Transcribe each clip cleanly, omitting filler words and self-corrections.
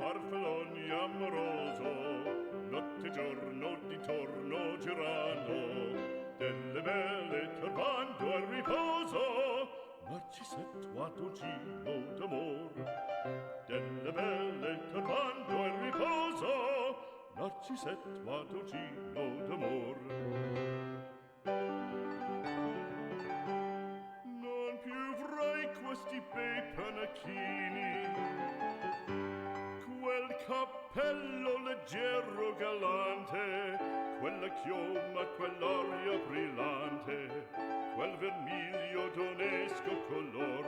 farfalloni amoroso, notte e giorno di torno girando, delle belle turbando al riposo, narcisetto giro d'amor. Delle belle turbando al riposo, narcisetto giro d'amor. Non più avrai questi bei panacchini, quel cappello leggero galante, quella chioma, quell'aria brillante, quel vermiglio d'onesco color,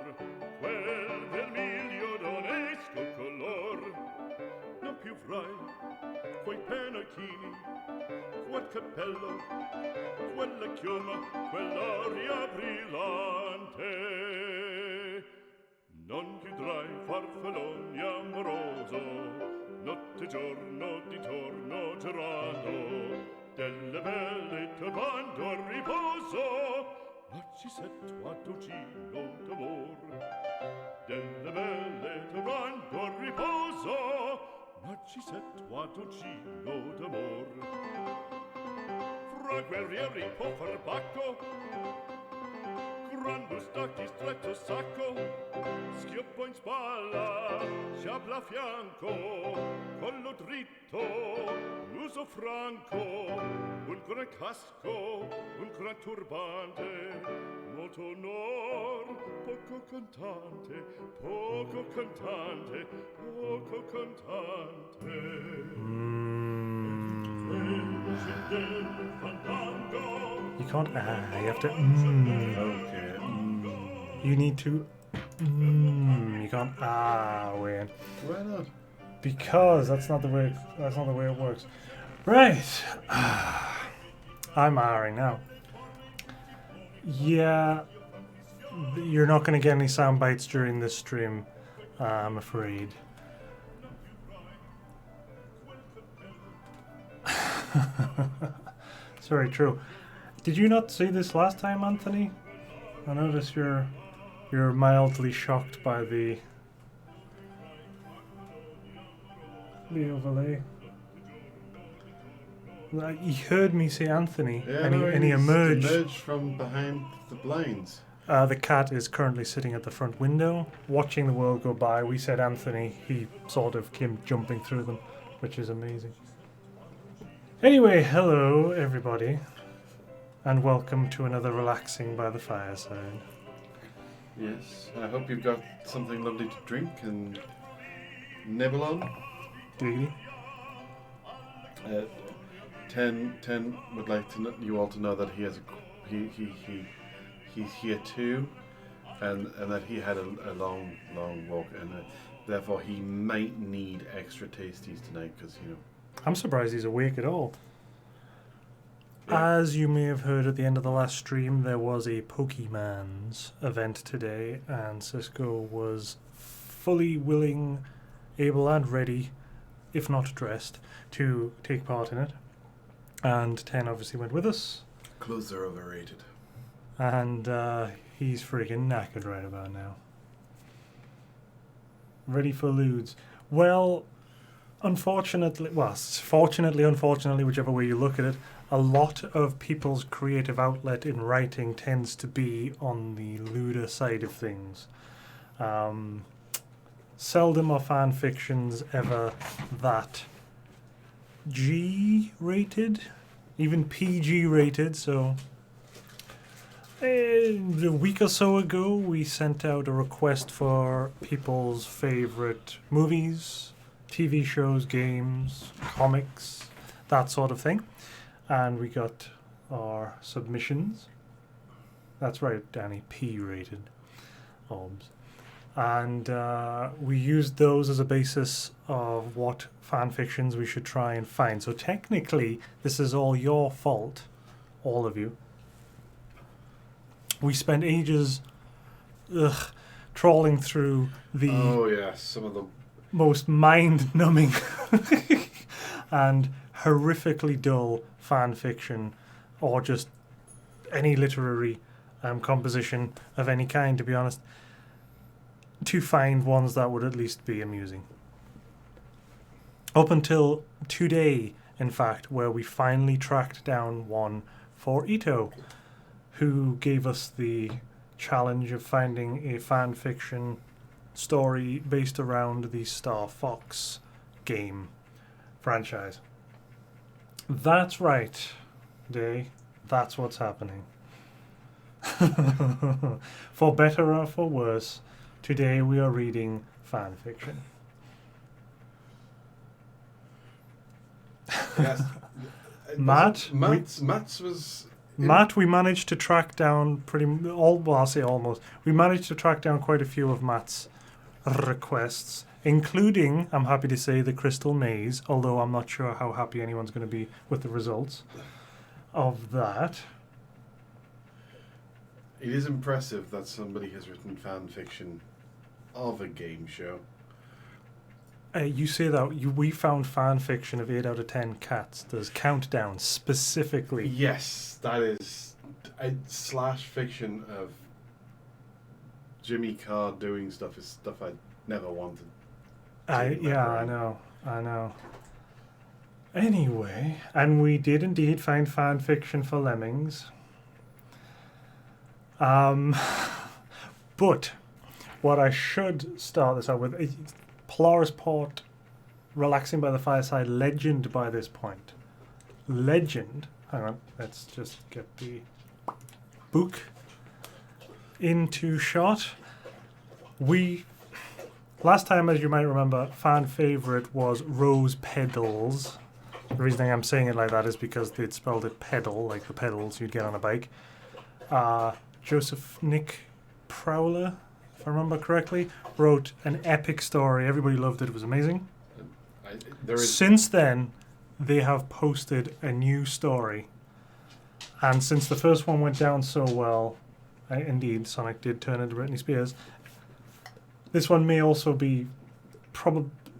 quel vermiglio d'onesco color. Non più avrai quei pennacchini, quel cappello, quella chioma, quell'aria brillante. Non chiudrai farfalloni amoroso, notte e giorno di torno girando, delle belle turbando al riposo, narcisetto adugino d'amor. Delle belle turbando al riposo, narcisetto adugino d'amor. Fra guerrieri può far bacco, grande stacchi stretto sacco, schioppo in spalla, sciabla a fianco, collo dritto, muso franco, un gran casco, un gran turbante, molto onor, poco cantante, poco cantante, poco cantante. You can't you have to Okay. You need to you can't Wayne. Why not? Because that's not the way it works. Right. I'm ahhing now. Yeah, you're not going to get any sound bites during this stream, I'm afraid. It's very true. Did you not see this last time, Anthony? I notice you're mildly shocked by the overlay. He heard me say Anthony, Yeah, and he emerged. From behind the blinds. The cat is currently sitting at the front window, watching the world go by. We said Anthony, he sort of came jumping through them, which is amazing. Anyway, hello everybody, and welcome to another Relaxing by the Fireside. Yes, I hope you've got something lovely to drink and nibble on. Diggity. 10 would like you all to know that he has he's here too, and that he had a long walk, and therefore he might need extra tasties tonight, because I'm surprised he's awake at all. Yeah. As you may have heard at the end of the last stream, there was a Pokemans event today, and Sisco was fully willing, able and ready, if not dressed, to take part in it. And 10 obviously went with us. Clothes are overrated. And he's freaking knackered right about now. Ready for lewds. Well, unfortunately, unfortunately, whichever way you look at it, a lot of people's creative outlet in writing tends to be on the lewder side of things. Seldom are fan fictions ever that G-rated, even PG-rated, so a week or so ago we sent out a request for people's favourite movies, TV shows, games, comics, that sort of thing, and we got our submissions. That's right, Danny, P-rated, obs. And we used those as a basis of what fan fictions we should try and find. So technically, this is all your fault, all of you. We spent ages trawling through the some of the most mind-numbing and horrifically dull fan fiction, or just any literary composition of any kind, to be honest, to find ones that would at least be amusing. Up until today, in fact, where we finally tracked down one for Ito, who gave us the challenge of finding a fan fiction story based around the Star Fox game franchise. That's right, Day. That's what's happening. For better or for worse, today we are reading fan fiction. Yes. Matt, Matt's was. Matt, we managed to track down I'll say almost. We managed to track down quite a few of Matt's requests, including, I'm happy to say, the Crystal Maze, although I'm not sure how happy anyone's going to be with the results of that. It is impressive that somebody has written fan fiction of a game show. You say that we found fan fiction of 8 out of 10 cats. There's countdown specifically. Yes, that is a slash fiction of Jimmy Carr doing stuff is stuff I never wanted. I know. Anyway, and we did indeed find fan fiction for Lemmings. But what I should start this out with is Polaris Port, Relaxing by the Fireside, Legend by this point. Legend. Hang on, let's just get the book into shot. Last time, as you might remember, fan favourite was Rose Pedals. The reason I'm saying it like that is because they'd spelled it pedal, like the pedals you'd get on a bike. Joseph Nick Prowler, if I remember correctly, wrote an epic story. Everybody loved it. It was amazing. Since then, they have posted a new story. And since the first one went down so well, indeed, Sonic did turn into Britney Spears, this one may also be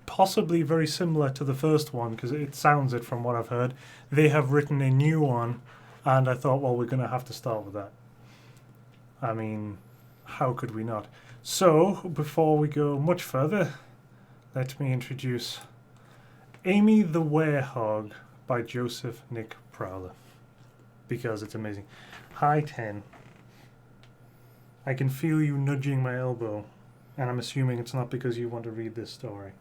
possibly very similar to the first one, because it sounds it from what I've heard. They have written a new one, and I thought, well, we're going to have to start with that. I mean, how could we not? So, before we go much further, let me introduce Amy the Werehog by Joseph Nick Prowler, because it's amazing. Hi, 10. I can feel you nudging my elbow, and I'm assuming it's not because you want to read this story.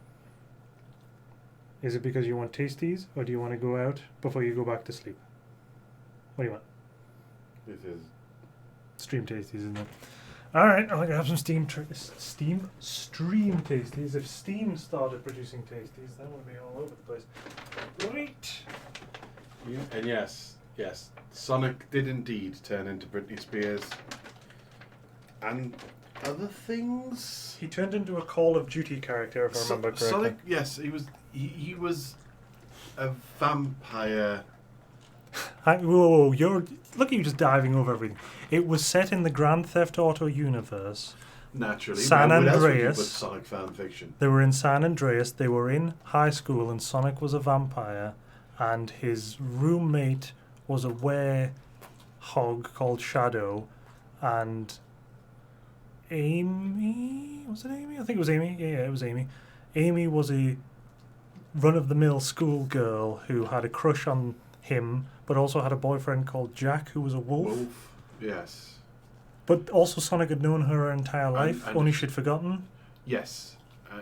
Is it because you want tasties, or do you want to go out before you go back to sleep? What do you want? It is. Stream tasties, isn't it? Alright, I'm going to have some stream tasties. If Steam started producing tasties, then we'd be all over the place. Right. Yeah, and yes, Sonic did indeed turn into Britney Spears. And other things? He turned into a Call of Duty character, if I remember correctly. Sonic, yes, he was a vampire. Whoa, look at you just diving over everything. It was set in the Grand Theft Auto universe. Naturally. San Andreas. With Sonic fan fiction. They were in San Andreas. They were in high school, and Sonic was a vampire, and his roommate was a werehog called Shadow, and Amy, was it Amy? I think it was Amy. Yeah, it was Amy. Amy was a run-of-the-mill schoolgirl who had a crush on him, but also had a boyfriend called Jack, who was a wolf. Yes. But also Sonic had known her entire life, and only she'd forgotten. Yes,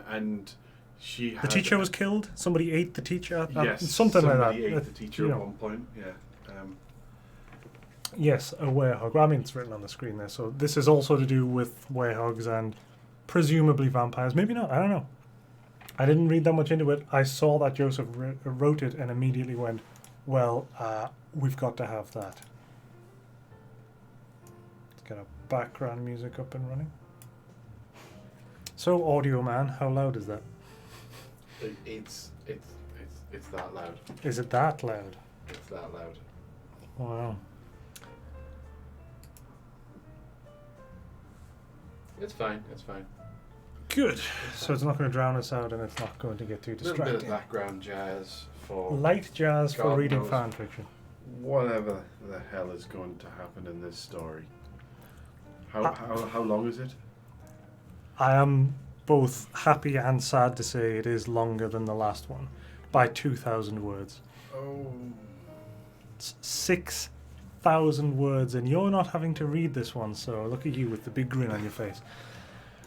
and she had... The teacher was killed? Somebody ate the teacher? Yes, something like that. Somebody ate the teacher at one point, yeah. Yes, a werehog. Well, I mean, it's written on the screen there, so this is also to do with werehogs and presumably vampires. Maybe not, I don't know. I didn't read that much into it. I saw that Joseph wrote it and immediately went, well, we've got to have that. Let's get our background music up and running. So, Audio Man, how loud is that? It's that loud. Is it that loud? It's that loud. Wow. It's fine. It's fine. Good. So it's not going to drown us out, and it's not going to get too A distracting. little bit of background jazz for Light jazz for God reading knows fan fiction. whatever the hell is going to happen in this story. How long is it? I am both happy and sad to say it is longer than the last one. by 2,000 words. Oh. It's 6,000 words, and you're not having to read this one, so look at you with the big grin on your face.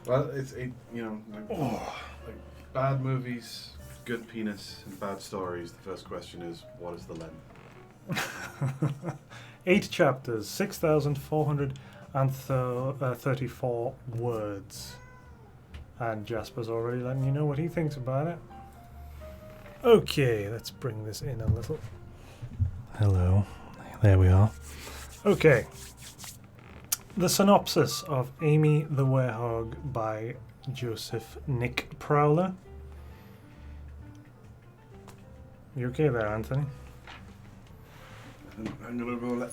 Well, like bad movies, good penis, and bad stories. The first question is, what is the length? 8 chapters, 6,434 words. And Jasper's already letting you know what he thinks about it. Okay, let's bring this in a little. Hello. There we are. Okay. The synopsis of Amy the Werehog by Joseph Nick Prowler. You okay there, Anthony? I'm going to go let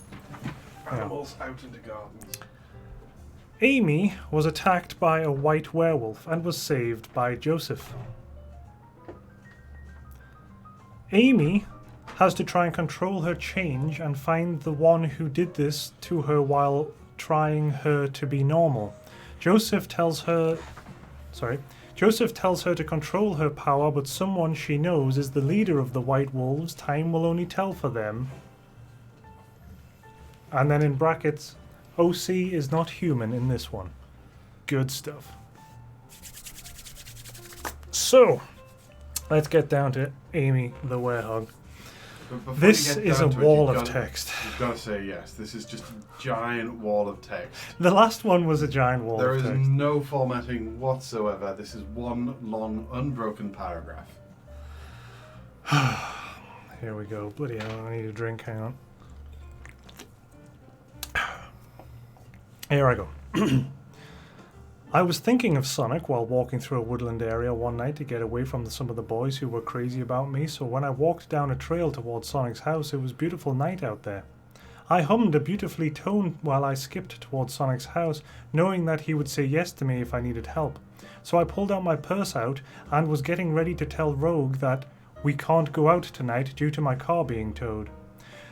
animals out into gardens. Amy was attacked by a white werewolf and was saved by Joseph. Amy has to try and control her change and find the one who did this to her while trying her to be normal. Joseph tells her to control her power, but someone she knows is the leader of the White Wolves. Time will only tell for them. And then in brackets, OC is not human in this one. Good stuff. So, let's get down to Amy the Werehog. This is a wall of text. You've got to say yes. This is just a giant wall of text. The last one was a giant wall of text. There is no formatting whatsoever. This is one long, unbroken paragraph. Here we go. Bloody hell, I need a drink. Hang on. Here I go. I was thinking of Sonic while walking through a woodland area one night to get away from some of the boys who were crazy about me, so when I walked down a trail towards Sonic's house, it was a beautiful night out there. I hummed a beautifully tone while I skipped towards Sonic's house, knowing that he would say yes to me if I needed help. So I pulled out my purse and was getting ready to tell Rogue that we can't go out tonight due to my car being towed.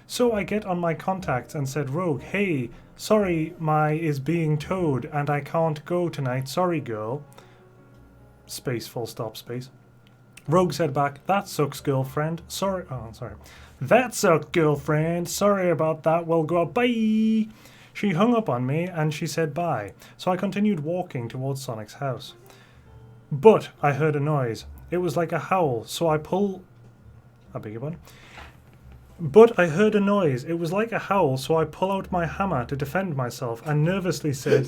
So I get on my contacts and said, Rogue, hey, sorry, my is being towed and I can't go tonight. Sorry, girl. Space, full stop, space. Rogue said back, that sucks, girlfriend. Sorry. Oh, sorry. That sucks, girlfriend. Sorry about that. Well, go out. Bye. She hung up on me and she said bye. So I continued walking towards Sonic's house. But I heard a noise. It was like a howl. So I pull... I beg your pardon? But I heard a noise. It was like a howl, so I pull out my hammer to defend myself and nervously said,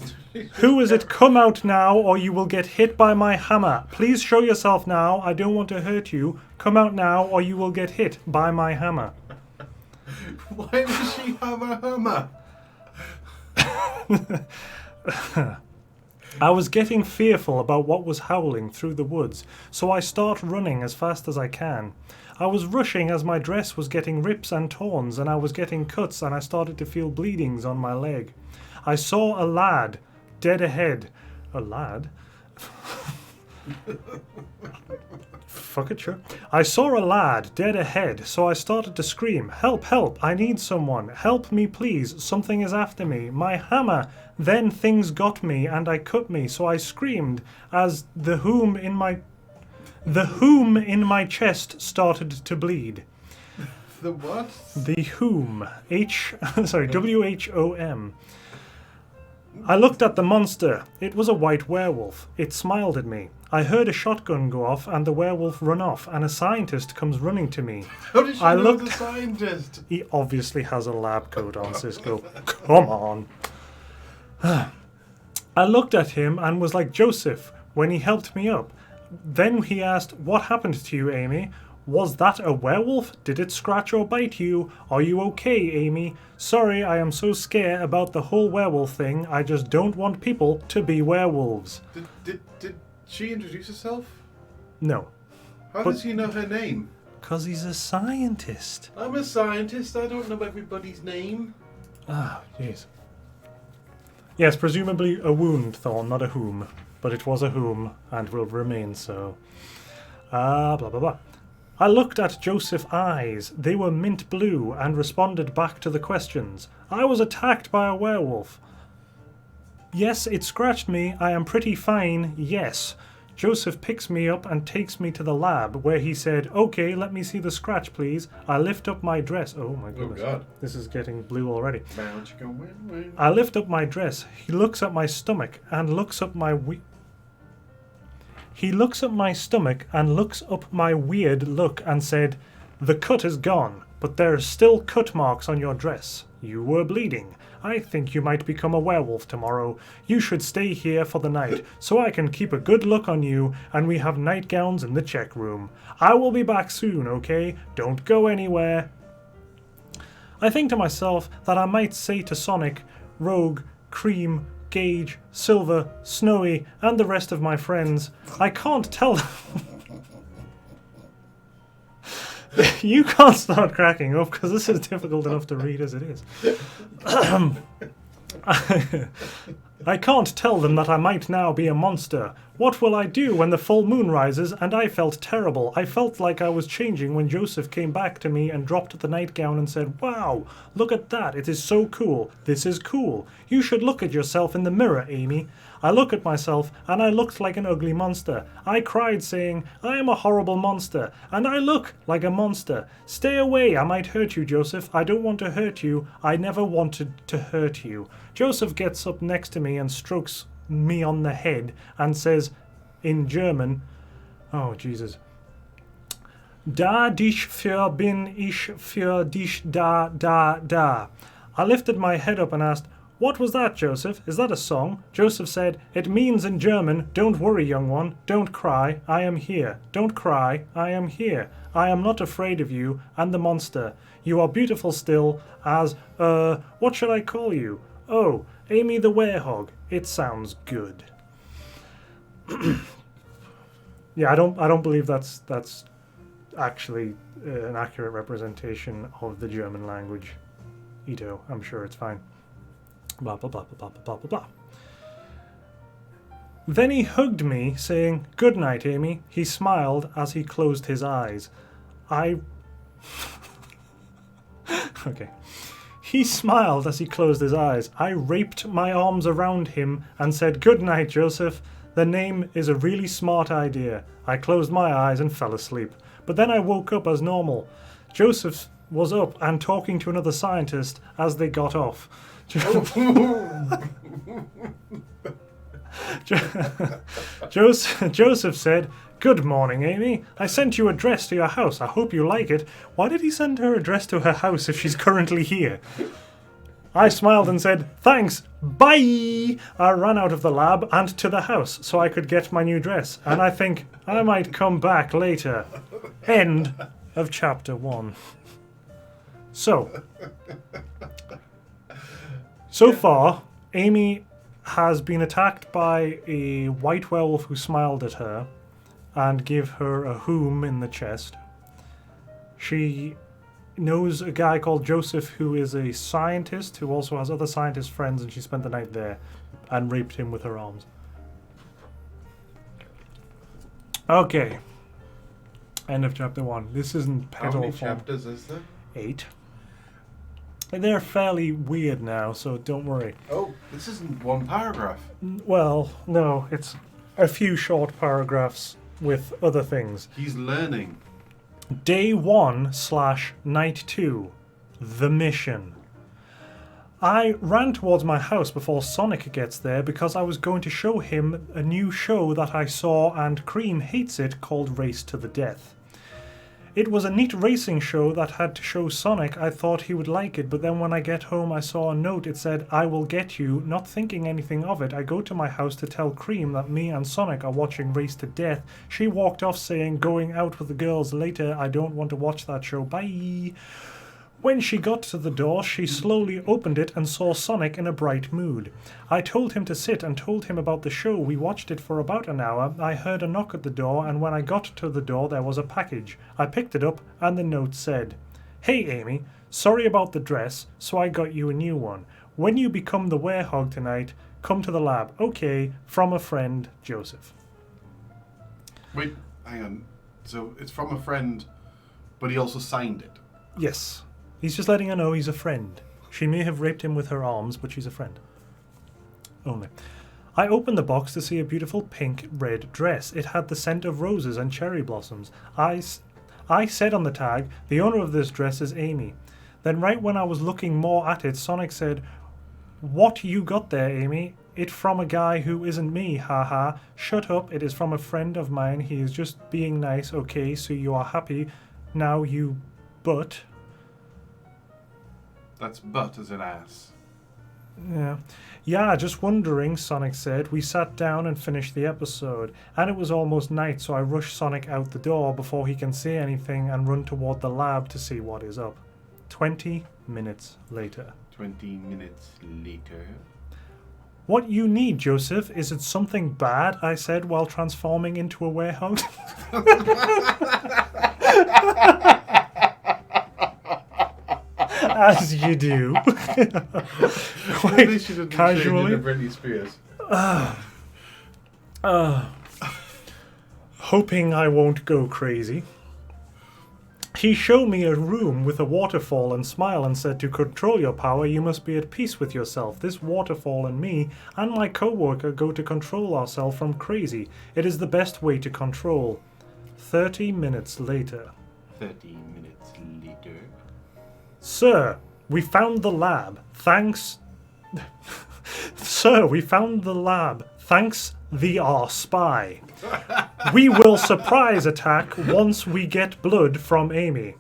Who is it? Come out now or you will get hit by my hammer. Please show yourself now. I don't want to hurt you. Come out now or you will get hit by my hammer. Why does she have a hammer? I was getting fearful about what was howling through the woods, so I start running as fast as I can. I was rushing as my dress was getting rips and torns and I was getting cuts and I started to feel bleedings on my leg. I saw a lad dead ahead. A lad? Fuck it, sure. I saw a lad dead ahead, so I started to scream, Help, help, I need someone. Help me, please. Something is after me. My hammer. Then things got me and I cut me, so I screamed as the whom in my chest started to bleed. The what? The whom. W-H-O-M. I looked at the monster. It was a white werewolf. It smiled at me. I heard a shotgun go off and the werewolf run off and a scientist comes running to me. How did you know the scientist? He obviously has a lab coat on, Cisco. Come on. I looked at him and was like Joseph when he helped me up. Then he asked, What happened to you, Amy? Was that a werewolf? Did it scratch or bite you? Are you okay, Amy? Sorry, I am so scared about the whole werewolf thing. I just don't want people to be werewolves. Did she introduce herself? No. How does he know her name? Because he's a scientist. I'm a scientist. I don't know everybody's name. Ah, jeez. Yes, presumably a wound, Thorn, not a whom. But it was a whom, and will remain so. Blah, blah, blah. I looked at Joseph's eyes. They were mint blue, and responded back to the questions. I was attacked by a werewolf. Yes, it scratched me. I am pretty fine. Yes. Joseph picks me up and takes me to the lab, where he said, "Okay, let me see the scratch, please." I lift up my dress. Oh my goodness. Oh God. This is getting blue already. Bound you go win. I lift up my dress. He looks at my stomach and looks up my He looks at my stomach and looks up my weird look and said, "The cut is gone, but there's still cut marks on your dress. You were bleeding. I think you might become a werewolf tomorrow. You should stay here for the night, so I can keep a good look on you, and we have nightgowns in the check room. I will be back soon, okay? Don't go anywhere." I think to myself that I might say to Sonic, Rogue, Cream, Gage, Silver, Snowy, and the rest of my friends, I can't tell them. You can't start cracking up because this is difficult enough to read as it is. I can't tell them that I might now be a monster. What will I do when the full moon rises? And I felt terrible. I felt like I was changing when Joseph came back to me and dropped the nightgown and said, "Wow, look at that. It is so cool. This is cool. You should look at yourself in the mirror, Amy." I look at myself and I looked like an ugly monster. I cried saying, "I am a horrible monster and I look like a monster. Stay away, I might hurt you, Joseph. I don't want to hurt you. I never wanted to hurt you." Joseph gets up next to me and strokes me on the head and says in German, oh Jesus, "Da dich für bin ich für dich da. I lifted my head up and asked, "What was that, Joseph? Is that a song?" Joseph said, "It means in German, 'Don't worry, young one. Don't cry. I am here. Don't cry. I am here. I am not afraid of you and the monster. You are beautiful still as, what should I call you? Oh, Amy the Werehog. It sounds good." Yeah, I don't believe that's actually an accurate representation of the German language. Ito, I'm sure it's fine. Blah, blah, blah, blah, blah, blah, blah, blah. Then he hugged me, saying, "Good night, Amy." He smiled as he closed his eyes. Okay. He smiled as he closed his eyes. I raped my arms around him and said, "Good night, Joseph. The name is a really smart idea." I closed my eyes and fell asleep. But then I woke up as normal. Joseph was up and talking to another scientist as they got off. Joseph said, "Good morning, Amy. I sent you a dress to your house. I hope you like it." Why did he send her a dress to her house if she's currently here? I smiled and said, "Thanks, bye." I ran out of the lab and to the house so I could get my new dress, and I think I might come back later. End of chapter 1. So far, Amy has been attacked by a white werewolf who smiled at her and gave her a whom in the chest. She knows a guy called Joseph who is a scientist who also has other scientist friends, and she spent the night there and raped him with her arms. Okay. End of chapter 1. This isn't petal How many form. chapters is there? 8. And they're fairly weird now, so don't worry. Oh, this isn't one paragraph. Well, no, it's a few short paragraphs with other things. He's learning. Day 1/Night 2. The mission. I ran towards my house before Sonic gets there because I was going to show him a new show that I saw and Cream hates it called Race to the Death. It was a neat racing show that had to show Sonic. I thought he would like it, but then when I get home I saw a note. It said, "I will get you." Not thinking anything of it, I go to my house to tell Cream that me and Sonic are watching Race to Death. She walked off saying, "Going out with the girls later. I don't want to watch that show. Bye." When she got to the door, she slowly opened it and saw Sonic in a bright mood. I told him to sit and told him about the show. We watched it for about an hour. I heard a knock at the door, and when I got to the door there was a package. I picked it up and the note said, "Hey Amy, sorry about the dress, so I got you a new one. When you become the werehog tonight, come to the lab. Okay, from a friend, Joseph." Wait, hang on. So it's from a friend, but he also signed it. Yes. He's just letting her know he's a friend. She may have raped him with her arms, but she's a friend. Only. I opened the box to see a beautiful pink-red dress. It had the scent of roses and cherry blossoms. I said on the tag, the owner of this dress is Amy. Then right when I was looking more at it, Sonic said, "What you got there, Amy? It from a guy who isn't me, haha. Shut up, it is from a friend of mine. He is just being nice, okay, so you are happy. Now you butt." That's butt as an ass. Yeah, just wondering, Sonic said. We sat down and finished the episode, and it was almost night, so I rushed Sonic out the door before he can say anything and run toward the lab to see what is up. 20 minutes later. 20 minutes later. "What you need, Joseph? Is it something bad?" I said while transforming into a warehouse. As you do. Quite casually. Britney Spears. Hoping I won't go crazy. He showed me a room with a waterfall and smiled and said, "To control your power, you must be at peace with yourself. This waterfall and me and my co-worker go to control ourselves from crazy. It is the best way to control." 30 minutes later. 30 minutes later. "Sir, we found the lab. Thanks." "Sir, we found the lab. Thanks our spy. We will surprise attack once we get blood from Amy.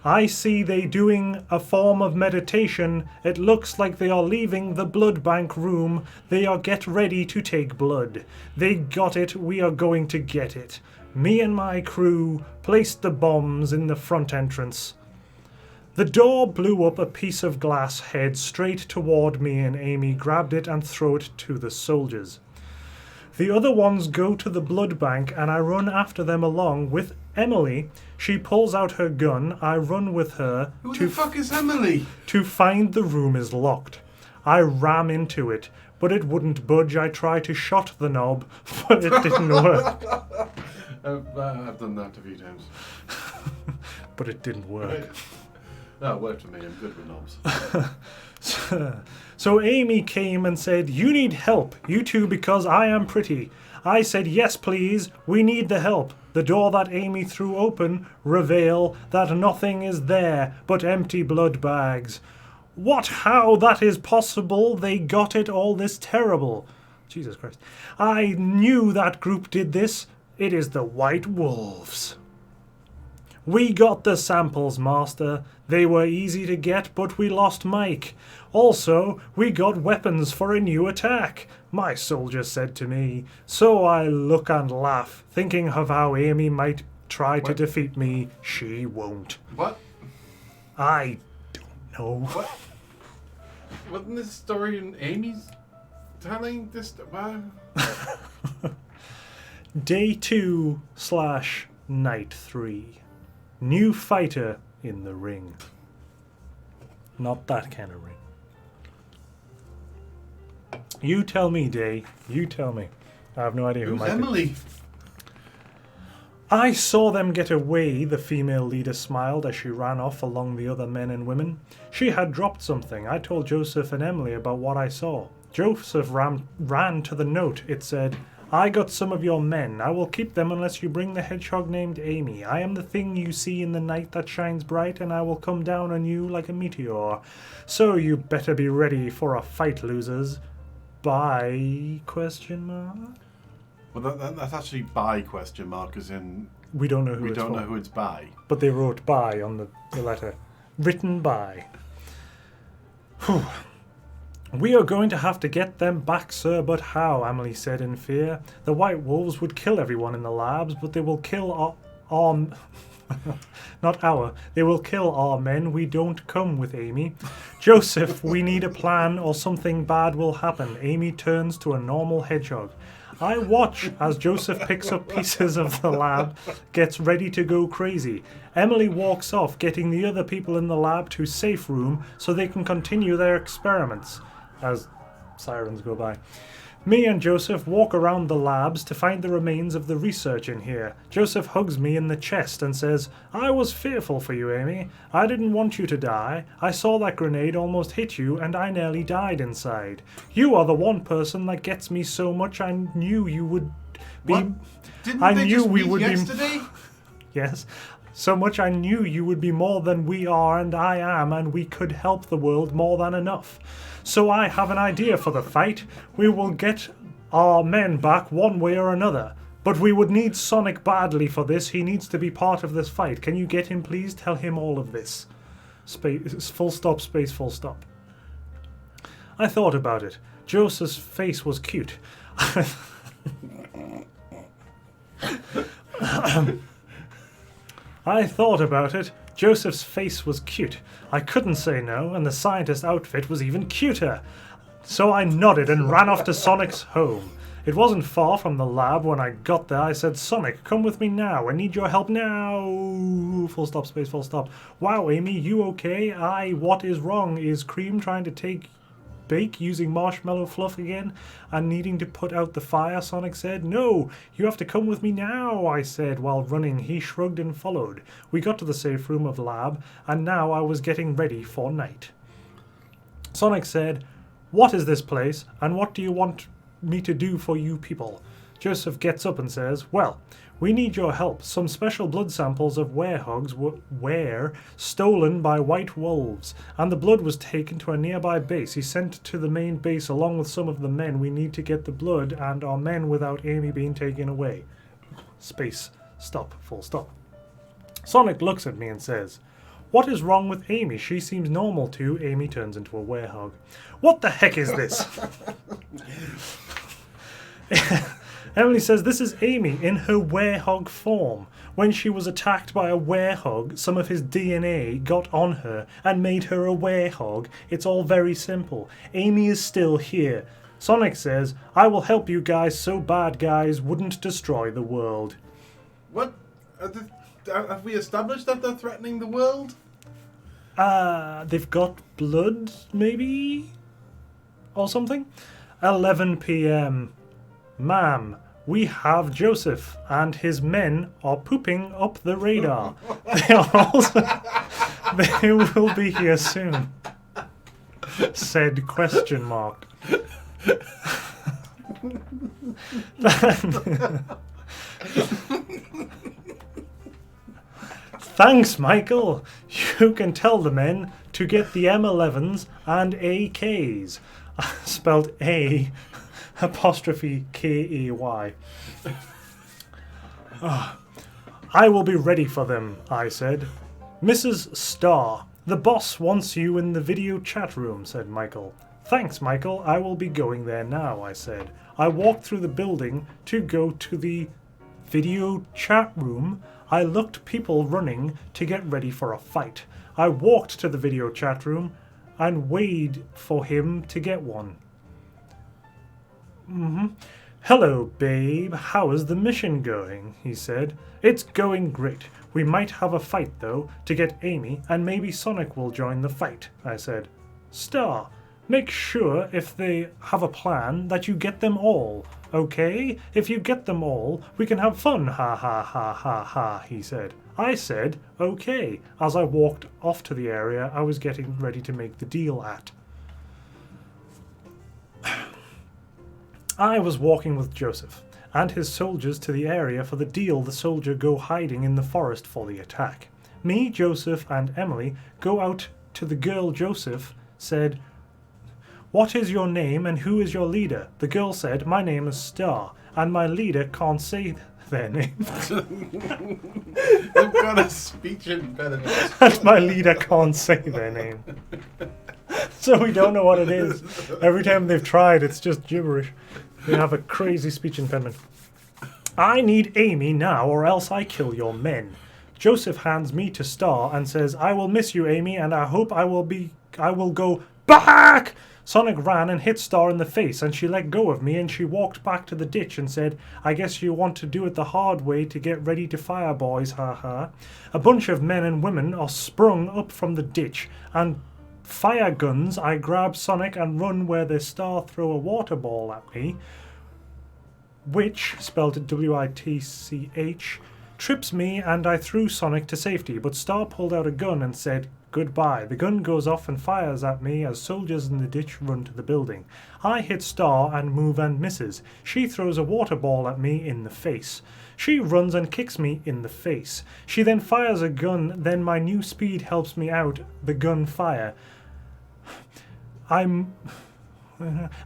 I see they doing a form of meditation. It looks like they are leaving the blood bank room. They are get ready to take blood. They got it. We are going to get it. Me and my crew placed the bombs in the front entrance." The door blew up a piece of glass head straight toward me, and Amy grabbed it and threw it to the soldiers. The other ones go to the blood bank and I run after them along with Emily. She pulls out her gun. I run with her. Who the fuck is Emily? To find the room is locked. I ram into it, but it wouldn't budge. I tried to shot the knob, but it didn't work. I've done that a few times. But it didn't work. That worked for me. I'm good with knobs. So Amy came and said, "You need help, you two, because I am pretty." I said, "Yes, please, we need the help." The door that Amy threw open reveal that nothing is there but empty blood bags. "What? How? That is possible? They got it all this terrible." Jesus Christ. "I knew that group did this. It is the White Wolves." "We got the samples, Master. They were easy to get, but we lost Mike. Also, we got weapons for a new attack," my soldier said to me. So I look and laugh, thinking of how Amy might try to defeat me. She won't. What? I don't know. What? Wasn't this story in Amy's telling this? Wow. Day 2/night 3. New fighter in the ring. Not that kind of ring. You tell me, Day. You tell me. I have no idea who might be. Emily? "I saw them get away," the female leader smiled as she ran off along the other men and women. She had dropped something. I told Joseph and Emily about what I saw. Joseph ran to the note. It said, "I got some of your men. I will keep them unless you bring the hedgehog named Amy. I am the thing you see in the night that shines bright, and I will come down on you like a meteor. So you better be ready for a fight, losers." By ? Well, that's actually by ? As in We don't know who we it's don't for. know who it's by. But they wrote by on the letter. Written by. Whew. "We are going to have to get them back, sir, but how?" Emily said in fear. "The White Wolves would kill everyone in the labs, but they will kill our not our. They will kill our men. We don't come with Amy. Joseph, we need a plan or something bad will happen." Amy turns to a normal hedgehog. I watch as Joseph picks up pieces of the lab, gets ready to go crazy. Emily walks off, getting the other people in the lab to safe room so they can continue their experiments. As sirens go by. Me and Joseph walk around the labs to find the remains of the research in here. Joseph hugs me in the chest and says, I was fearful for you, Amy. I didn't want you to die. I saw that grenade almost hit you and I nearly died inside. You are the one person that gets me so much I knew you would be... What? Didn't I they knew just we meet would yesterday? be... Yes. So much I knew you would be more than we are and I am, and we could help the world more than enough. So I have an idea for the fight. We will get our men back one way or another. But we would need Sonic badly for this. He needs to be part of this fight. Can you get him, please? Tell him all of this. Space, full stop, space, full stop. I thought about it. Joseph's face was cute. I thought about it. Joseph's face was cute. I couldn't say no, and the scientist outfit was even cuter. So I nodded and ran off to Sonic's home. It wasn't far from the lab. When I got there, I said, Sonic, come with me now. I need your help now. Full stop, space, full stop. Wow, Amy, you okay? What is wrong? Is Cream trying to bake using marshmallow fluff again and needing to put out the fire? Sonic said. No, you have to come with me now, I said while running. He shrugged and followed. We got to the safe room of the lab, and now I was getting ready for night. Sonic said, what is this place, and what do you want me to do for you people? Joseph gets up and says, well, we need your help. Some special blood samples of werehogs were stolen by white wolves, and the blood was taken to a nearby base. He sent it to the main base along with some of the men. We need to get the blood and our men without Amy being taken away. Space. Stop. Full stop. Sonic looks at me and says, what is wrong with Amy? She seems normal too. Amy turns into a werehog. What the heck is this? Emily says, this is Amy in her werehog form. When she was attacked by a werehog, some of his DNA got on her and made her a werehog. It's all very simple. Amy is still here. Sonic says, I will help you guys so bad guys wouldn't destroy the world. What? Have we established that they're threatening the world? They've got blood, maybe? Or something? 11 p.m. Ma'am, we have Joseph, and his men are pooping up the radar. They will be here soon. Said question mark. Thanks, Michael. You can tell the men to get the M11s and AKs. Spelled A apostrophe K-A-Y. I will be ready for them, I said. Mrs. Starr, the boss wants you in the video chat room, said Michael. Thanks, Michael. I will be going there now, I said. I walked through the building to go to the video chat room. I looked people running to get ready for a fight. I walked to the video chat room and waited for him to get one. Hello, babe. How is the mission going? He said. It's going great. We might have a fight, though, to get Amy, and maybe Sonic will join the fight, I said. Star, make sure if they have a plan that you get them all, okay? If you get them all, we can have fun, ha ha ha ha ha, he said. I said, okay, as I walked off to the area I was getting ready to make the deal at. I was walking with Joseph and his soldiers to the area for the deal. The soldier go hiding in the forest for the attack. Me, Joseph, and Emily go out to the girl. Joseph said, what is your name and who is your leader? The girl said, my name is Star, and my leader can't say their name. They've got a speech impediment. And my leader can't say their name. So we don't know what it is. Every time they've tried, it's just gibberish. They have a crazy speech impediment. I need Amy now, or else I kill your men. Joseph hands me to Star and says, I will miss you, Amy, and I hope I will go back. Sonic ran and hit Star in the face, and she let go of me, and she walked back to the ditch and said, I guess you want to do it the hard way to get ready to fire, boys, ha ha. A bunch of men and women are sprung up from the ditch and fire guns, I grab Sonic and run where the Star throw a water ball at me, which, spelled Witch, trips me and I threw Sonic to safety, but Star pulled out a gun and said goodbye. The gun goes off and fires at me as soldiers in the ditch run to the building. I hit Star and move and misses. She throws a water ball at me in the face. She runs and kicks me in the face. She then fires a gun, then my new speed helps me out the gun fire.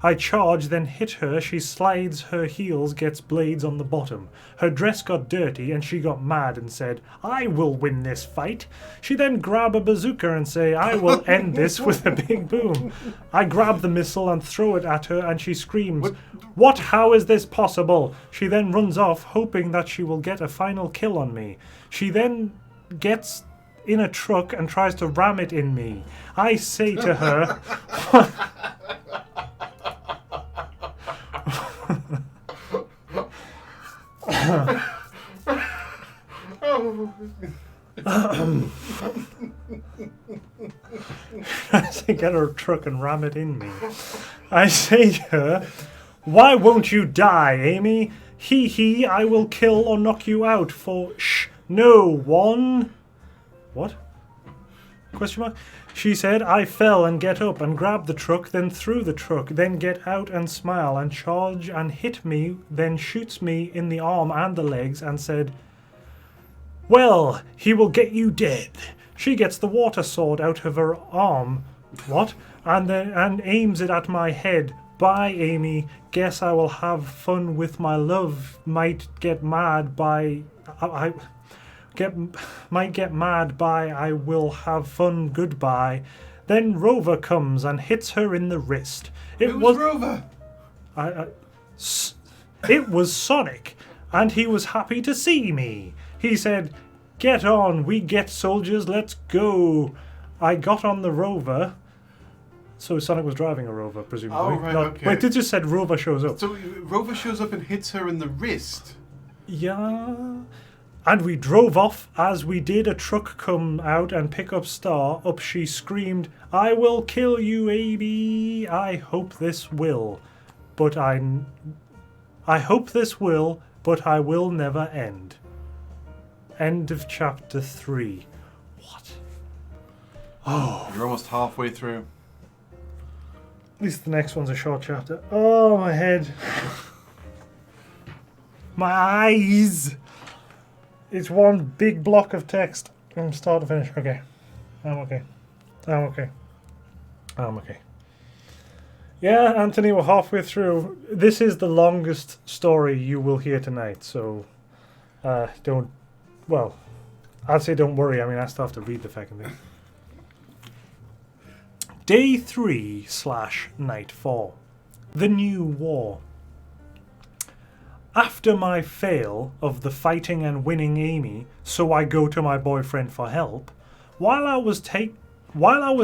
I charge, then hit her. She slides her heels, gets blades on the bottom. Her dress got dirty and she got mad and said, I will win this fight. She then grab a bazooka and say, I will end this with a big boom. I grab the missile and throw it at her and she screams, What? How is this possible? She then runs off, hoping that she will get a final kill on me. She then gets in a truck and tries to ram it in me. I say to her, to get her truck and ram it in me. I say to her, why won't you die, Amy? He, I will kill or knock you out for no one. What? Question mark? She said, I fell and get up and grab the truck, then threw the truck, then get out and smile and charge and hit me, then shoots me in the arm and the legs and said, well, he will get you dead. She gets the water sword out of her arm, what? And aims it at my head. Bye, Amy. Guess I will have fun with my love. Might get mad by... might get mad by I will have fun goodbye. Then Rover comes and hits her in the wrist. It was Rover. It was Sonic, and he was happy to see me. He said, get on, we get soldiers, let's go. I got on the Rover. So Sonic was driving a Rover, presumably. Oh, right, okay. Wait, it just said Rover shows up. So Rover shows up and hits her in the wrist. Yeah. And we drove off. As we did, a truck come out and pick up Star. Up she screamed, I will kill you, Amy. I hope this will. But I hope this will, but I will never end. End of chapter 3. What? Oh. You're almost halfway through. At least the next one's a short chapter. Oh, my head. My eyes. It's one big block of text from start to finish. Okay. I'm okay. Yeah, Anthony, we're halfway through. This is the longest story you will hear tonight, so I'd say don't worry. I mean, I still have to read the fucking thing. Day 3/Night 4. The New War. After my fail of the fighting and winning Amy, so I go to my boyfriend for help. While I was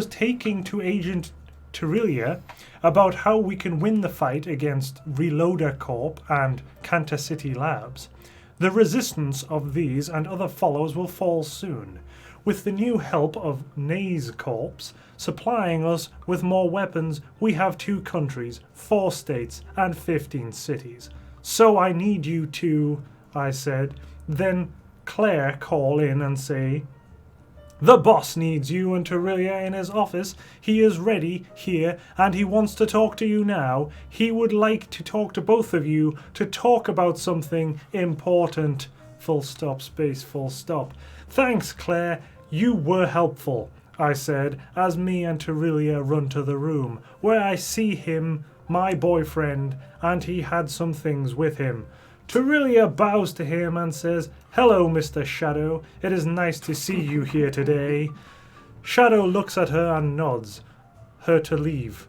taking to Agent Terelia about how we can win the fight against Reloader Corp and Kanta City Labs, the resistance of these and other follows will fall soon, with the new help of Naze Corps supplying us with more weapons. We have 2 countries, 4 states, and 15 cities. So I need you to, I said. Then Claire call in and say, the boss needs you and Terelia in his office. He is ready here and he wants to talk to you now. He would like to talk to both of you to talk about something important. Full stop, space, full stop. Thanks, Claire. You were helpful, I said, as me and Terelia run to the room, where I see him, my boyfriend, and he had some things with him. Terelia bows to him and says, hello, Mr. Shadow. It is nice to see you here today. Shadow looks at her and nods her to leave.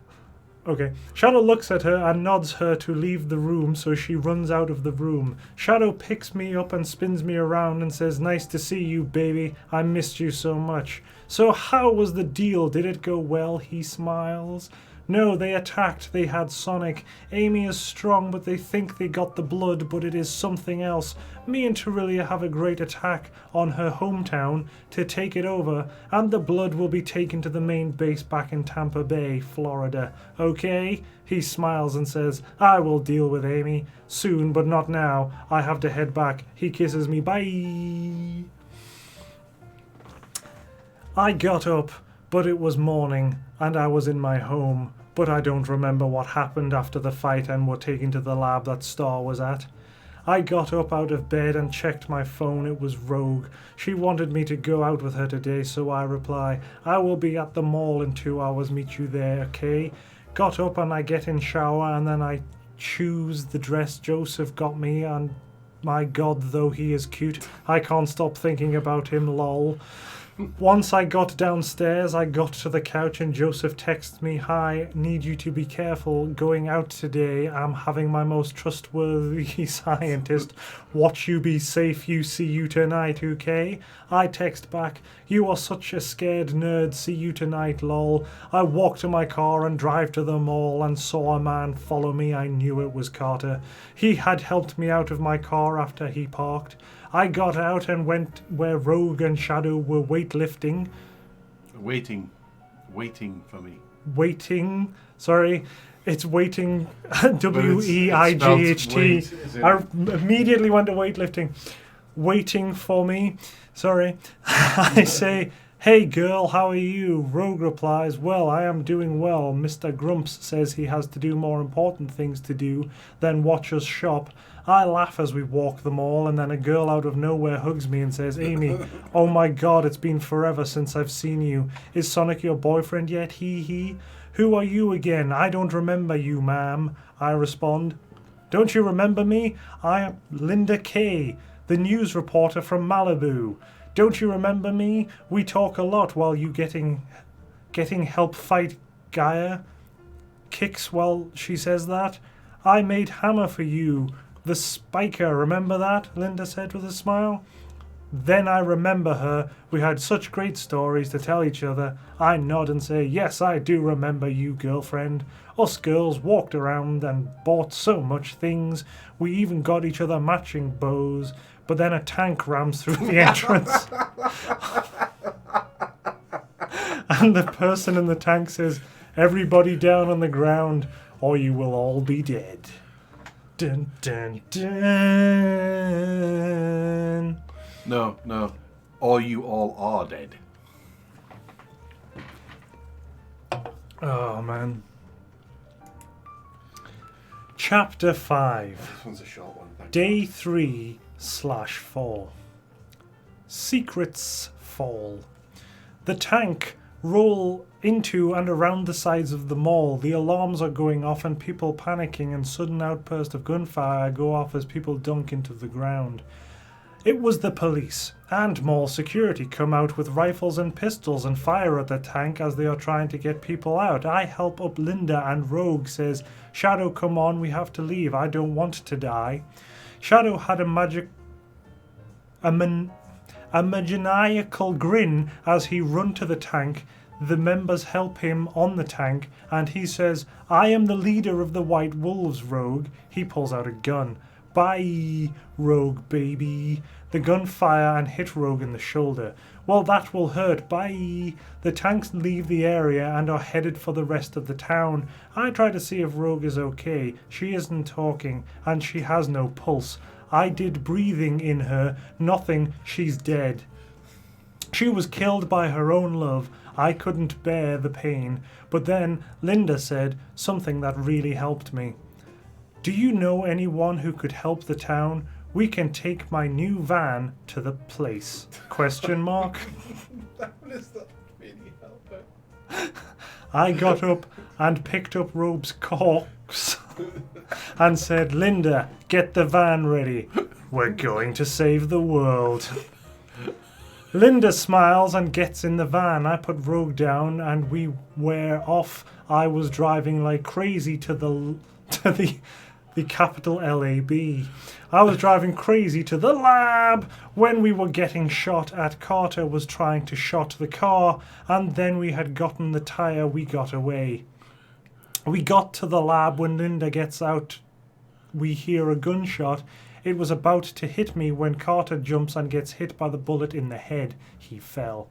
Okay. Shadow looks at her and nods her to leave the room, so she runs out of the room. Shadow picks me up and spins me around and says, nice to see you, baby. I missed you so much. So how was the deal? Did it go well? He smiles. No, they attacked. They had Sonic. Amy is strong, but they think they got the blood, but it is something else. Me and Terillia have a great attack on her hometown to take it over, and the blood will be taken to the main base back in Tampa Bay, Florida. Okay? He smiles and says, I will deal with Amy. Soon, but not now. I have to head back. He kisses me. Bye. I got up, but it was morning, and I was in my home, but I don't remember what happened after the fight and were taken to the lab that Star was at. I got up out of bed and checked my phone. It was Rogue. She wanted me to go out with her today, so I reply, I will be at the mall in 2 hours. Meet you there, okay? Got up and I get in shower, and then I choose the dress Joseph got me, and my God, though he is cute, I can't stop thinking about him, lol. Once I got downstairs, I got to the couch and Joseph texted me, hi, need you to be careful going out today. I'm having my most trustworthy scientist watch you be safe. You see you tonight, okay? I text back, you are such a scared nerd. See you tonight, lol. I walk to my car and drive to the mall and saw a man follow me. I knew it was Carter. He had helped me out of my car after he parked. I got out and went where Rogue and Shadow were weightlifting. Waiting for me. Waiting. Sorry, it's waiting. WEIGHT. I immediately went to weightlifting. Waiting for me. Sorry. I say, hey girl, how are you? Rogue replies, well, I am doing well. Mr. Grumps says he has to do more important things to do than watch us shop. I laugh as we walk the mall, and then a girl out of nowhere hugs me and says, Amy, oh my God, it's been forever since I've seen you. Is Sonic your boyfriend yet? He. Who are you again? I don't remember you, ma'am. I respond, don't you remember me? I am Linda Kay, the news reporter from Malibu. Don't you remember me? We talk a lot while you getting help fight Gaia. Kicks while she says that. I made Hammer for you. The Spiker, remember that? Linda said with a smile. Then I remember her. We had such great stories to tell each other. I nod and say, yes, I do remember you, girlfriend. Us girls walked around and bought so much things. We even got each other matching bows. But then a tank rams through the entrance. And the person in the tank says, everybody down on the ground, or you will all be dead. Dun, dun, dun. No. Or you all are dead. Oh, man. Chapter 5. This one's a short one. Day 3/4. Secrets fall. The tank roll into and around the sides of the mall. The alarms are going off and people panicking, and sudden outburst of gunfire go off as people dunk into the ground. It was the police and mall security come out with rifles and pistols and fire at the tank as they are trying to get people out. I help up Linda and Rogue says, Shadow, come on, we have to leave. I don't want to die. Shadow had a maniacal grin as he run to the tank. The members help him on the tank, and he says, I am the leader of the White Wolves, Rogue. He pulls out a gun. Bye, Rogue baby. The gun fire and hit Rogue in the shoulder. Well, that will hurt. Bye. The tanks leave the area and are headed for the rest of the town. I try to see if Rogue is okay. She isn't talking, and she has no pulse. I did breathing in her. Nothing. She's dead. She was killed by her own love. I couldn't bear the pain. But then Linda said something that really helped me. Do you know anyone who could help the town? We can take my new van to the place. Question mark. How does that really help her? I got up and picked up Robe's corpse and said, Linda, get the van ready. We're going to save the world. Linda smiles and gets in the van. I put Rogue down and we were off. I was driving like crazy to the capital LAB. I was driving crazy to the lab when we were getting shot at. Carter was trying to shot the car, and then we had gotten the tire. We got away. We got to the lab when Linda gets out. We hear a gunshot. It was about to hit me when Carter jumps and gets hit by the bullet in the head. He fell.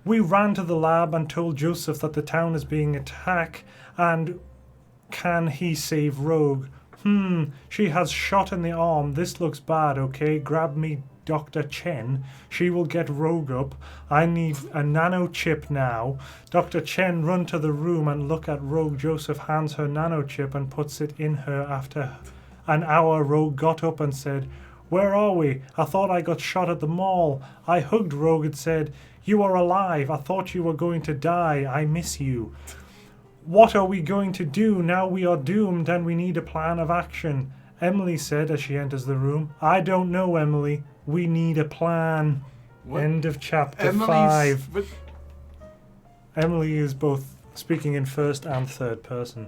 We ran to the lab and told Joseph that the town is being attacked and can he save Rogue? She has shot in the arm. This looks bad, okay? Grab me Dr. Chen. She will get Rogue up. I need a nano chip now. Dr. Chen run to the room and look at Rogue. Joseph hands her nano chip and puts it in her. After an hour, Rogue got up and said, "Where are we? I thought I got shot at the mall." I hugged Rogue and said, "You are alive. I thought you were going to die. I miss you." What are we going to do? Now we are doomed and we need a plan of action. Emily said as she enters the room. I don't know, Emily. We need a plan. What? End of chapter Emily's- 5. but- Emily is both speaking in first and third person.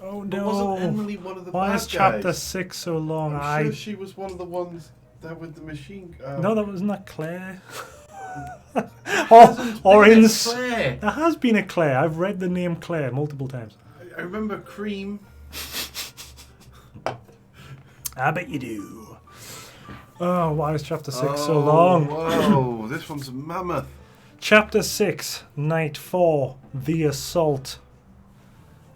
Oh But no. wasn't Emily one of the Why bad is chapter guys? 6 so long? I'm sure she was one of the ones that with the machine. No, that wasn't that Claire. Hasn't or been in a Claire. There has been a Claire. I've read the name Claire multiple times. I remember Cream. I bet you do. Oh, why is chapter 6 so Oh, long? Whoa, this one's a mammoth. Chapter 6, Night 4, The Assault.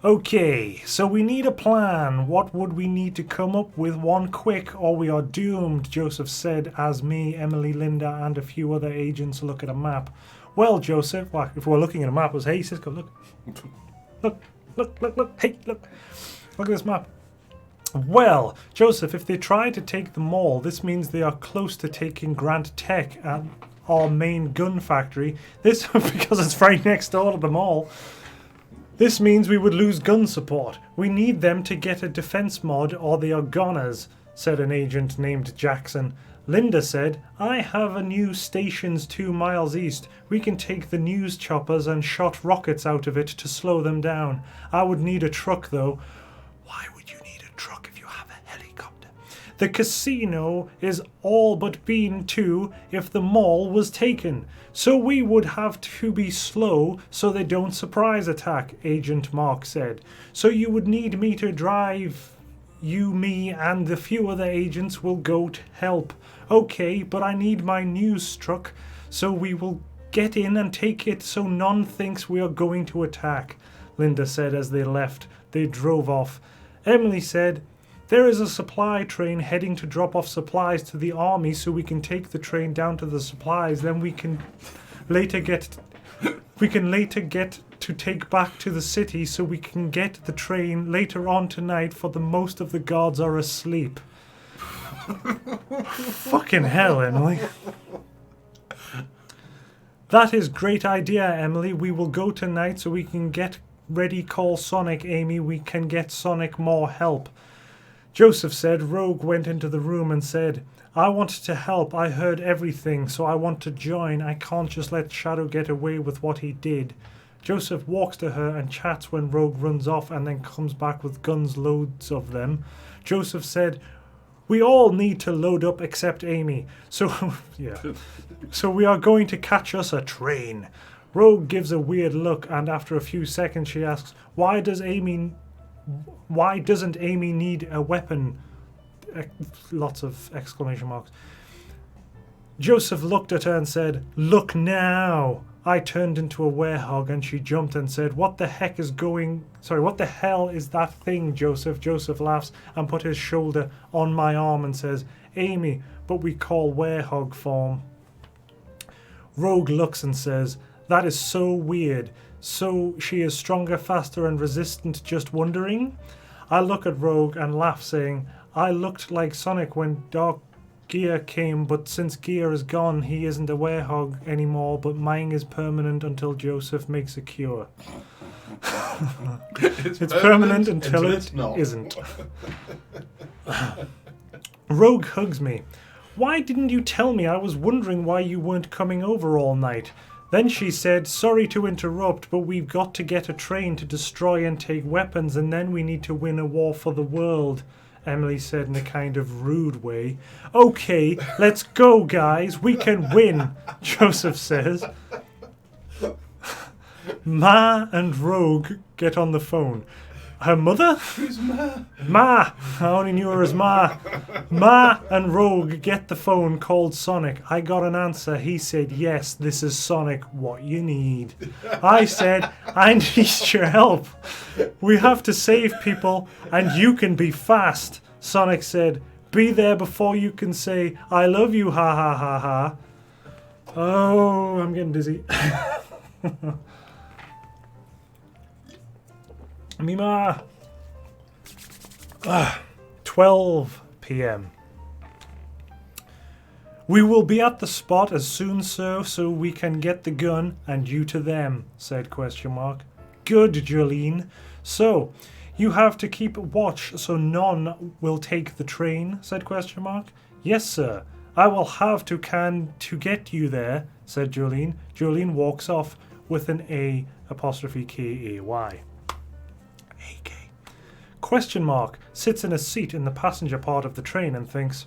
Okay, so we need a plan. What would we need to come up with? One quick or we are doomed, Joseph said as me, Emily, Linda and a few other agents look at a map. Well, Joseph, well, if we're looking at a map, it was, hey, Sisco, look. Look, hey, look. Look at this map. Well, Joseph, if they try to take the mall, this means they are close to taking Grant Tech and our main gun factory. This, because it's right next door to the mall. This means we would lose gun support. We need them to get a defense mod or they are goners, said an agent named Jackson. Linda said, I have a new stations 2 miles east. We can take the news choppers and shot rockets out of it to slow them down. I would need a truck though. Why would you need a truck if you have a helicopter? The casino is all but been to if the mall was taken. So we would have to be slow so they don't surprise attack, Agent Mark said. So you would need me to drive. You, me, and the few other agents will go to help. Okay, but I need my news truck, so we will get in and take it so none thinks we are going to attack, Linda said as they left. They drove off. Emily said, there is a supply train heading to drop off supplies to the army so we can take the train down to the supplies, then we can later get to take back to the city so we can get the train later on tonight for the most of the guards are asleep. Fucking hell, Emily. That is great idea, Emily. We will go tonight so we can get ready. Call Sonic, Amy. We can get Sonic more help. Joseph said. Rogue went into the room and said, I wanted to help. I heard everything, so I want to join. I can't just let Shadow get away with what he did. Joseph walks to her and chats when Rogue runs off and then comes back with guns, loads of them. Joseph said, we all need to load up except Amy. So, yeah. So we are going to catch us a train. Rogue gives a weird look and after a few seconds she asks, why doesn't Amy need a weapon? Lots of exclamation marks. Joseph looked at her and said, look now. I turned into a werehog and she jumped and said, what the hell is that thing, Joseph? Joseph laughs and put his shoulder on my arm and says, Amy, but we call werehog form. Rogue looks and says, that is so weird. So she is stronger, faster and resistant, just wondering? I look at Rogue and laugh saying, I looked like Sonic when Dark Gear came, but since Gear is gone, he isn't a werehog anymore, but mine is permanent until Joseph makes a cure. It's permanent until it isn't. Rogue hugs me. Why didn't you tell me? I was wondering why you weren't coming over all night. Then she said, sorry to interrupt, but we've got to get a train to destroy and take weapons, and then we need to win a war for the world. Emily said in a kind of rude way. Okay, let's go, guys. We can win, Joseph says. Ma and Rogue get on the phone. Her mother? Who's Ma? Ma! I only knew her as Ma. Ma and Rogue get the phone, called Sonic. I got an answer. He said, yes, this is Sonic. What you need? I said, I need your help. We have to save people, and you can be fast. Sonic said, be there before you can say, I love you, ha ha ha ha. Oh, I'm getting dizzy. Mima. 12 p.m. We will be at the spot as soon, sir, so we can get the gun and you to them, said question mark. Good, Jolene. So, you have to keep watch so none will take the train, said question mark. Yes, sir. I will have to get you there, said Jolene. Jolene walks off with an A apostrophe K-A-Y. AK. Question mark sits in a seat in the passenger part of the train and thinks,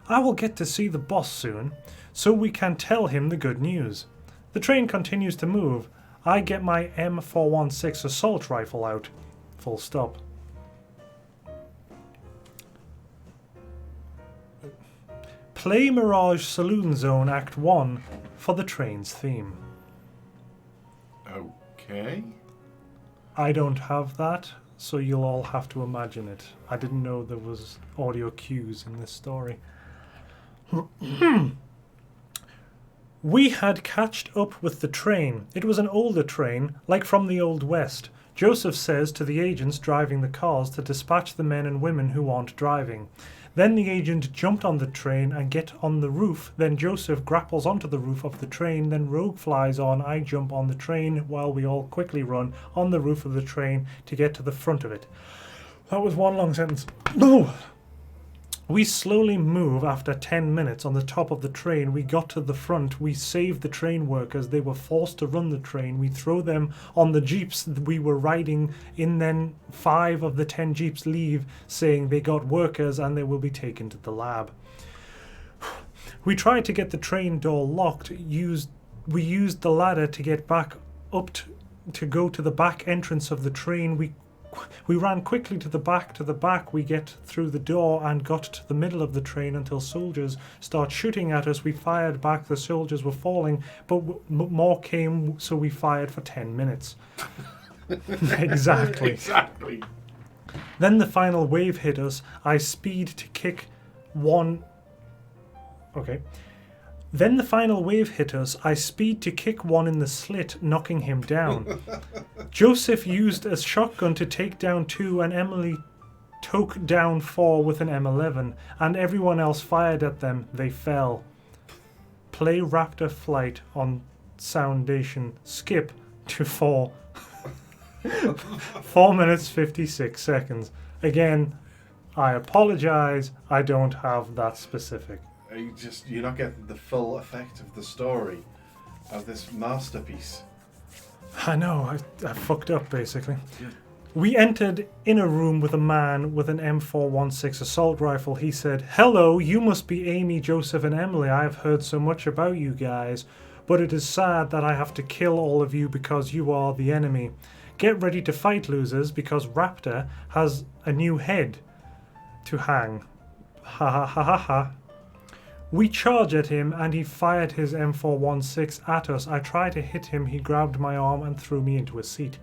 I will get to see the boss soon, so we can tell him the good news. The train continues to move. I get my M416 assault rifle out. Full stop. Play Mirage Saloon Zone Act 1 for the train's theme. Okay. I don't have that, so you'll all have to imagine it. I didn't know there was audio cues in this story. We had catched up with the train. It was an older train, like from the Old West. Joseph says to the agents driving the cars to dispatch the men and women who aren't driving. Then the agent jumped on the train and get on the roof. Then Joseph grapples onto the roof of the train. Then Rogue flies on. I jump on the train while we all quickly run on the roof of the train to get to the front of it. That was one long sentence. No. We slowly move after 10 minutes on the top of the train. We got to the front. We saved the train workers. They were forced to run the train. We throw them on the jeeps we were riding in. Then 5 of the 10 jeeps leave, saying they got workers and they will be taken to the lab. We tried to get the train door locked. We used the ladder to get back up to go to the back entrance of the train. We ran quickly to the back. We get through the door and got to the middle of the train until soldiers start shooting at us. We fired back. The soldiers were falling, but more came, so we fired for 10 minutes. Exactly. Exactly. Then the final wave hit us. I speed to kick one... Okay. Then the final wave hit us. I speed to kick one in the slit, knocking him down. Joseph used a shotgun to take down 2, and Emily took down 4 with an M11, and everyone else fired at them. They fell. Play Raptor Flight on Soundation. Skip to 4. 4 minutes 56 seconds. Again, I apologize. I don't have that specific. You're not getting the full effect of the story of this masterpiece. I know, I fucked up basically. Yeah. We entered in a room with a man with an M416 assault rifle. He said, hello, you must be Amy, Joseph and Emily. I have heard so much about you guys, but it is sad that I have to kill all of you because you are the enemy. Get ready to fight, losers, because Raptor has a new head to hang. Ha ha ha ha ha. We charged at him and he fired his M416 at us. I tried to hit him. He grabbed my arm and threw me into a seat.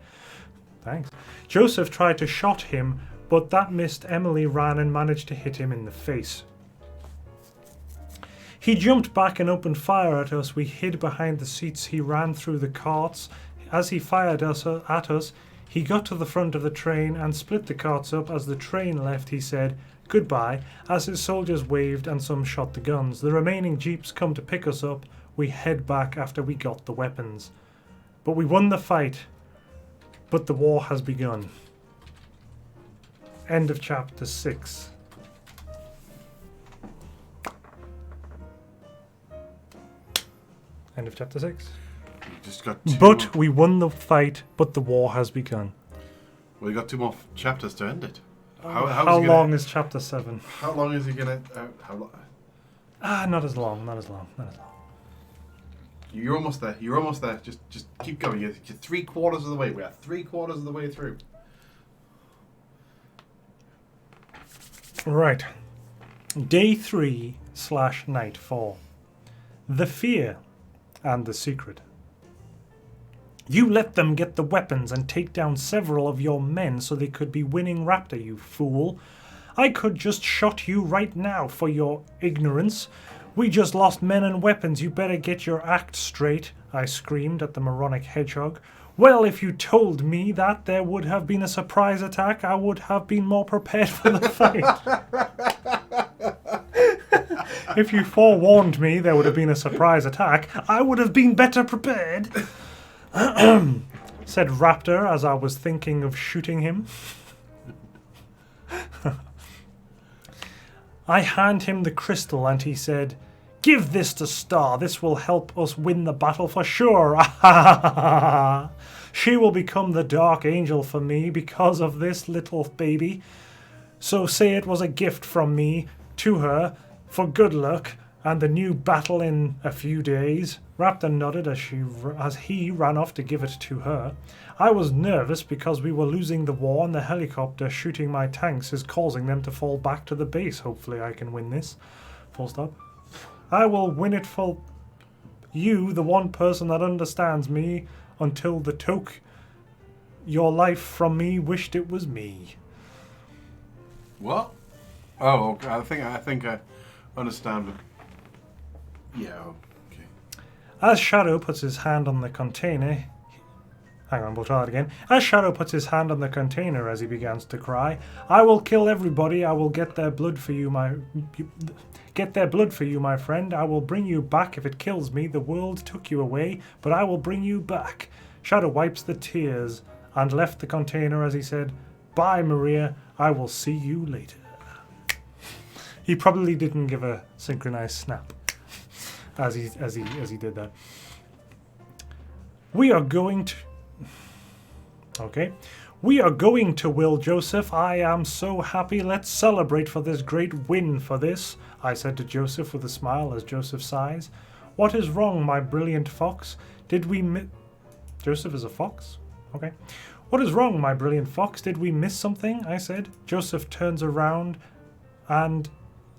Thanks. Joseph tried to shot him, but that missed. Emily ran and managed to hit him in the face. He jumped back and opened fire at us. We hid behind the seats. He ran through the carts. As he fired at us, he got to the front of the train and split the carts up. As the train left, he said, goodbye, as his soldiers waved and some shot the guns. The remaining jeeps come to pick us up. We head back after we got the weapons. But we won the fight. But the war has begun. End of chapter 6. End of chapter 6. You just got 2 But more. we won the fight, but the war has begun. Well, you got 2 more chapters to end it. How long is chapter 7? How long is he gonna? How long? Not as long. You're almost there. You're almost there. Just keep going. You're 3/4 of the way. We are 3/4 of the way through. Right. Day 3/night 4. The fear and the secret. You let them get the weapons and take down several of your men so they could be winning Raptor, you fool. I could just shot you right now for your ignorance. We just lost men and weapons. You better get your act straight, I screamed at the moronic hedgehog. Well, if you told me that there would have been a surprise attack, I would have been more prepared for the fight. If you forewarned me there would have been a surprise attack, I would have been better prepared, said Raptor as I was thinking of shooting him. I hand him the crystal and he said, give this to Star. This will help us win the battle for sure. She will become the Dark Angel for me because of this little baby. So say it was a gift from me to her for good luck and the new battle in a few days. Raptor nodded as he ran off to give it to her. I was nervous because we were losing the war and the helicopter shooting my tanks is causing them to fall back to the base. Hopefully I can win this. Full stop. I will win it for you, the one person that understands me, until the took your life from me wished it was me. What? Oh, okay. I think I understand. Yeah, okay. As Shadow puts his hand on the container... Hang on, we'll try that again. As Shadow puts his hand on the container as he begins to cry, I will kill everybody. I will get their blood for you, my friend. I will bring you back. If it kills me, the world took you away, but I will bring you back. Shadow wipes the tears and left the container as he said, bye, Maria. I will see you later. He probably didn't give a synchronized snap as he did that. We are going to... Okay. We are going to Will Joseph. I am so happy. Let's celebrate for this great win for this, I said to Joseph with a smile as Joseph sighs. What is wrong, my brilliant fox? Did we Joseph is a fox? Okay. What is wrong, my brilliant fox? Did we miss something? I said. Joseph turns around and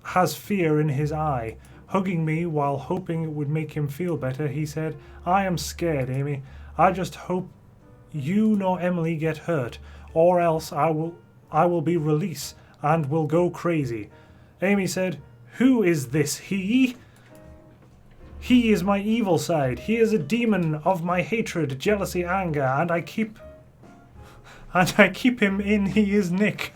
has fear in his eye. Hugging me while hoping it would make him feel better, he said, I am scared, Amy. I just hope you nor Emily get hurt, or else I will be released and will go crazy. Amy said, who is this he? He is my evil side. He is a demon of my hatred, jealousy, anger, and I keep him in. He is Nick.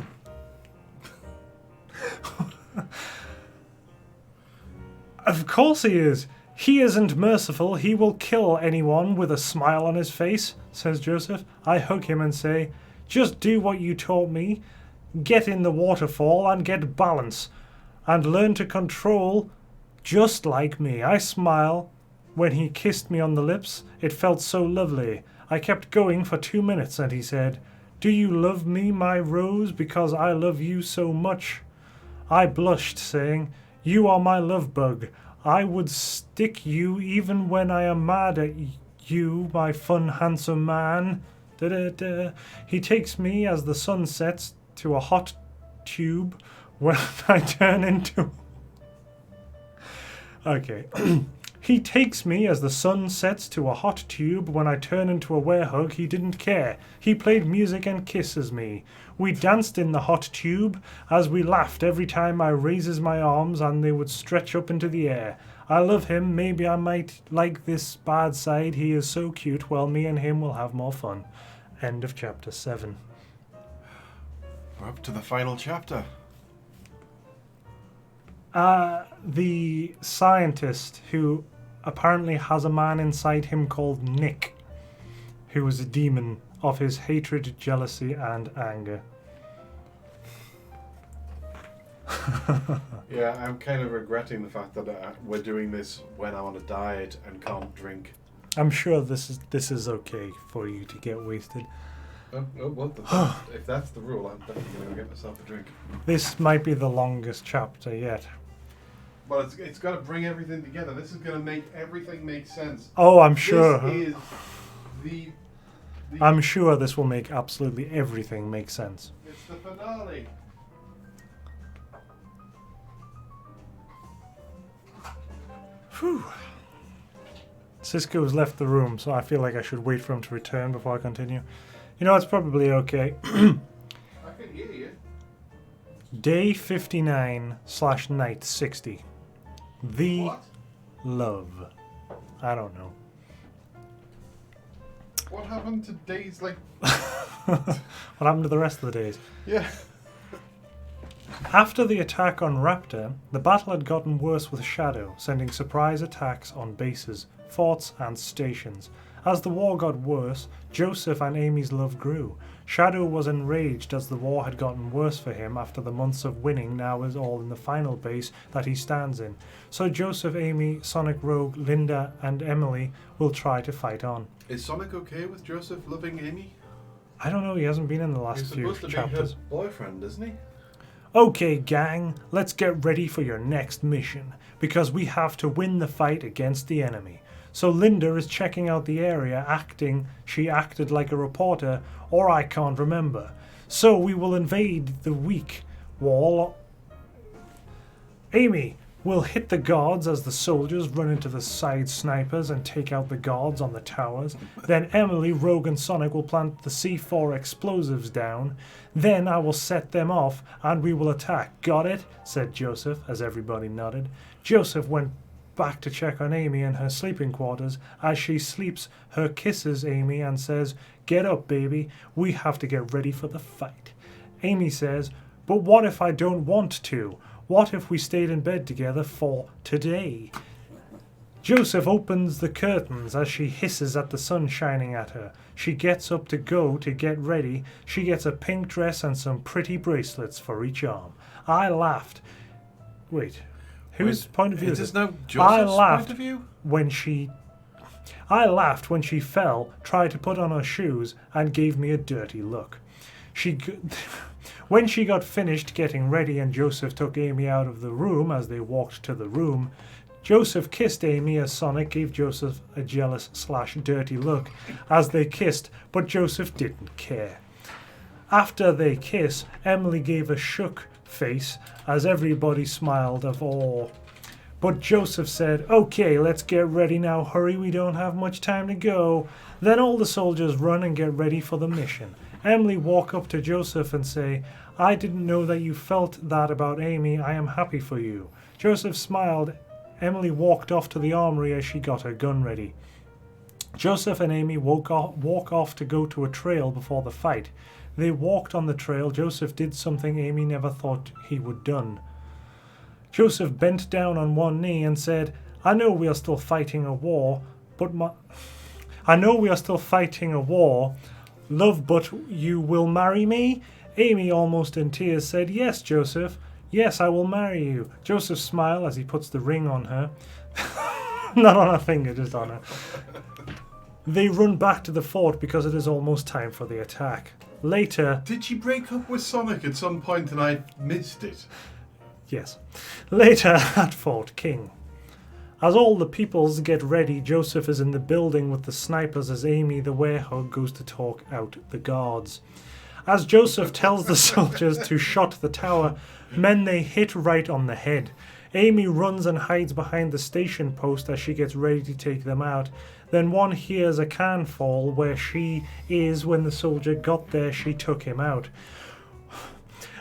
Of course he is. He isn't merciful. He will kill anyone with a smile on his face, says Joseph. I hug him and say, just do what you taught me. Get in the waterfall and get balance. And learn to control just like me. I smile when he kissed me on the lips. It felt so lovely. I kept going for 2 minutes and he said, do you love me, my rose, because I love you so much? I blushed, saying, you are my love bug. I would stick you even when I am mad at you, my fun, handsome man. Da-da-da. He takes me as the sun sets to a hot tube when I turn into... Okay. He takes me as the sun sets to a hot tube when I turn into a werehug. He didn't care. He played music and kisses me. We danced in the hot tube as we laughed every time I raises my arms and they would stretch up into the air. I love him. Maybe I might like this bad side. He is so cute. Well, me and him will have more fun. End of chapter 7. We're up to the final chapter. The scientist who apparently has a man inside him called Nick, who is a demon of his hatred, jealousy, and anger. Yeah, I'm kind of regretting the fact that we're doing this when I'm on a diet and can't drink. I'm sure this is okay for you to get wasted. If that's the rule, I'm definitely going to get myself a drink. This might be the longest chapter yet. Well, it's got to bring everything together. This is going to make everything make sense. Oh, I'm sure. This is the I'm sure this will make absolutely everything make sense. It's the finale. Whew. Sisco's left the room, so I feel like I should wait for him to return before I continue. You know, it's probably okay. I can hear you. Day 59/night 60. The What? love. I don't know. What happened to days like... What happened to the rest of the days? Yeah. After the attack on Raptor, the battle had gotten worse with Shadow, sending surprise attacks on bases, forts, and stations. As the war got worse, Joseph and Amy's love grew. Shadow was enraged as the war had gotten worse for him after the months of winning now is all in the final base that he stands in. So Joseph, Amy, Sonic Rogue, Linda, and Emily will try to fight on. Is Sonic okay with Joseph loving Amy? I don't know, he hasn't been in the last He's few supposed to chapters. be her boyfriend, isn't he? Okay, gang, let's get ready for your next mission, because we have to win the fight against the enemy. So Linda is checking out the area, she acted like a reporter, or I can't remember. So we will invade the weak wall. Amy will hit the guards as the soldiers run into the side snipers and take out the guards on the towers. Then Emily, Rogue, and Sonic will plant the C4 explosives down. Then I will set them off and we will attack. Got it? Said Joseph as everybody nodded. Joseph went back to check on Amy in her sleeping quarters. As she sleeps, her kisses Amy and says, "Get up, baby. We have to get ready for the fight." Amy says, "But what if I don't want to? What if we stayed in bed together for today?" Joseph opens the curtains as she hisses at the sun shining at her. She gets up to go to get ready. She gets a pink dress and some pretty bracelets for each arm. I laughed. Wait, whose point of view is this it? now Joseph's point of view? I laughed when she fell, tried to put on her shoes, and gave me a dirty look. When she got finished getting ready and Joseph took Amy out of the room as they walked to the room, Joseph kissed Amy as Sonic gave Joseph a jealous/dirty look as they kissed, but Joseph didn't care. After they kiss, Emily gave a shook face as everybody smiled of awe. But Joseph said, "Okay, let's get ready now. Hurry, we don't have much time to go." Then all the soldiers run and get ready for the mission. Emily walked up to Joseph and say, "I didn't know that you felt that about Amy. I am happy for you." Joseph smiled. Emily walked off to the armory as she got her gun ready. Joseph and Amy walk off to go to a trail before the fight. They walked on the trail. Joseph did something Amy never thought he would done. Joseph bent down on one knee and said, I know we are still fighting a war, love, but you will marry me?" Amy, almost in tears, said, "Yes, Joseph. Yes, I will marry you." Joseph smiled as he puts the ring on her. Not on her finger, just on her. They run back to the fort because it is almost time for the attack. Later... Did she break up with Sonic at some point and I missed it? Yes. Later at Fort King. As all the peoples get ready, Joseph is in the building with the snipers as Amy the werehog goes to talk out the guards. As Joseph tells the soldiers to shot the tower, men they hit right on the head. Amy runs and hides behind the station post as she gets ready to take them out. Then one hears a can fall where she is. When the soldier got there, she took him out.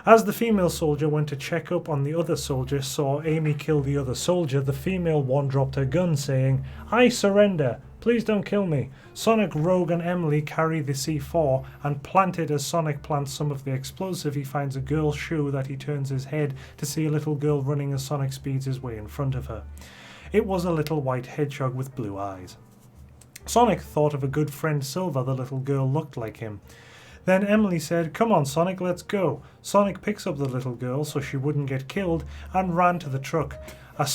As the female soldier went to check up on the other soldier, saw Amy kill the other soldier, the female one dropped her gun, saying, "I surrender. Please don't kill me." Sonic, Rogue, and Emily carry the C4 and plant it. As Sonic plants some of the explosive, he finds a girl's shoe that he turns his head to see a little girl running as Sonic speeds his way in front of her. It was a little white hedgehog with blue eyes. Sonic thought of a good friend Silver. The little girl looked like him. Then Emily said, "Come on, Sonic, let's go." Sonic picks up the little girl so she wouldn't get killed and ran to the truck. A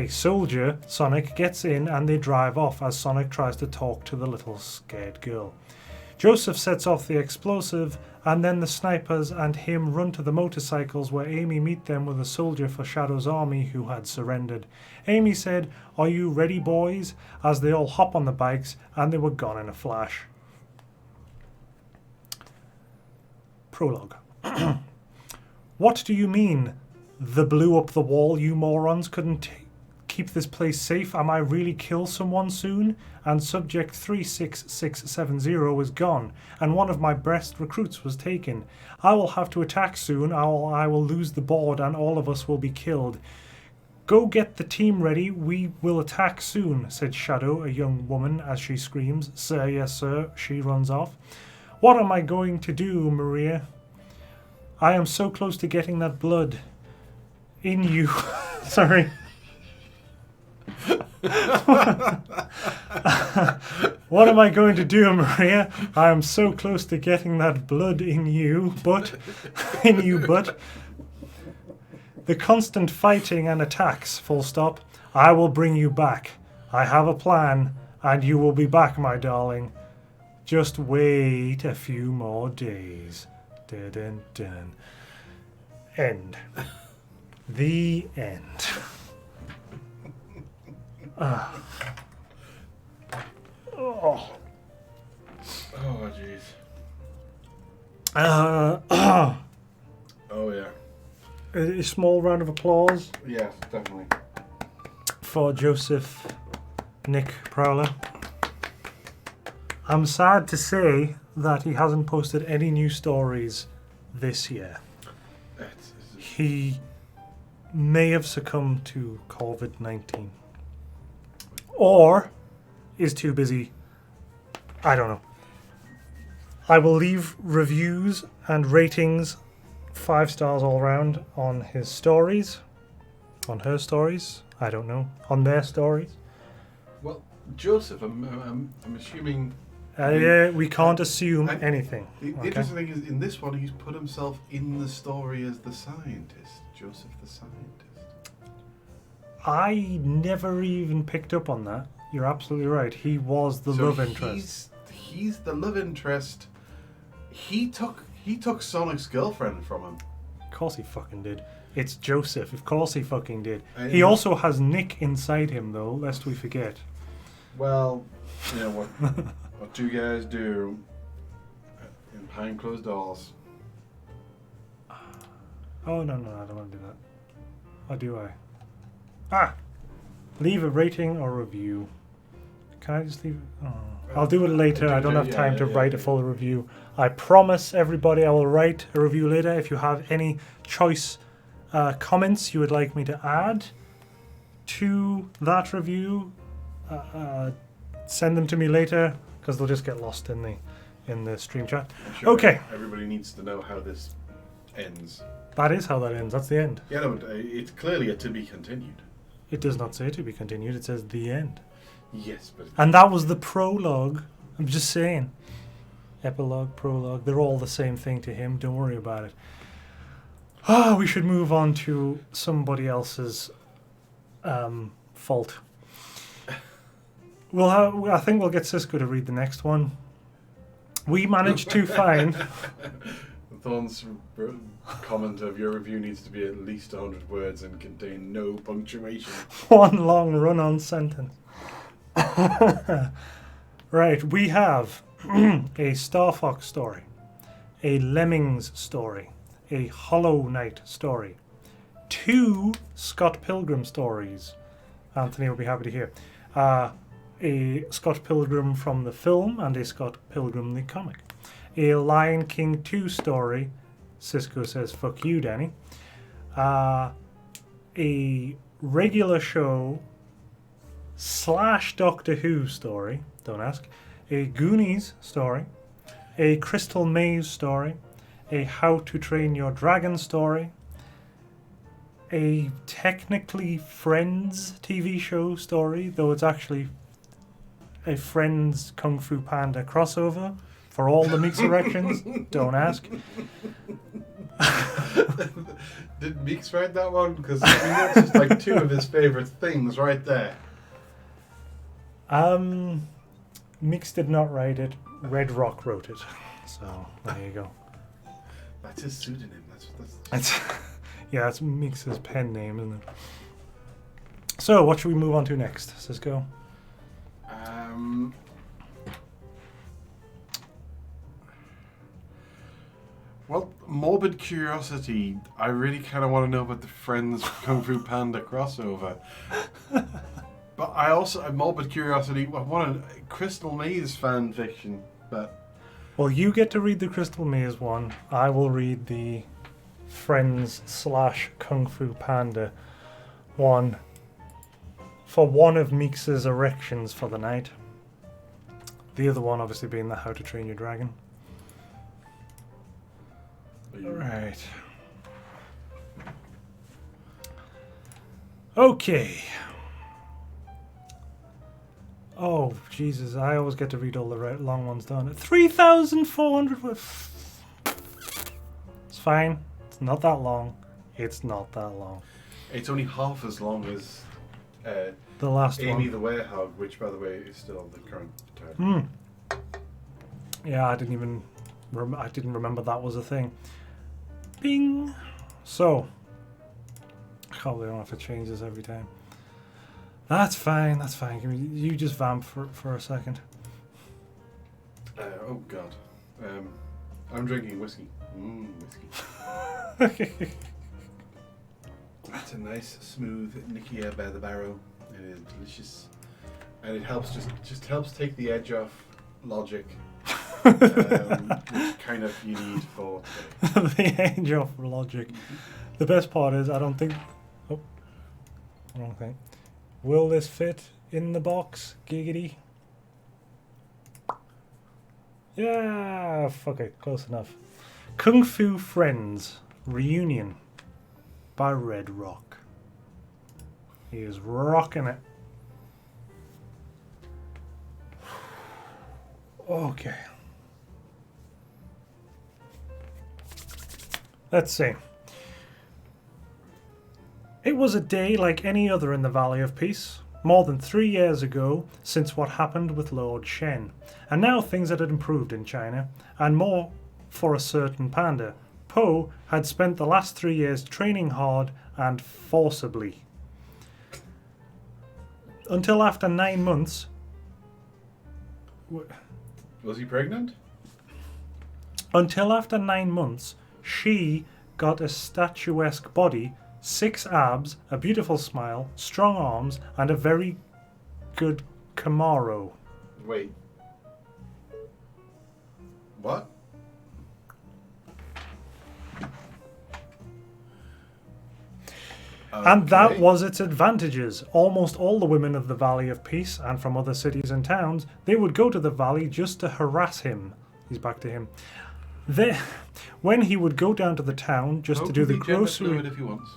soldier, Sonic, gets in and they drive off as Sonic tries to talk to the little scared girl. Joseph sets off the explosive and then the snipers and him run to the motorcycles where Amy meet them with a soldier for Shadow's army who had surrendered. Amy said, "Are you ready, boys?" as they all hop on the bikes, and they were gone in a flash. Prologue. What do you mean? The blew up the wall, you morons couldn't keep this place safe? Am I really kill someone soon? And subject 36670 is gone, and one of my best recruits was taken. I will have to attack soon, or I will lose the board and all of us will be killed. Go get the team ready, we will attack soon, said Shadow, a young woman, as she screams. Sir, yes sir, she runs off. What am I going to do, Maria? I am so close to getting that blood in you. Sorry. What am I going to do, Maria? I am so close to getting that blood in you, but the constant fighting and attacks, full stop. I will bring you back. I have a plan, and you will be back, my darling. Just wait a few more days. Dun, dun, dun. End. The end. Oh. Oh, jeez. Oh, yeah. A small round of applause Yes, definitely. for Joseph Nick Prowler. I'm sad to say that he hasn't posted any new stories this year. He may have succumbed to COVID-19. Or is too busy. I don't know. I will leave reviews and ratings 5 stars all around on his stories. On her stories. I don't know. On their stories. Well, Joseph, I'm assuming... We can't assume anything. The interesting thing is, in this one, he's put himself in the story as the scientist. Joseph the scientist. I never even picked up on that. You're absolutely right. He was the love interest. He's the love interest. He took Sonic's girlfriend from him. Of course he fucking did. It's Joseph. Of course he fucking did. He also has Nick inside him, though, lest we forget. Well, you know what two guys do in behind closed doors. Oh, no, I don't want to do that. Or do I? Leave a rating or review. Can I just leave it? Oh. I'll do it later. I don't have time to write a full review. I promise everybody I will write a review later. If you have any choice comments you would like me to add to that review, send them to me later, because they'll just get lost in the stream chat. Sure okay. Everybody needs to know how this ends. That is how that ends. That's the end. Yeah, no, but it's clearly a to be continued. It does not say to be continued. It says the end. Yes, but... And that was the prologue. I'm just saying. Epilogue, prologue. They're all the same thing to him. Don't worry about it. We should move on to somebody else's fault. I think we'll get Sisco to read the next one. We managed to find... Thorn's comment of your review needs to be at least 100 words and contain no punctuation. One long run-on sentence. Right, we have a Star Fox story, a Lemmings story, a Hollow Knight story, 2 Scott Pilgrim stories. Anthony will be happy to hear. A Scott Pilgrim from the film and a Scott Pilgrim the comic. A Lion King 2 story. Sisco says, fuck you, Danny. A regular show / Doctor Who story. Don't ask. A Goonies story. A Crystal Maze story. A How to Train Your Dragon story. A technically Friends TV show story, though it's actually a Friends Kung Fu Panda crossover for all the Meeks erections. Don't ask. Did Meeks write that one? Because that's just like 2 of his favourite things right there. Meeks did not write it. Red Rock wrote it. So there you go. That's his pseudonym. It's yeah, it's Meeks' pen name, isn't it? So, what should we move on to next, Sisco? Well, morbid curiosity. I really kind of want to know about the Friends Kung Fu Panda crossover. But I also, morbid curiosity, I want a Crystal Maze fan fiction. But Well, you get to read the Crystal Maze one. I will read the Friends / Kung Fu Panda one for one of Meeks' erections for the night. The other one obviously being the How to Train Your Dragon. Alright. Okay. Oh, Jesus, I always get to read all the long ones, don't I? 3,400 words. It's fine. It's not that long. It's not that long. it's only half as long as The last Amy one. the Werehog, which, by the way, is still the current title. Yeah, I didn't even... I didn't remember that was a thing. Bing! So... I can't believe I don't have to change this every time. That's fine, that's fine. You just vamp for a second. Oh, God. I'm drinking whiskey. Whiskey. That's a nice, smooth Nikia by the barrel. It is delicious. And it helps just helps take the edge off logic. Which kind of you need for today. The edge of logic. The best part is I don't think... Oh. Wrong thing. Will this fit in the box? Giggity. Yeah, fuck it. Close enough. Kung Fu Friends Reunion by Red Rock. He is rocking it. Okay. Let's see. It was a day like any other in the Valley of Peace, more than 3 years ago since what happened with Lord Shen, and now things had improved in China, and more for a certain panda. Po had spent the last 3 years training hard and forcibly. Until after 9 months... Was he pregnant? Until after 9 months, she got a statuesque body, 6 abs, a beautiful smile, strong arms, and a very good Camaro. Wait. What? And that Okay. was its advantages. Almost all the women of the Valley of Peace, and from other cities and towns, they would go to the valley just to harass him. He's back to him. When he would go down to the town just to do the grocery... if he wants.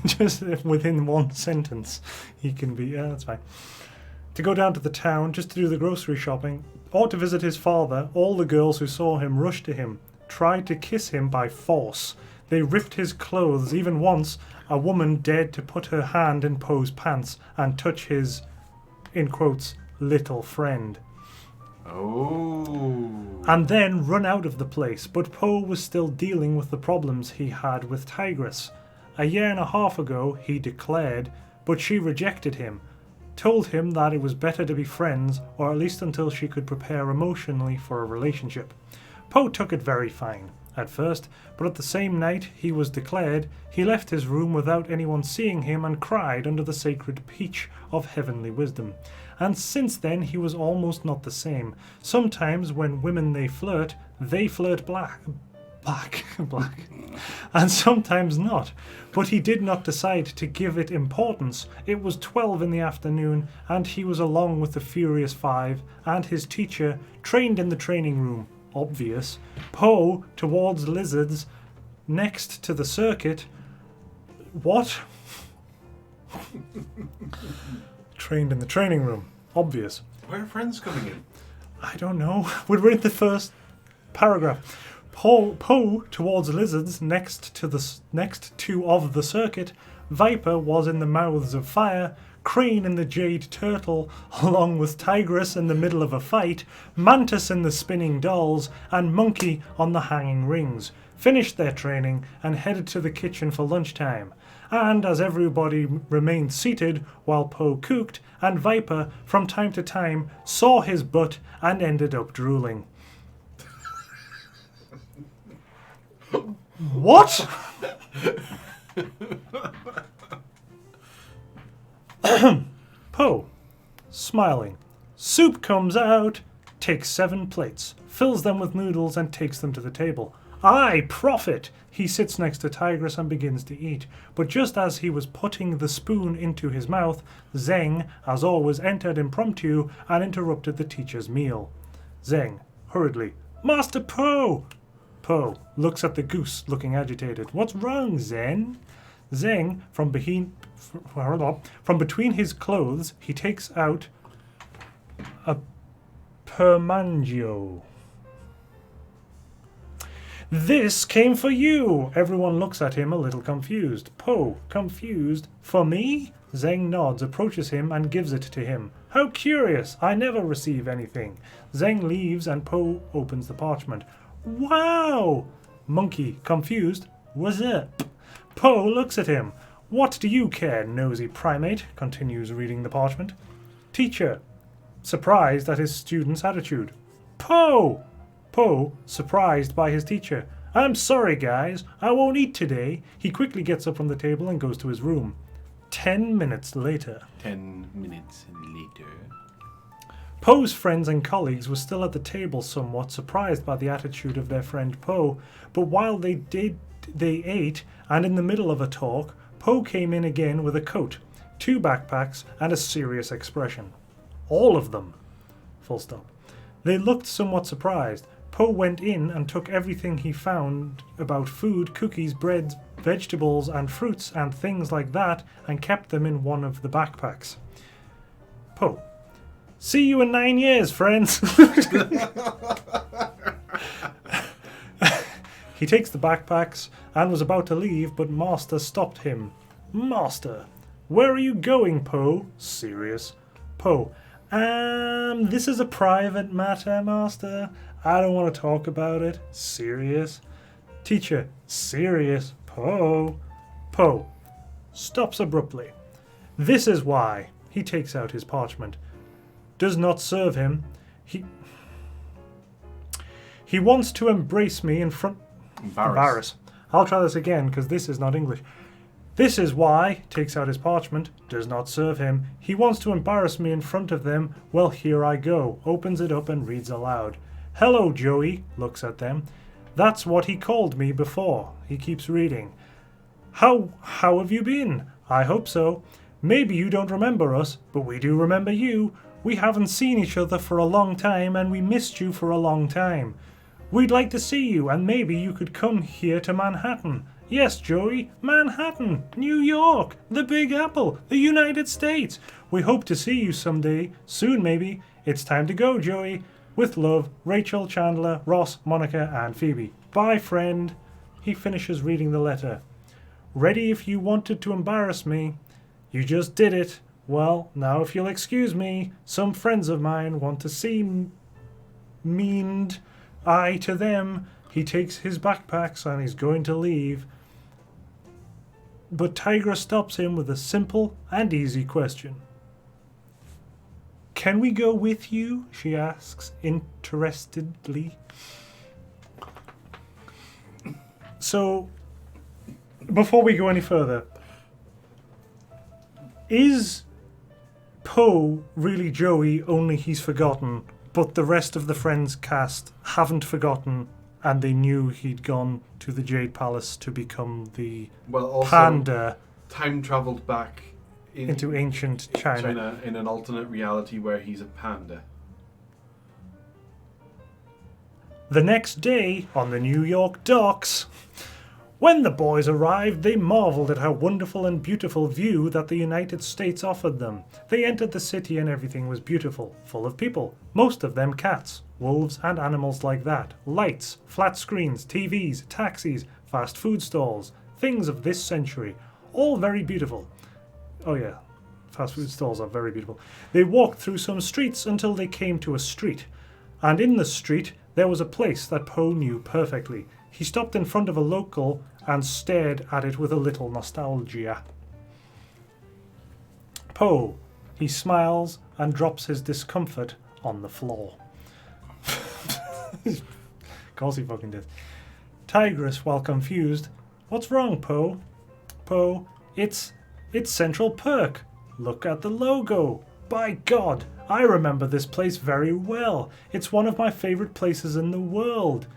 Just within one sentence, he can be... Yeah, that's fine. To go down to the town just to do the grocery shopping, or to visit his father, all the girls who saw him rushed to him, tried to kiss him by force. They ripped his clothes. Even once, a woman dared to put her hand in Poe's pants and touch his, in quotes, little friend. Oh. And then run out of the place, but Poe was still dealing with the problems he had with Tigress. 1.5 years ago, he declared, but she rejected him, told him that it was better to be friends, or at least until she could prepare emotionally for a relationship. Poe took it very fine at first, but at the same night he was declared, he left his room without anyone seeing him and cried under the sacred peach of heavenly wisdom. And since then he was almost not the same. Sometimes when women they flirt black, and sometimes not. But he did not decide to give it importance. It was 12 in the afternoon, and he was along with the Furious Five and his teacher, trained in the training room. Obvious. Poe towards lizards, next to the circuit. What? Trained in the training room. Obvious. Where are friends coming in? I don't know. We're in the first paragraph. Poe towards lizards next to of the circuit. Viper was in the mouths of fire. Crane in the Jade Turtle, along with Tigress in the middle of a fight, Mantis in the spinning dolls, and Monkey on the hanging rings, finished their training and headed to the kitchen for lunchtime. And as everybody remained seated while Poe cooked, and Viper from time to time saw his butt and ended up drooling. What? Poe, smiling. Soup comes out, takes 7 plates, fills them with noodles and takes them to the table. I profit! He sits next to Tigress and begins to eat. But just as he was putting the spoon into his mouth, Zeng, as always, entered impromptu and interrupted the teacher's meal. Zeng, hurriedly, Master Poe! Poe looks at the goose, looking agitated. What's wrong, Zen? Zeng, from between his clothes, he takes out a permangio. This came for you! Everyone looks at him a little confused. Poe, confused. For me? Zeng nods, approaches him and gives it to him. How curious! I never receive anything. Zeng leaves and Poe opens the parchment. Wow! Monkey, confused. What's up? Poe looks at him. What do you care, nosy primate? Continues reading the parchment. Teacher, surprised at his student's attitude. Poe! Poe, surprised by his teacher. I'm sorry, guys. I won't eat today. He quickly gets up from the table and goes to his room. 10 minutes later. 10 minutes later. Poe's friends and colleagues were still at the table, somewhat surprised by the attitude of their friend Poe, but while they ate, and in the middle of a talk, Poe came in again with a coat, 2 backpacks, and a serious expression. All of them. Full stop. They looked somewhat surprised. Poe went in and took everything he found about food, cookies, bread, vegetables, and fruits, and things like that, and kept them in one of the backpacks. Poe. See you in 9 years, friends. He takes the backpacks and was about to leave, but Master stopped him. Master, where are you going, Poe? Serious. Poe, this is a private matter, Master. I don't want to talk about it. Serious. Teacher, serious. Poe. Poe stops abruptly. This is why. He takes out his parchment. Does not serve him. He wants to embrace me in front... Embarrass. I'll try this again, because this is not English. This is why, takes out his parchment, does not serve him. He wants to embarrass me in front of them. Well, here I go. Opens it up and reads aloud. Hello, Joey, looks at them. That's what he called me before. He keeps reading. How have you been? I hope so. Maybe you don't remember us, but we do remember you. We haven't seen each other for a long time, and we missed you for a long time. We'd like to see you, and maybe you could come here to Manhattan. Yes, Joey, Manhattan, New York, the Big Apple, the United States. We hope to see you someday, soon maybe. It's time to go, Joey. With love, Rachel, Chandler, Ross, Monica, and Phoebe. Bye, friend. He finishes reading the letter. Ready if you wanted to embarrass me. You just did it. Well, now if you'll excuse me, some friends of mine want to see meaned. I to them. He takes his backpacks and he's going to leave. But Tigra stops him with a simple and easy question. Can we go with you? She asks, interestedly. So, before we go any further, is Poe really Joey, only he's forgotten, but the rest of the Friends cast haven't forgotten, and they knew he'd gone to the Jade Palace to become the panda. Time travelled back into ancient China in an alternate reality where he's a panda. The next day, on the New York docks, when the boys arrived, they marveled at how wonderful and beautiful view that the United States offered them. They entered the city and everything was beautiful, full of people, most of them cats, wolves and animals like that, lights, flat screens, TVs, taxis, fast food stalls, things of this century, all very beautiful. Oh yeah, fast food stalls are very beautiful. They walked through some streets until they came to a street. And in the street, there was a place that Poe knew perfectly. He stopped in front of a local and stared at it with a little nostalgia. Poe, he smiles and drops his discomfort on the floor. Of course he fucking did. Tigress, while confused, what's wrong, Poe? Poe, it's Central Perk. Look at the logo. By God, I remember this place very well. It's one of my favorite places in the world.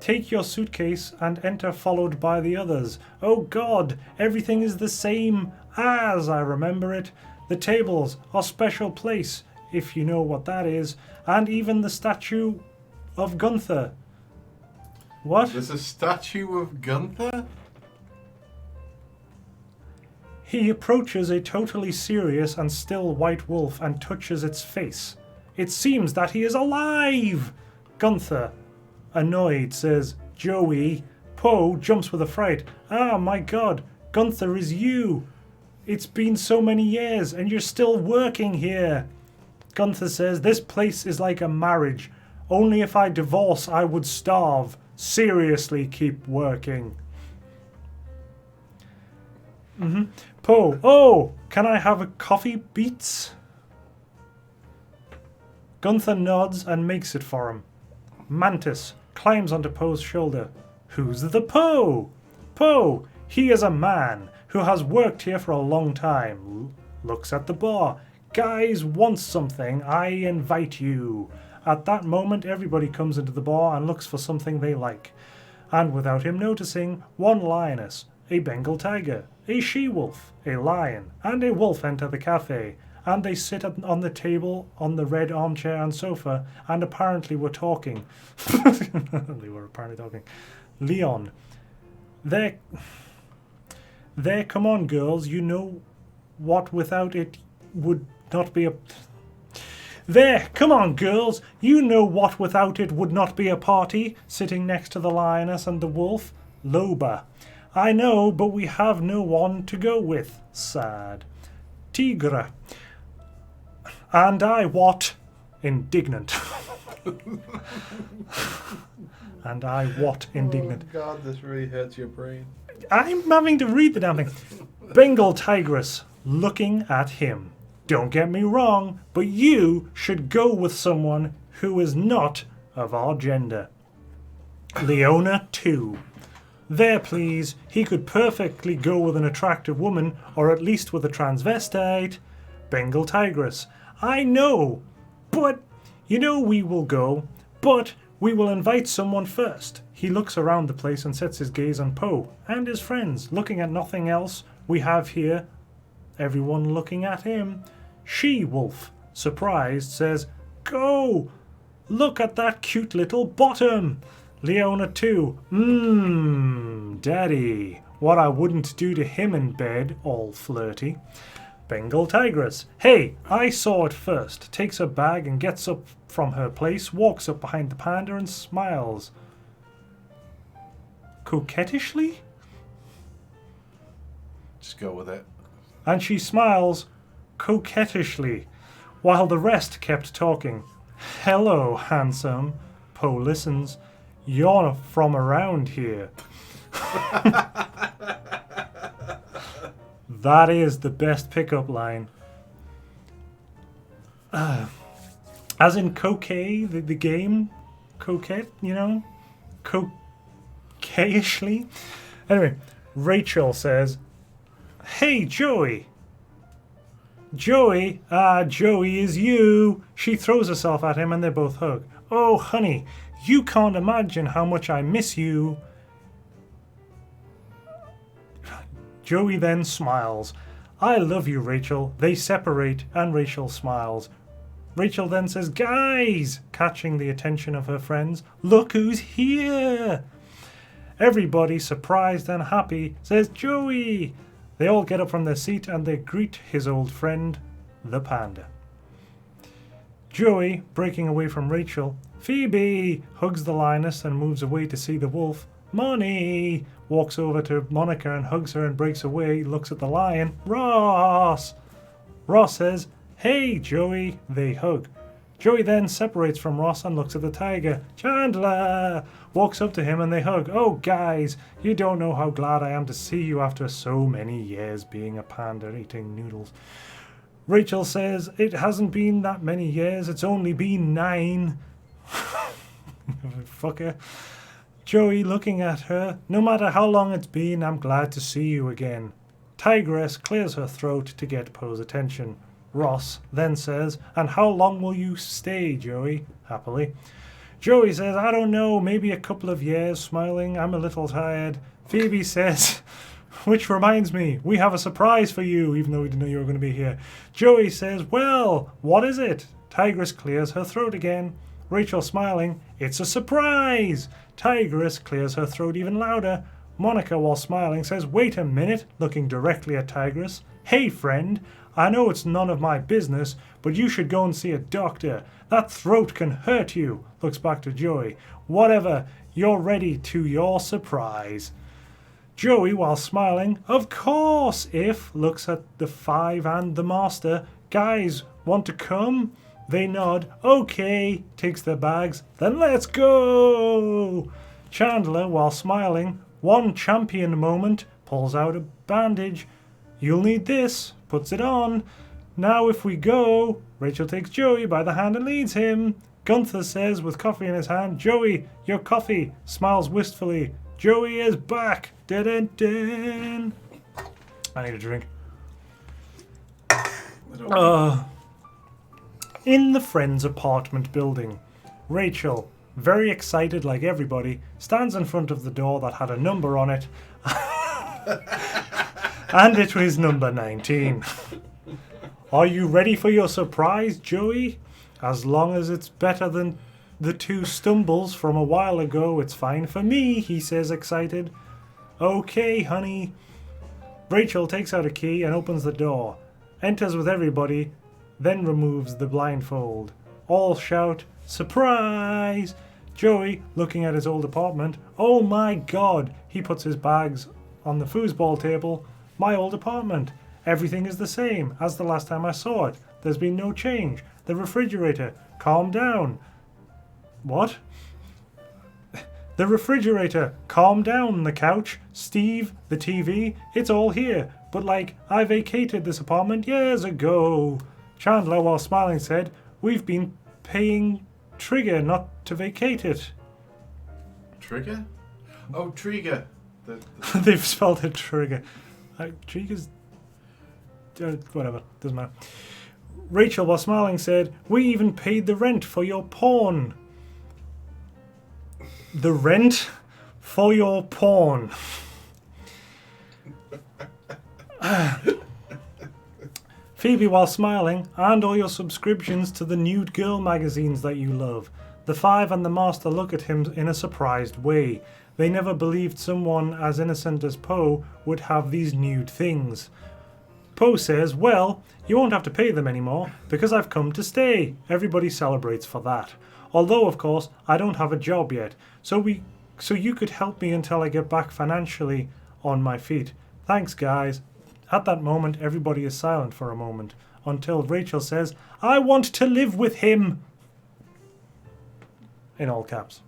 Take your suitcase and enter, followed by the others. Oh God, everything is the same as I remember it. The tables are special place, if you know what that is, and even the statue of Gunther. What? There's a statue of Gunther? He approaches a totally serious and still white wolf and touches its face. It seems that he is alive! Gunther, annoyed, says, Joey. Poe jumps with a fright. Ah, my God, Gunther is you! It's been so many years and you're still working here! Gunther says, this place is like a marriage. Only if I divorce I would starve. Seriously, keep working. Poe, oh, can I have a coffee, Beats? Gunther nods and makes it for him. Mantis climbs onto Poe's shoulder. Who's the Poe? Poe, he is a man who has worked here for a long time. Looks at the bar. Guys want something, I invite you. At that moment, everybody comes into the bar and looks for something they like. And without him noticing, one lioness, a Bengal tiger, a she-wolf, a lion, and a wolf enter the cafe, and they sit on the table on the red armchair and sofa, and apparently were talking. They were apparently talking. Leon, there, come on, girls, you know what without it would not be a... There, come on, girls, you know what without it would not be a party, sitting next to the lioness and the wolf. Loba, I know, but we have no one to go with. Sad. Tigre. And I what? Indignant. And I what? Indignant. Oh God, this really hurts your brain. I'm having to read the damn thing. Bengal Tigress, looking at him. Don't get me wrong, but you should go with someone who is not of our gender. Leona 2. There, please. He could perfectly go with an attractive woman, or at least with a transvestite. Bengal Tigress. I know, but you know we will go, but we will invite someone first. He looks around the place and sets his gaze on Poe and his friends, looking at nothing else we have here. Everyone looking at him. She-wolf, surprised, says, Go! Look at that cute little bottom! Leona 2. Daddy. What I wouldn't do to him in bed, all flirty. Bengal Tigress. Hey, I saw it first. Takes her bag and gets up from her place, walks up behind the panda and smiles. Coquettishly? Just go with it. And she smiles coquettishly, while the rest kept talking. Hello, handsome. Poe listens. You're from around here. That is the best pickup line. As in coquet, the game. Coquette, you know? Coquettishly. Anyway, Rachel says, Hey, Joey. Joey? Ah, Joey is you. She throws herself at him and they both hug. Oh, honey, you can't imagine how much I miss you. Joey then smiles. I love you, Rachel. They separate and Rachel smiles. Rachel then says, Guys, catching the attention of her friends, look who's here. Everybody, surprised and happy, says, Joey. They all get up from their seat and they greet his old friend, the panda. Joey, breaking away from Rachel, Phoebe, hugs the lioness and moves away to see the wolf. Money! Walks over to Monica and hugs her and breaks away, looks at the lion. Ross! Ross says, hey, Joey. They hug. Joey then separates from Ross and looks at the tiger. Chandler! Walks up to him and they hug. Oh, guys, you don't know how glad I am to see you after so many years being a panda eating noodles. Rachel says, it hasn't been that many years, it's only been 9. Fucker. Joey looking at her, no matter how long it's been, I'm glad to see you again. Tigress clears her throat to get Poe's attention. Ross then says, and how long will you stay, Joey? Happily. Joey says, I don't know, maybe a couple of years, smiling, I'm a little tired. Phoebe says, which reminds me, we have a surprise for you, even though we didn't know you were going to be here. Joey says, well, what is it? Tigress clears her throat again. Rachel smiling, it's a surprise. Tigress clears her throat even louder. Monica, while smiling, says, wait a minute, looking directly at Tigress. Hey, friend, I know it's none of my business, but you should go and see a doctor. That throat can hurt you. Looks back to Joey. Whatever, you're ready to your surprise. Joey, while smiling, of course, if, looks at the 5 and the master. Guys, want to come? They nod. Okay, takes their bags. Then let's go. Chandler, while smiling, one champion moment, pulls out a bandage. You'll need this, puts it on. Now if we go. Rachel takes Joey by the hand and leads him. Gunther says with coffee in his hand, Joey, your coffee. Smiles wistfully. Joey is back. Dun-dun-dun. I need a drink. In the friend's apartment building, Rachel, very excited like everybody, stands in front of the door that had a number on it. And it was number 19. Are you ready for your surprise, Joey? As long as it's better than the 2 stumbles from a while ago, it's fine for me, he says, excited. Okay, honey. Rachel takes out a key and opens the door, enters with everybody, then removes the blindfold. All shout, surprise! Joey, looking at his old apartment, oh my god! He puts his bags on the foosball table. My old apartment. Everything is the same as the last time I saw it. There's been no change. The refrigerator. Calm down. What? The refrigerator. Calm down. The couch. Steve. The TV. It's all here. But like, I vacated this apartment years ago. Chandler, while smiling, said, we've been paying Trigger not to vacate it. Trigger? Oh, Trigger. They've spelled it Trigger. Trigger's... whatever, doesn't matter. Rachel, while smiling, said, we even paid the rent for your porn. The rent for your porn. Phoebe, while smiling, and all your subscriptions to the nude girl magazines that you love. The 5 and the master look at him in a surprised way. They never believed someone as innocent as Poe would have these nude things. Poe says, well, you won't have to pay them anymore, because I've come to stay. Everybody celebrates for that. Although, of course, I don't have a job yet, so you could help me until I get back financially on my feet. Thanks, guys. At that moment, everybody is silent for a moment, until Rachel says, I want to live with him! In all caps.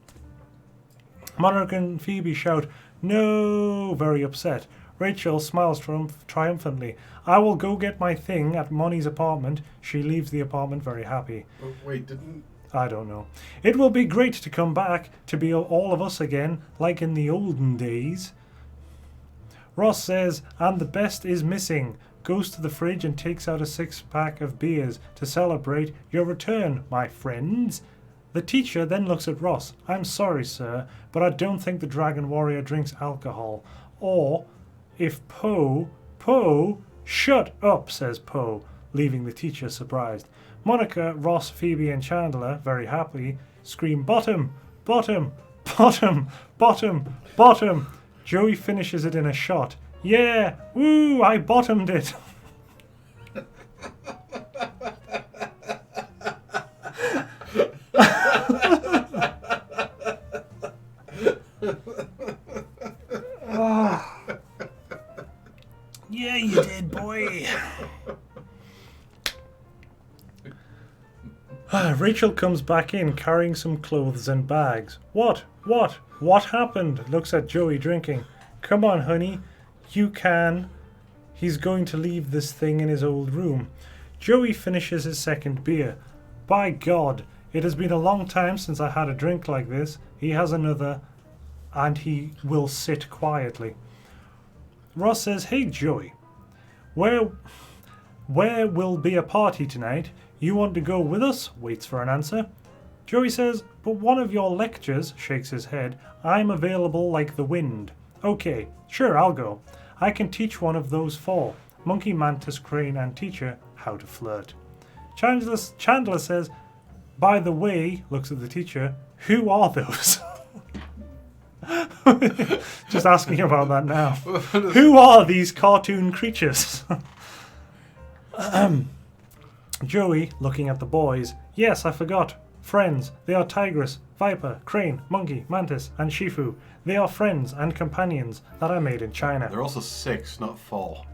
Monica and Phoebe shout, no, very upset. Rachel smiles triumphantly. I will go get my thing at Moni's apartment. She leaves the apartment very happy. Oh, wait, didn't... I don't know. It will be great to come back, to be all of us again, like in the olden days. Ross says, and the best is missing. Goes to the fridge and takes out a 6-pack of beers to celebrate your return, my friends. The teacher then looks at Ross. I'm sorry, sir, but I don't think the Dragon Warrior drinks alcohol. Or, if Poe, shut up, says Poe, leaving the teacher surprised. Monica, Ross, Phoebe, and Chandler, very happy, scream, bottom, bottom, bottom, bottom, bottom. Joey finishes it in a shot. Yeah, woo, I bottomed it. Rachel comes back in carrying some clothes and bags. What happened? Looks at Joey drinking. Come on, honey. You can. He's going to leave this thing in his old room. Joey finishes his second beer. By God, it has been a long time since I had a drink like this. He has another, and he will sit quietly. Ross says, hey, Joey, where will be a party tonight? You want to go with us? Waits for an answer. Joey says, but one of your lectures, shakes his head. I'm available like the wind. Okay, sure, I'll go. I can teach one of those four, monkey, mantis, crane, and teacher, how to flirt. Chandler says, by the way, looks at the teacher, who are those? Just asking about that now. Who are these cartoon creatures? Joey, looking at the boys, yes, I forgot. Friends, they are tigress, viper, crane, monkey, mantis, and shifu. They are friends and companions that I made in China. They're also 6, not 4.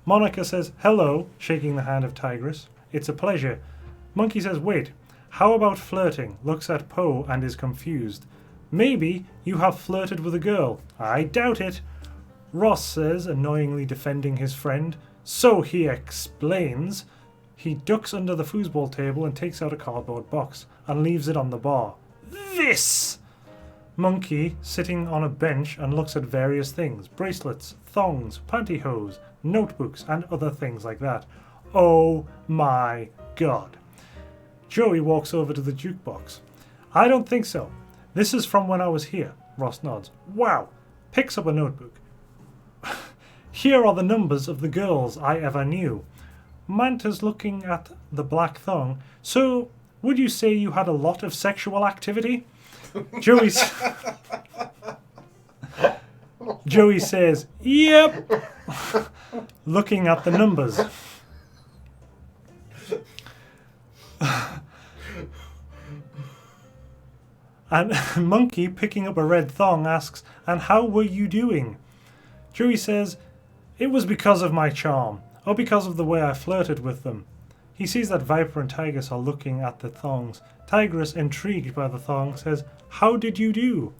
Monica says, hello, shaking the hand of Tigress. It's a pleasure. Monkey says, wait, how about flirting? Looks at Poe and is confused. Maybe you have flirted with a girl. I doubt it. Ross says, annoyingly defending his friend. So he explains. He ducks under the foosball table and takes out a cardboard box and leaves it on the bar. This! Monkey, sitting on a bench and looks at various things. Bracelets, thongs, pantyhose, notebooks, and other things like that. Oh my God. Joey walks over to the jukebox. I don't think so. This is from when I was here. Ross nods. Wow. Picks up a notebook. Here are the numbers of the girls I ever knew. Manta's looking at the black thong. So, would you say you had a lot of sexual activity? Joey says, yep. Looking at the numbers. And Monkey, picking up a red thong, asks, and how were you doing? Joey says, it was because of my charm, or because of the way I flirted with them. He sees that Viper and Tigress are looking at the thongs. Tigress, intrigued by the thong, says, how did you do?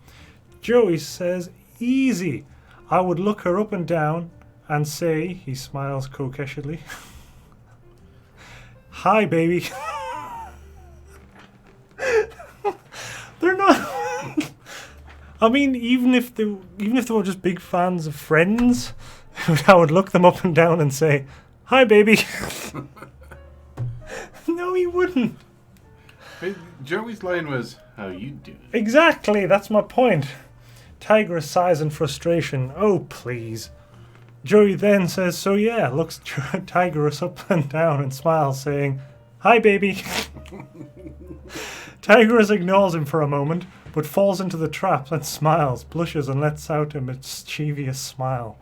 Joey says, easy. I would look her up and down and say, he smiles coquettishly, hi, baby. They're not. I mean, even if they were just big fans of Friends, I would look them up and down and say, hi, baby. No, he wouldn't. Joey's line was, how you doing? Exactly, that's my point. Tigress sighs in frustration. Oh, please. Joey then says, so yeah, looks Tigress up and down and smiles, saying, hi, baby. Tigress ignores him for a moment, but falls into the trap and smiles, blushes, and lets out a mischievous smile.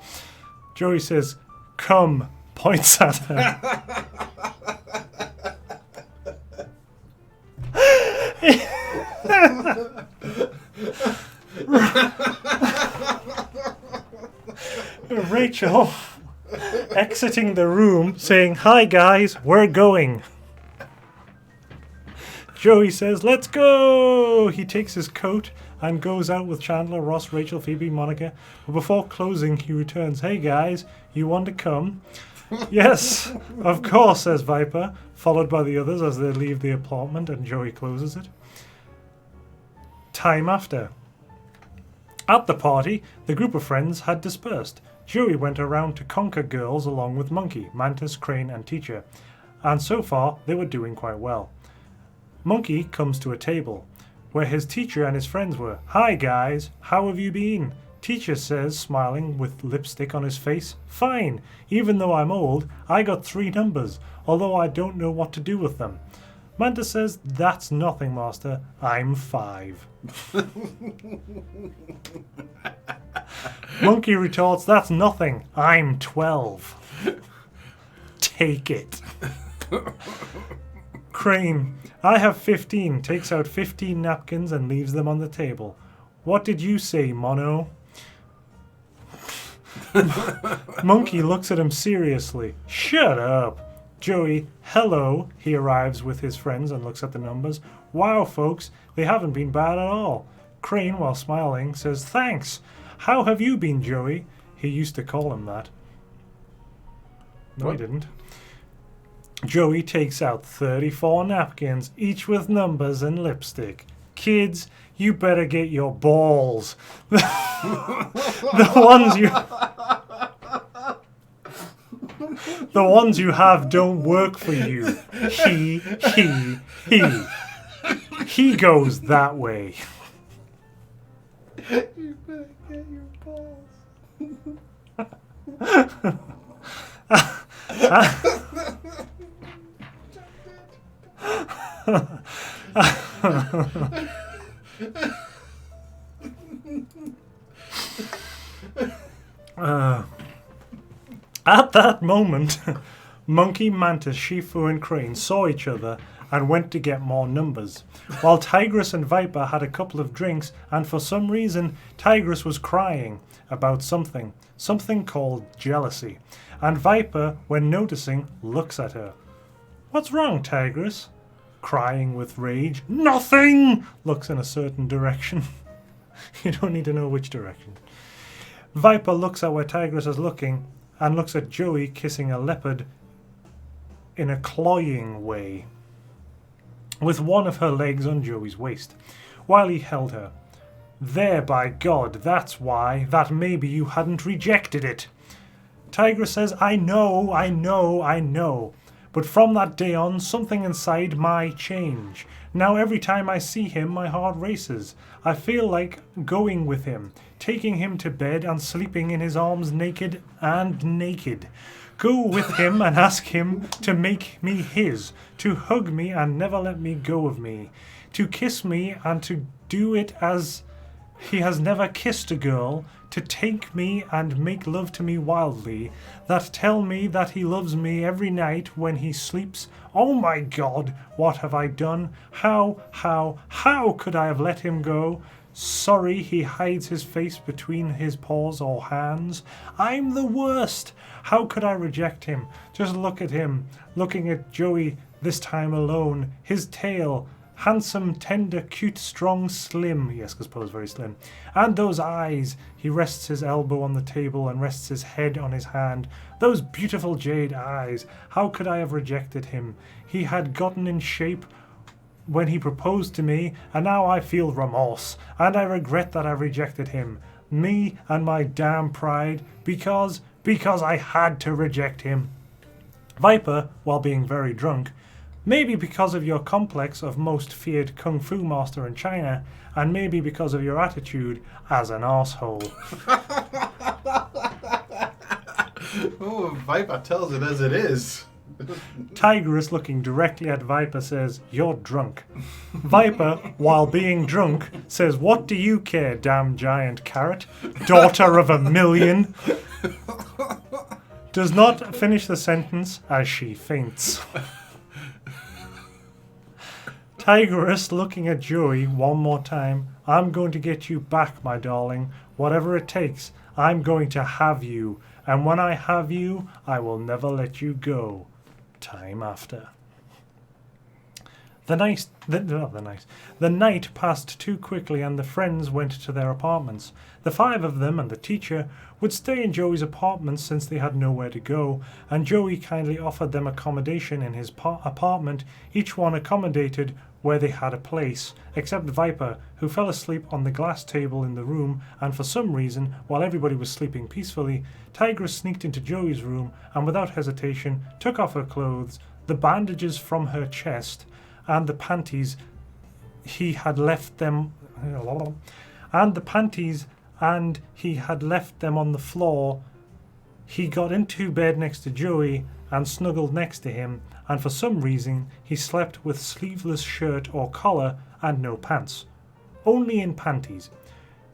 Joey says, come, points at her. Rachel, exiting the room, saying, hi guys, we're going. Joey says, let's go! He takes his coat and goes out with Chandler, Ross, Rachel, Phoebe, Monica. But before closing, he returns, hey guys, you want to come? Yes, of course, says Viper, followed by the others as they leave the apartment and Joey closes it. Time after. At the party, the group of friends had dispersed. Joey went around to conquer girls along with Monkey, Mantis, Crane, and Teacher. And so far, they were doing quite well. Monkey comes to a table, where his teacher and his friends were. Hi guys, how have you been? Teacher says, smiling with lipstick on his face. Fine, even though I'm old, I got 3 numbers, although I don't know what to do with them. Mantis says, that's nothing, master, I'm 5. Monkey retorts, that's nothing, I'm 12. Take it. Crane, I have 15, takes out 15 napkins and leaves them on the table. What did you say, Mono? Monkey looks at him seriously. Shut up. Joey, hello. He arrives with his friends and looks at the numbers. Wow, folks, they haven't been bad at all. Crane, while smiling, says, thanks. How have you been, Joey? He used to call him that. No, What? he didn't. Joey takes out 34 napkins, each with numbers and lipstick. Kids, you better get your balls. The ones you... The ones you have don't work for you. He. He goes that way. You better get your balls. At that moment, Monkey, Mantis, Shifu, and Crane saw each other and went to get more numbers, while Tigress and Viper had a couple of drinks, and for some reason, Tigress was crying about something called jealousy, and Viper, when noticing, looks at her. What's wrong, Tigress? Crying with rage. Nothing! Looks in a certain direction. You don't need to know which direction. Viper looks at where Tigress is looking and looks at Joey kissing a leopard in a cloying way, with one of her legs on Joey's waist, while he held her. There, by God, that's why, that maybe you hadn't rejected it. Tigress says, I know. But from that day on, something inside my change. Now every time I see him, my heart races. I feel like going with him, taking him to bed and sleeping in his arms naked. Go with him and ask him to make me his, to hug me and never let me go of me, to kiss me and to do it as he has never kissed a girl, to take me and make love to me wildly, that tell me that he loves me every night when he sleeps. Oh my God, what have I done? How could I have let him go? Sorry, he hides his face between his paws or hands. I'm the worst. How could I reject him? Just look at him, looking at Joey, this time alone. His tail, handsome, tender, cute, strong, slim. Yes, because Poe's very slim. And those eyes. He rests his elbow on the table and rests his head on his hand. Those beautiful jade eyes. How could I have rejected him? He had gotten in shape when he proposed to me, and now I feel remorse, and I regret that I rejected him. Me and my damn pride, because I had to reject him. Viper, while being very drunk, maybe because of your complex of most feared kung fu master in China, and maybe because of your attitude as an arsehole. Oh, Viper tells it as it is. Tigress, looking directly at Viper, says, you're drunk. Viper, while being drunk, says, what do you care, damn giant carrot? Daughter of a million. Does not finish the sentence as she faints. Tigress, looking at Joey one more time. I'm going to get you back, my darling. Whatever it takes, I'm going to have you. And when I have you, I will never let you go. Time after. The night passed too quickly and the friends went to their apartments. The five of them and the teacher would stay in Joey's apartment since they had nowhere to go, and Joey kindly offered them accommodation in his apartment, each one accommodated where they had a place, except Viper, who fell asleep on the glass table in the room, and for some reason, while everybody was sleeping peacefully, Tigress sneaked into Joey's room and without hesitation took off her clothes, the bandages from her chest, and the panties he had left them on the floor. He got into bed next to Joey and snuggled next to him, and for some reason he slept with sleeveless shirt or collar and no pants, only in panties.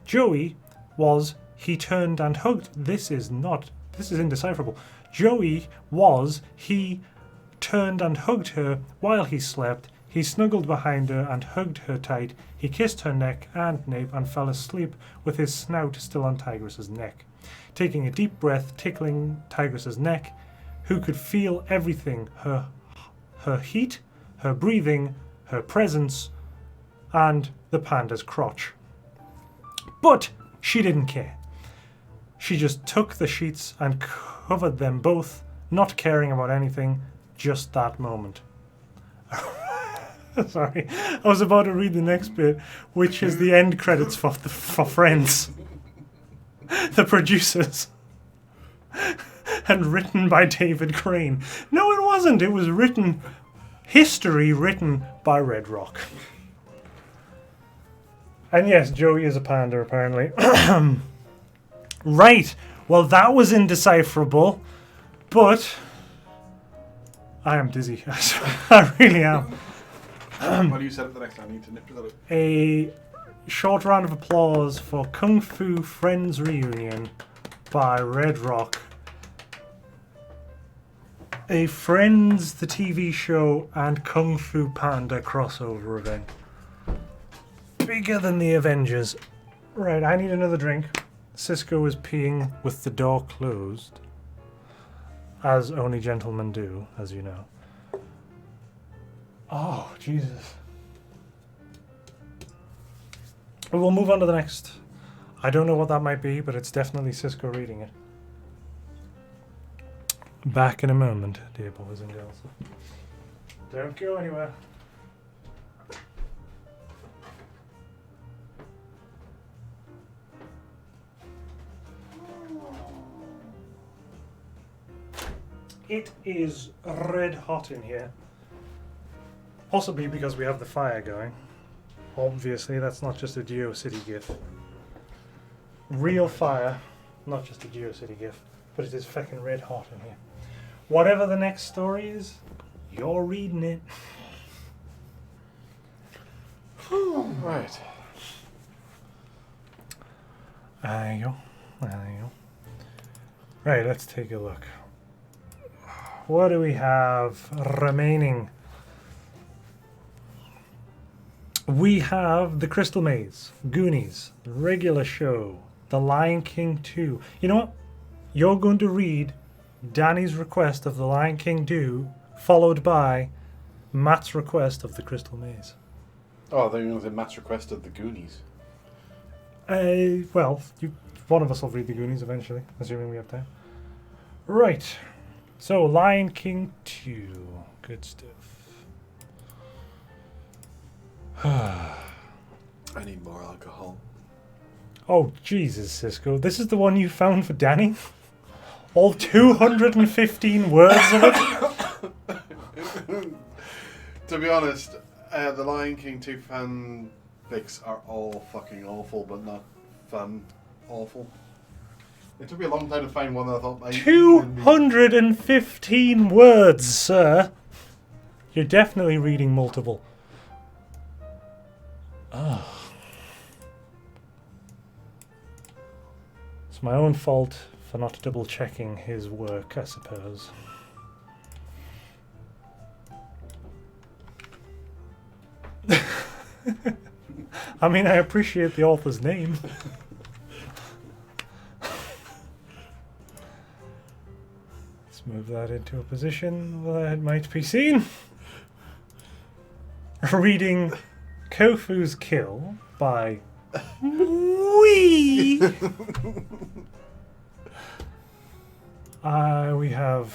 Joey was, he turned and hugged, this is indecipherable. Joey was, he turned and hugged her while he slept. He snuggled behind her and hugged her tight. He kissed her neck and nape and fell asleep with his snout still on Tigress's neck. Taking a deep breath, tickling Tigress's neck, who could feel everything, her heat, her breathing, her presence, and the panda's crotch. But she didn't care. She just took the sheets and covered them both, not caring about anything, just that moment. Sorry, I was about to read the next bit, which is the end credits for Friends. The producers. And written by David Crane. No, it wasn't. It was history written by Red Rock. And yes, Joey is a panda, apparently. Right. Well, that was indecipherable, but I am dizzy. I really am. What do you set up the next time? I need to nip to that. A short round of applause for Kung Fu Friends Reunion by Red Rock. A Friends, the TV show, and Kung Fu Panda crossover event. Bigger than the Avengers. Right, I need another drink. Sisco is peeing with the door closed. As only gentlemen do, as you know. Oh, Jesus. We'll move on to the next. I don't know what that might be, but it's definitely Sisco reading it. Back in a moment, dear boys and girls. Don't go anywhere. It is red hot in here. Possibly because we have the fire going. Obviously, that's not just a GeoCity gif. Real fire, not just a GeoCity gif, but it is feckin' red hot in here. Whatever the next story is, you're reading it. Right. There you go. There you go. Right, let's take a look. What do we have remaining? We have The Crystal Maze, Goonies, The Regular Show, The Lion King 2. You know what? You're going to read Danny's request of The Lion King 2, followed by Matt's request of The Crystal Maze. Oh, they're going to say Matt's request of the Goonies. Well, one of us will read The Goonies eventually, assuming we have time. Right. So, Lion King 2. Good stuff. I need more alcohol. Oh, Jesus, Sisco. This is the one you found for Danny? All 215 words of it? To be honest, the Lion King 2 fanfics are all fucking awful, but not fun awful. It took me a long time to find one that I thought... 215 words, sir. You're definitely reading multiple. Oh. It's my own fault for not double checking his work, I suppose. I mean, I appreciate the author's name. Let's move that into a position where it might be seen. Reading Kofu's Kill by Wee. We have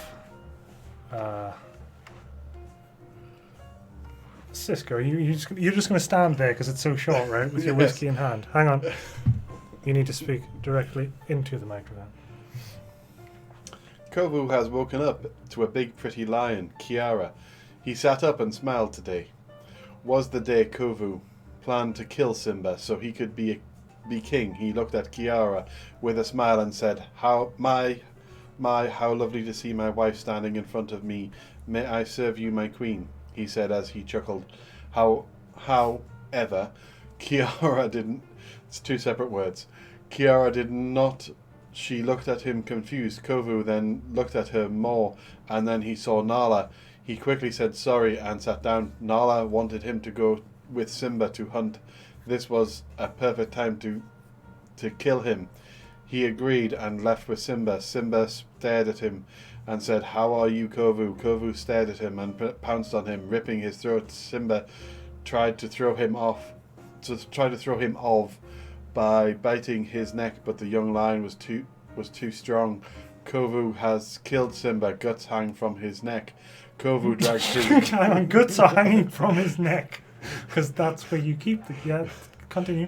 Sisco. You're just going to stand there because it's so short, right? With your whiskey in hand. Hang on. You need to speak directly into the microphone. Kovu has woken up to a big pretty lion, Kiara. He sat up and smiled today. Was the day Kovu planned to kill Simba so he could be king. He looked at Kiara with a smile and said, how lovely to see my wife standing in front of me. May I serve you, my queen? He said as he chuckled. However, Kiara didn't... It's two separate words. Kiara did not... She looked at him confused. Kovu then looked at her more, and then he saw Nala. He quickly said sorry and sat down. Nala wanted him to go with Simba to hunt. This was a perfect time to kill him. He agreed and left with Simba. Simba stared at him and said, "How are you, Kovu?" Kovu stared at him and pounced on him, ripping his throat. Simba tried to throw him off by biting his neck, but the young lion was too strong. Kovu has killed Simba. Guts hang from his neck. Kovu dragged his... Hang on, guts are hanging from his neck. Because that's where you keep the... Yeah, continue.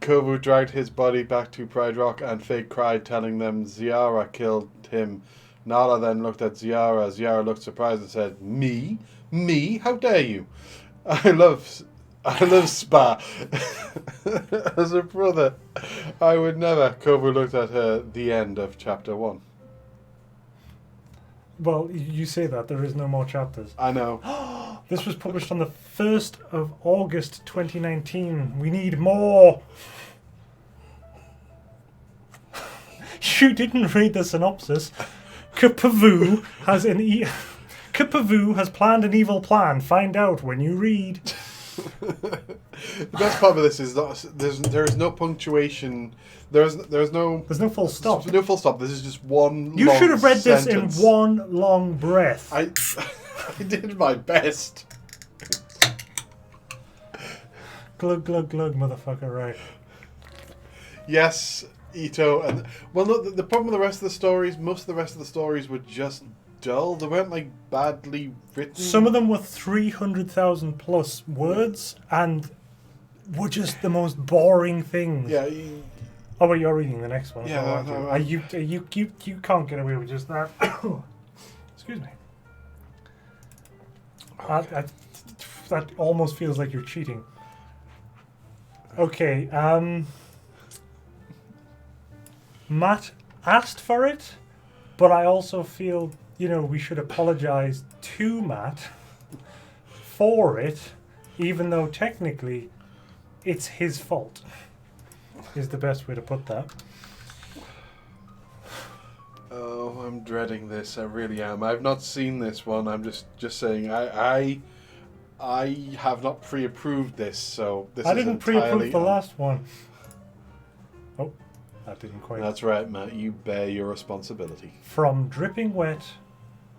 Kovu dragged his body back to Pride Rock and Fake cried, telling them Ziara killed him. Nala then looked at Ziara. Ziara looked surprised and said, Me? Me? How dare you? I love Spa. As a brother, I would never. Kovu looked at her. The end of chapter 1. Well, you say that. There is no more chapters. I know. This was published on the 1st of August 2019. We need more. You didn't read the synopsis. Kapavu has planned an evil plan. Find out when you read. The best part of this is that there is no punctuation. There's no full stop. No full stop. This is just one. You should have read sentence. this in one long breath. I did my best. Glug glug glug, motherfucker! Right. Yes, Ito, and well, no. The problem with the rest of the stories, most of the rest of the stories were just dull. They weren't like badly written. Some of them were 300,000 plus words and were just the most boring things. Yeah. Oh, but you're reading the next one. Yeah. No, you can't get away with just that. Excuse me. Okay. That almost feels like you're cheating. Okay. Matt asked for it, but I also feel, we should apologize to Matt for it, even though technically it's his fault, is the best way to put that. Oh, I'm dreading this. I really am. I've not seen this one. I'm just saying. I have not pre-approved this, so this is I didn't pre-approve the last one. Oh, that didn't quite. That's right, Matt. You bear your responsibility. From Dripping Wet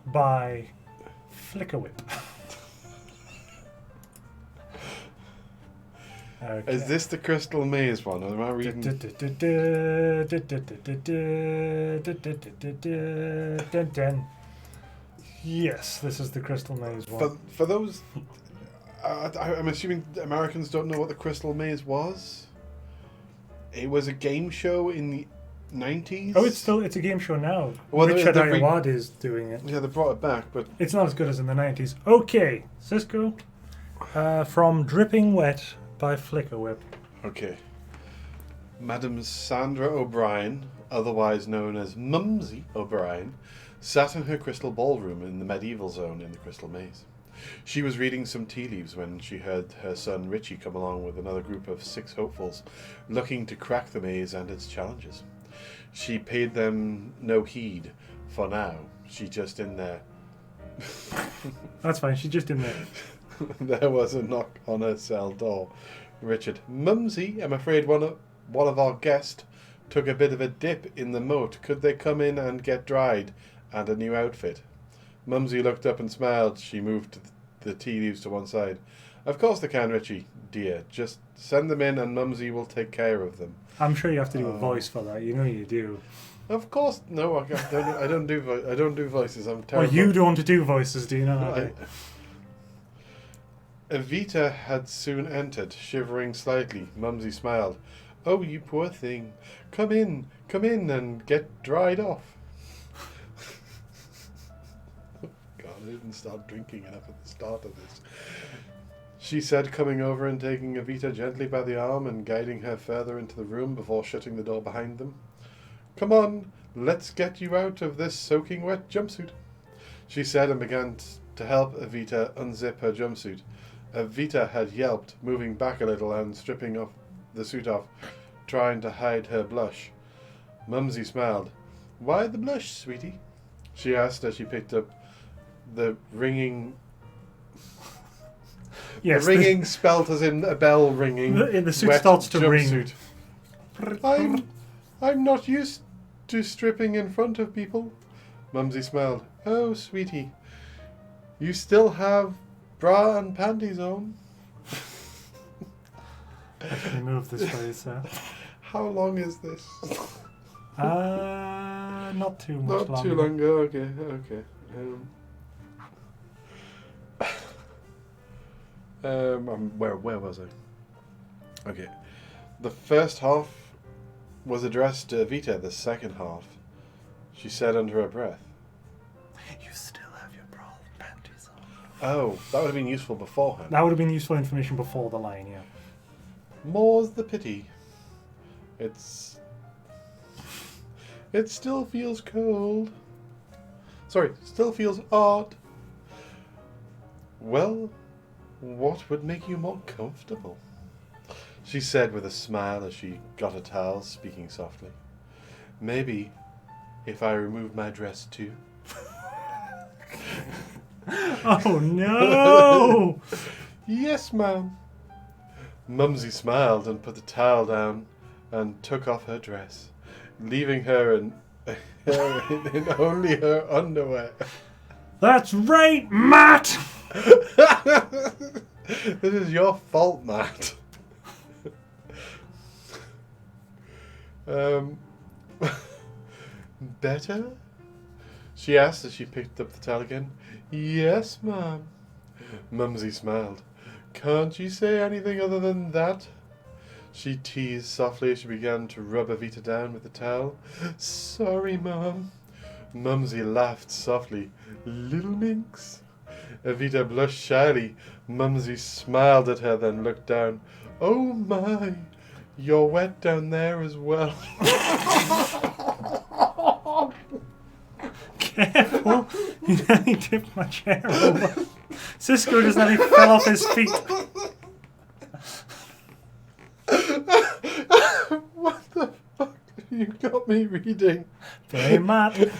by Flicker Whip. Okay. Is this the Crystal Maze one? Am I reading? Yes, this is the Crystal Maze one. For those, I'm assuming Americans don't know what the Crystal Maze was. It was a game show in the 90s. Oh, it's a game show now. Well, Richard Ayoade is doing it. Yeah, they brought it back, but it's not as good as in the 90s. Okay, Sisco, from Dripping Wet by Flicker Whip. Okay. Madam Sandra O'Brien, otherwise known as Mumsy O'Brien, sat in her crystal ballroom in the medieval zone in the Crystal Maze. She was reading some tea leaves when she heard her son Richie come along with another group of 6 hopefuls, looking to crack the maze and its challenges. She paid them no heed for now. She's just in there. That's fine, she's just in there. There was a knock on her cell door. Richard, Mumsy, I'm afraid one of our guests took a bit of a dip in the moat. Could they come in and get dried and a new outfit? Mumsy looked up and smiled. She moved the tea leaves to one side. Of course they can, Richie, dear. Just send them in and Mumsy will take care of them. I'm sure you have to do a voice for that. You know you do. Of course, no. I don't do voices. I'm terrible. Well, you don't do voices, do you know? Evita had soon entered, shivering slightly. Mumsy smiled. Oh, you poor thing. Come in and get dried off. God, I didn't start drinking enough at the start of this. She said, coming over and taking Evita gently by the arm and guiding her further into the room before shutting the door behind them. Come on, let's get you out of this soaking wet jumpsuit, she said, and began to help Evita unzip her jumpsuit. Evita had yelped, moving back a little and stripping the suit off, trying to hide her blush. Mumsy smiled. Why the blush, sweetie? She asked as she picked up the ringing... Yes, the ringing spelt as in a bell ringing. The suit starts to ring. I'm not used to stripping in front of people. Mumsy smiled. Oh, sweetie, you still have bra and panties on? Actually, move this way, sir. How long is this? Not too much Not longer. too long ago. Okay. Where was I? Okay. The first half was addressed to Evita. The second half, she said under her breath. You still have your bra and panties on. Oh, that would have been useful beforehand. That would have been useful information before the line, yeah. More's the pity. It still feels cold. Sorry, still feels odd. Well, what would make you more comfortable? She said with a smile as she got a towel, speaking softly. Maybe if I remove my dress too. Oh no! Yes, ma'am. Mumsy smiled and put the towel down and took off her dress, leaving her in only her underwear. That's right, Matt! This is your fault, Matt. Better? She asked as she picked up the towel again. Yes, ma'am. Mumsy smiled. Can't you say anything other than that? She teased softly as she began to rub Evita down with the towel. Sorry, Mum. Mumsy laughed softly. Little minx. Evita blushed shyly. Mumsy smiled at her, then looked down. Oh my, you're wet down there as well. Careful! You nearly tipped my chair over. Cisco just nearly fell off his feet. What the fuck have you got me reading? Hey, Matt.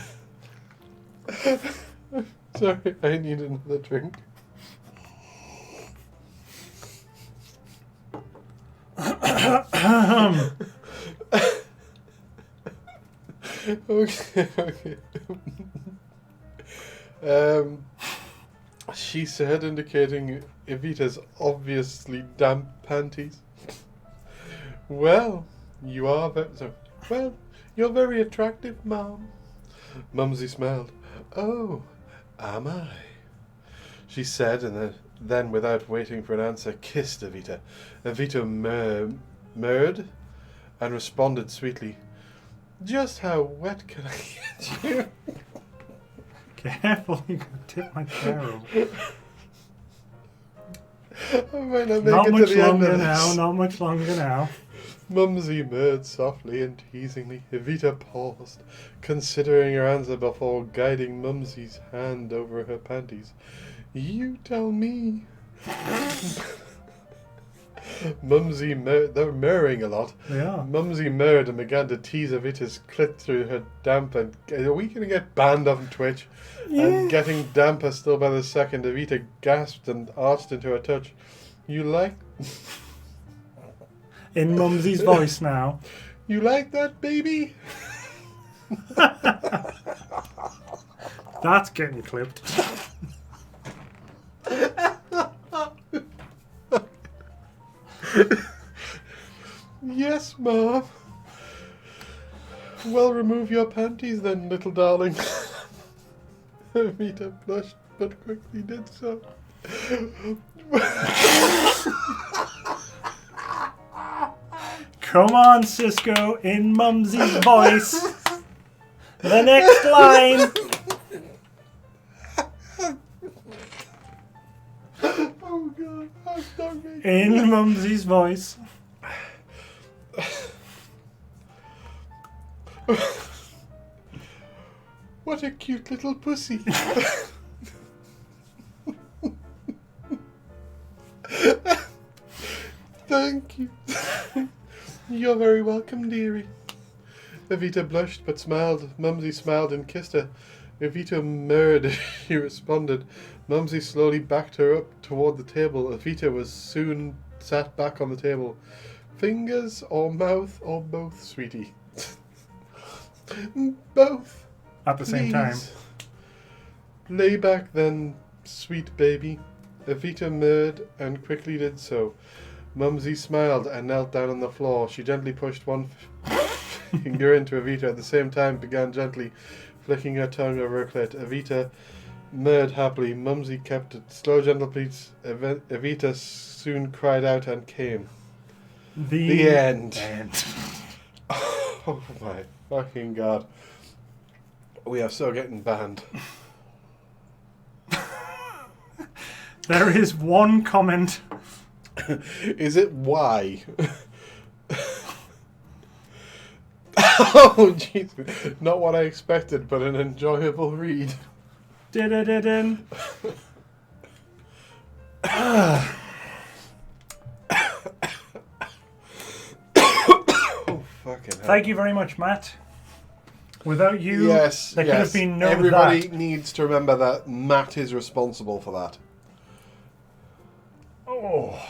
Sorry, I need another drink. Okay. She said, indicating Evita's obviously damp panties. Well, you're very attractive, Mom. Mumsy smiled. Oh, am I? She said, and then, without waiting for an answer, kissed Evita. Evita murmured and responded sweetly. Just how wet can I get you? Careful, you're going to tip my chair over. I might not make Not it much to the end longer of now, this. not much longer now. Mumsy murmured softly and teasingly. Evita paused, considering her answer before guiding Mumsy's hand over her panties. You tell me. Mumsy they're mirroring a lot. They are. Mumsy mirrored and began to tease Evita's clit through her damp and... Are we going to get banned on Twitch? Yeah. And getting damper still by the second, Evita gasped and arched into her touch. You like... In Mumsy's voice now. You like that, baby? That's getting clipped. Yes, Mom. Well, remove your panties then, little darling. Evita blushed, but quickly did so. Come on, Cisco, in Mumsy's voice. The next line. Oh God, I'm sorry. In Mumsy's voice. What a cute little pussy. Thank you. You're very welcome, dearie. Evita blushed but smiled. Mumsy smiled and kissed her. Evita murmured. She responded. Mumsy slowly backed her up toward the table. Evita was soon sat back on the table. Fingers or mouth or both, sweetie? Both. at the same time. Lay back then, sweet baby. Evita murred and quickly did so. Mumsy smiled and knelt down on the floor. She gently pushed one finger into Evita at the same time began gently flicking her tongue over her clit. Evita murred happily. Mumsy kept it. Slow, gentle pleats. Evita soon cried out and came. The end. Oh my fucking god. We are so getting banned. There is one comment. Is it why? Oh, jeez. Not what I expected, but an enjoyable read. Did. Oh, fucking hell. Thank you very much, Matt. Without you, yes, there could have been no Everybody that. needs to remember that Matt is responsible for that. Oh.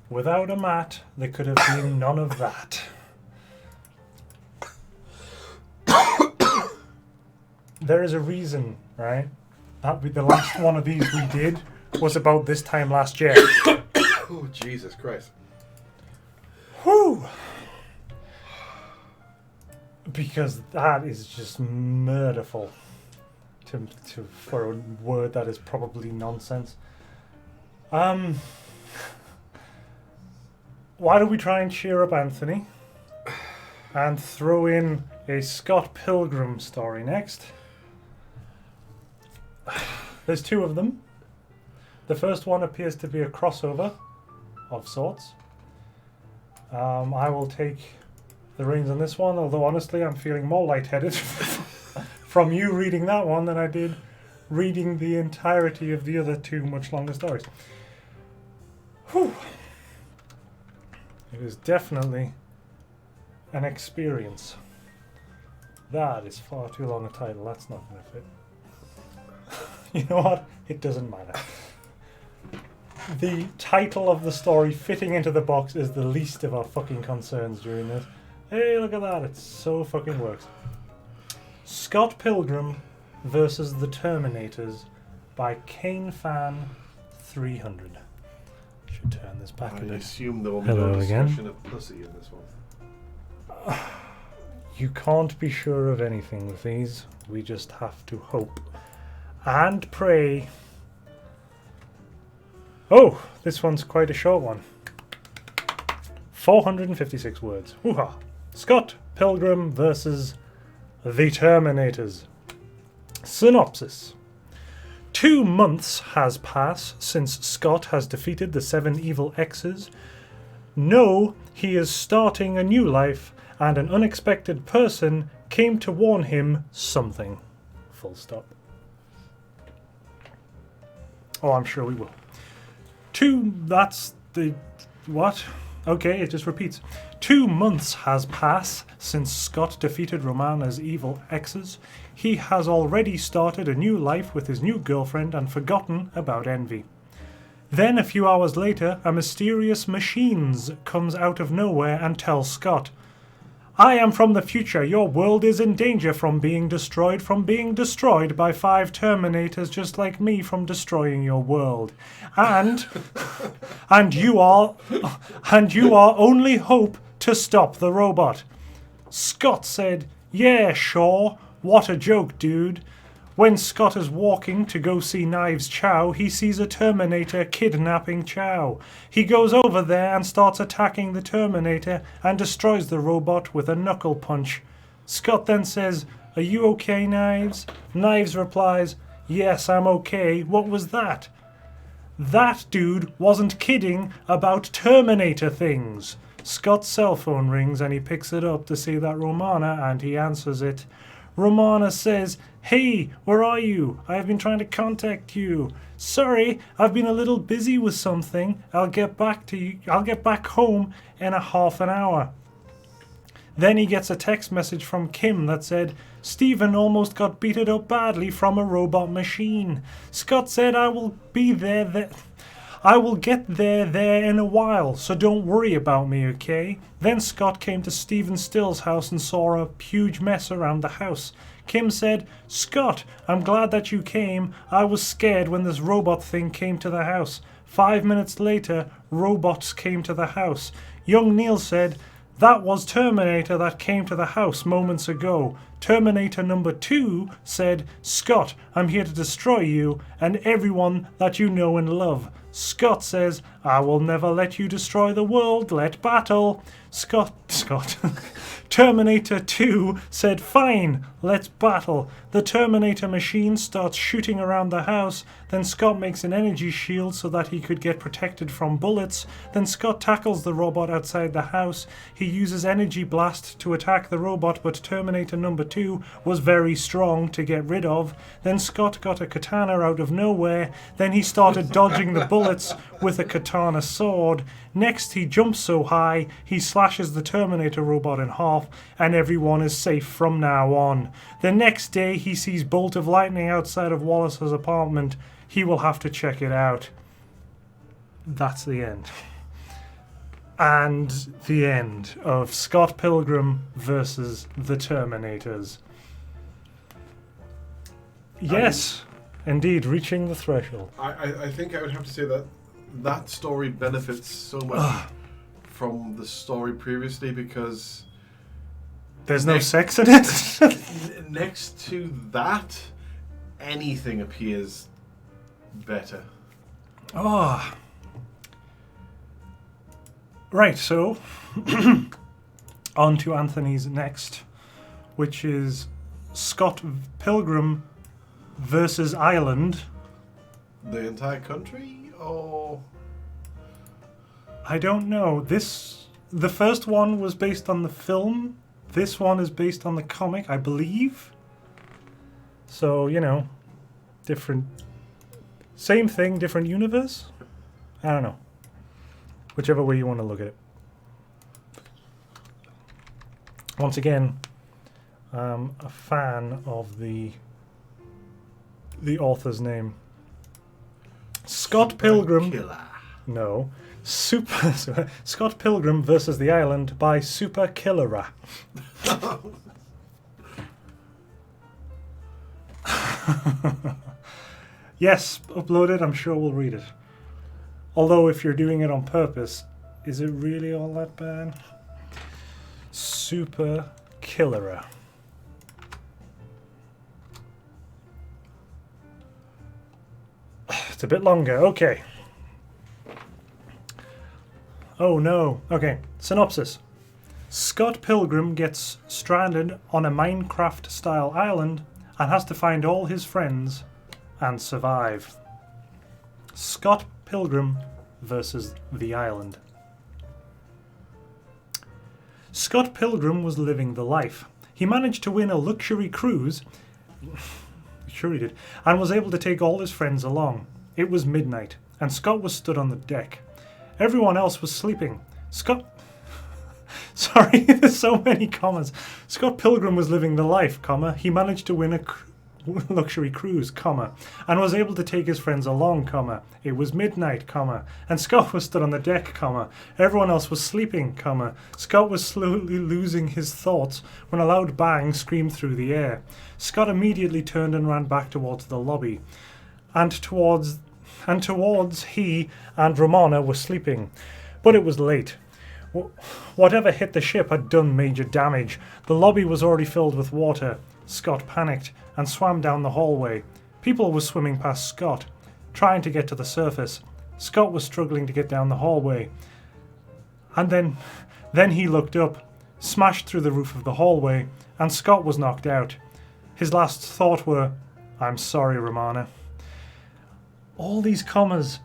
Without a Matt, there could have been none of that. There is a reason, right? The last one of these we did was about this time last year. Oh, Jesus Christ. Whew! Because that is just murderful for a word that is probably nonsense. Why don't we try and cheer up Anthony and throw in a Scott Pilgrim story next? There's two of them. The first one appears to be a crossover of sorts. I will take the reins on this one, although honestly I'm feeling more lightheaded from you reading that one than I did reading the entirety of the other two much longer stories. Whew. It is definitely an experience. That is far too long a title. That's not going to fit. You know what? It doesn't matter. The title of the story fitting into the box is the least of our fucking concerns during this. Hey, look at that. It so fucking works. Scott Pilgrim versus the Terminators by Kane Fan 300. Should turn this back a I bit. assume there will be Hello no again. discussion of pussy in this one. You can't be sure of anything with these. We just have to hope and pray. Oh, this one's quite a short one. 456 words. Hoo-ha. Scott Pilgrim versus the Terminators. Synopsis. 2 months has passed since Scott has defeated the 7 evil X's. No, he is starting a new life, and an unexpected person came to warn him something. Full stop. Oh, I'm sure we will. That's the... what? Okay, it just repeats. 2 months has passed since Scott defeated Romana's evil exes. He has already started a new life with his new girlfriend and forgotten about envy. Then, a few hours later, a mysterious machines comes out of nowhere and tells Scott, I am from the future. Your world is in danger from being destroyed by 5 Terminators just like me from destroying your world. And you are only hope to stop the robot. Scott said, yeah, sure. What a joke, dude. When Scott is walking to go see Knives Chow, he sees a Terminator kidnapping Chow. He goes over there and starts attacking the Terminator and destroys the robot with a knuckle punch. Scott then says, are you okay, Knives? Knives replies, yes, I'm okay. What was that? That dude wasn't kidding about Terminator things. Scott's cell phone rings and he picks it up to see that Romana, and he answers it. Romana says, hey, where are you? I have been trying to contact you. Sorry, I've been a little busy with something. I'll get back home in a half an hour. Then he gets a text message from Kim that said, Stephen almost got beaten up badly from a robot machine. Scott said, I will be there. I will get there in a while, so don't worry about me, okay? Then Scott came to Stephen Still's house and saw a huge mess around the house. Kim said, Scott, I'm glad that you came. I was scared when this robot thing came to the house. 5 minutes later, robots came to the house. Young Neil said, that was Terminator that came to the house moments ago. Terminator number 2 said, Scott, I'm here to destroy you and everyone that you know and love. Scott says, I will never let you destroy the world, let battle. Scott. Terminator 2 said, fine, let's battle. The Terminator machine starts shooting around the house. Then Scott makes an energy shield so that he could get protected from bullets. Then Scott tackles the robot outside the house. He uses energy blast to attack the robot, but Terminator number 2 was very strong to get rid of. Then Scott got a katana out of nowhere. Then he started dodging the bullets with a katana sword. Next, he jumps so high, he slashes the Terminator robot in half, and everyone is safe from now on. The next day, he sees bolt of lightning outside of Wallace's apartment. He will have to check it out. That's the end. And the end of Scott Pilgrim versus the Terminators. Yes, indeed, reaching the threshold. I think I would have to say that that story benefits so much from the story previously because there's no sex in it. Next to that, anything appears better. Oh. Right, so on to Anthony's next, which is Scott Pilgrim versus Ireland. The entire country? Oh, I don't know. The first one was based on the film. This one is based on the comic, I believe. So, you know, different... Same thing, different universe? I don't know. Whichever way you want to look at it. Once again, I'm a fan of the author's name. Scott Pilgrim. Killer. No. Scott Pilgrim versus the Island by Super Killera. Yes, upload it. I'm sure we'll read it. Although if you're doing it on purpose, is it really all that bad? Super Killera. It's a bit longer. Okay. Oh no. Okay. Synopsis. Scott Pilgrim gets stranded on a Minecraft-style island and has to find all his friends and survive. Scott Pilgrim versus the island. Scott Pilgrim was living the life. He managed to win a luxury cruise, sure he did, and was able to take all his friends along. It was midnight, and Scott was stood on the deck. Everyone else was sleeping. Sorry, there's so many commas. Scott Pilgrim was living the life, comma. He managed to win a luxury cruise, comma, and was able to take his friends along, comma. It was midnight, comma, and Scott was stood on the deck, comma. Everyone else was sleeping, comma. Scott was slowly losing his thoughts when a loud bang screamed through the air. Scott immediately turned and ran back towards the lobby, and towards he and Romana were sleeping. But it was late. Whatever hit the ship had done major damage. The lobby was already filled with water. Scott panicked and swam down the hallway. People were swimming past Scott, trying to get to the surface. Scott was struggling to get down the hallway. And then he looked up, smashed through the roof of the hallway, and Scott was knocked out. His last thought were, "I'm sorry, Romana." All these commas.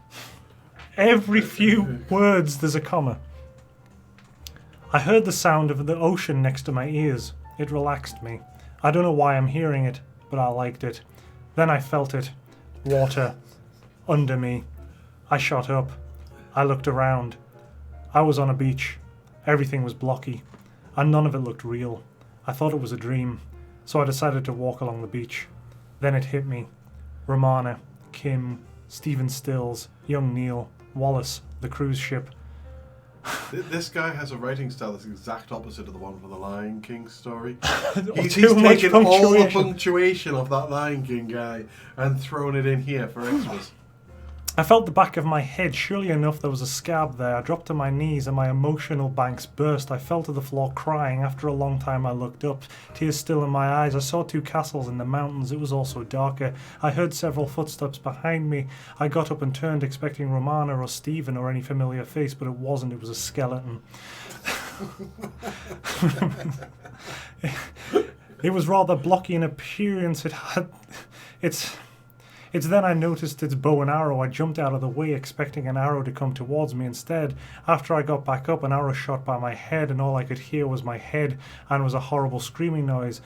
Every few words there's a comma. I heard the sound of the ocean next to my ears. It relaxed me. I don't know why I'm hearing it, but I liked it. Then I felt it. Water. Under me. I shot up. I looked around. I was on a beach. Everything was blocky, and none of it looked real. I thought it was a dream, so I decided to walk along the beach. Then it hit me. Romana, Kim, Stephen Stills, young Neil, Wallace, the cruise ship. This guy has a writing style that's the exact opposite of the one for the Lion King story. He's Too much taken all the punctuation. punctuation of that Lion King guy and thrown it in here for extras. I felt the back of my head. Surely enough, there was a scab there. I dropped to my knees and my emotional banks burst. I fell to the floor crying. After a long time, I looked up, tears still in my eyes. I saw 2 castles in the mountains. It was also darker. I heard several footsteps behind me. I got up and turned, expecting Romana or Stephen or any familiar face, but it wasn't. It was a skeleton. It was rather blocky in appearance. It's then I noticed its bow and arrow. I jumped out of the way, expecting an arrow to come towards me instead. After I got back up, an arrow shot by my head, and all I could hear was my head, and was a horrible screaming noise.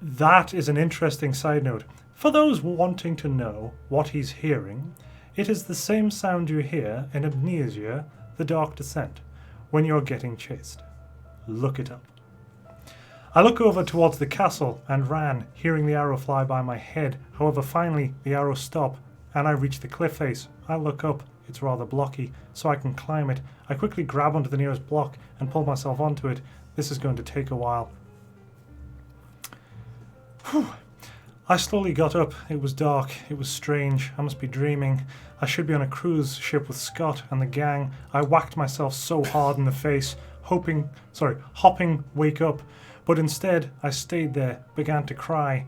That is an interesting side note. For those wanting to know what he's hearing, it is the same sound you hear in Amnesia, The Dark Descent, when you're getting chased. Look it up. I look over towards the castle and ran, hearing the arrow fly by my head. However, finally, the arrow stopped, and I reach the cliff face. I look up. It's rather blocky, so I can climb it. I quickly grab onto the nearest block and pull myself onto it. This is going to take a while. Whew. I slowly got up. It was dark. It was strange. I must be dreaming. I should be on a cruise ship with Scott and the gang. I whacked myself so hard in the face, hopping, wake up. But instead, I stayed there, began to cry.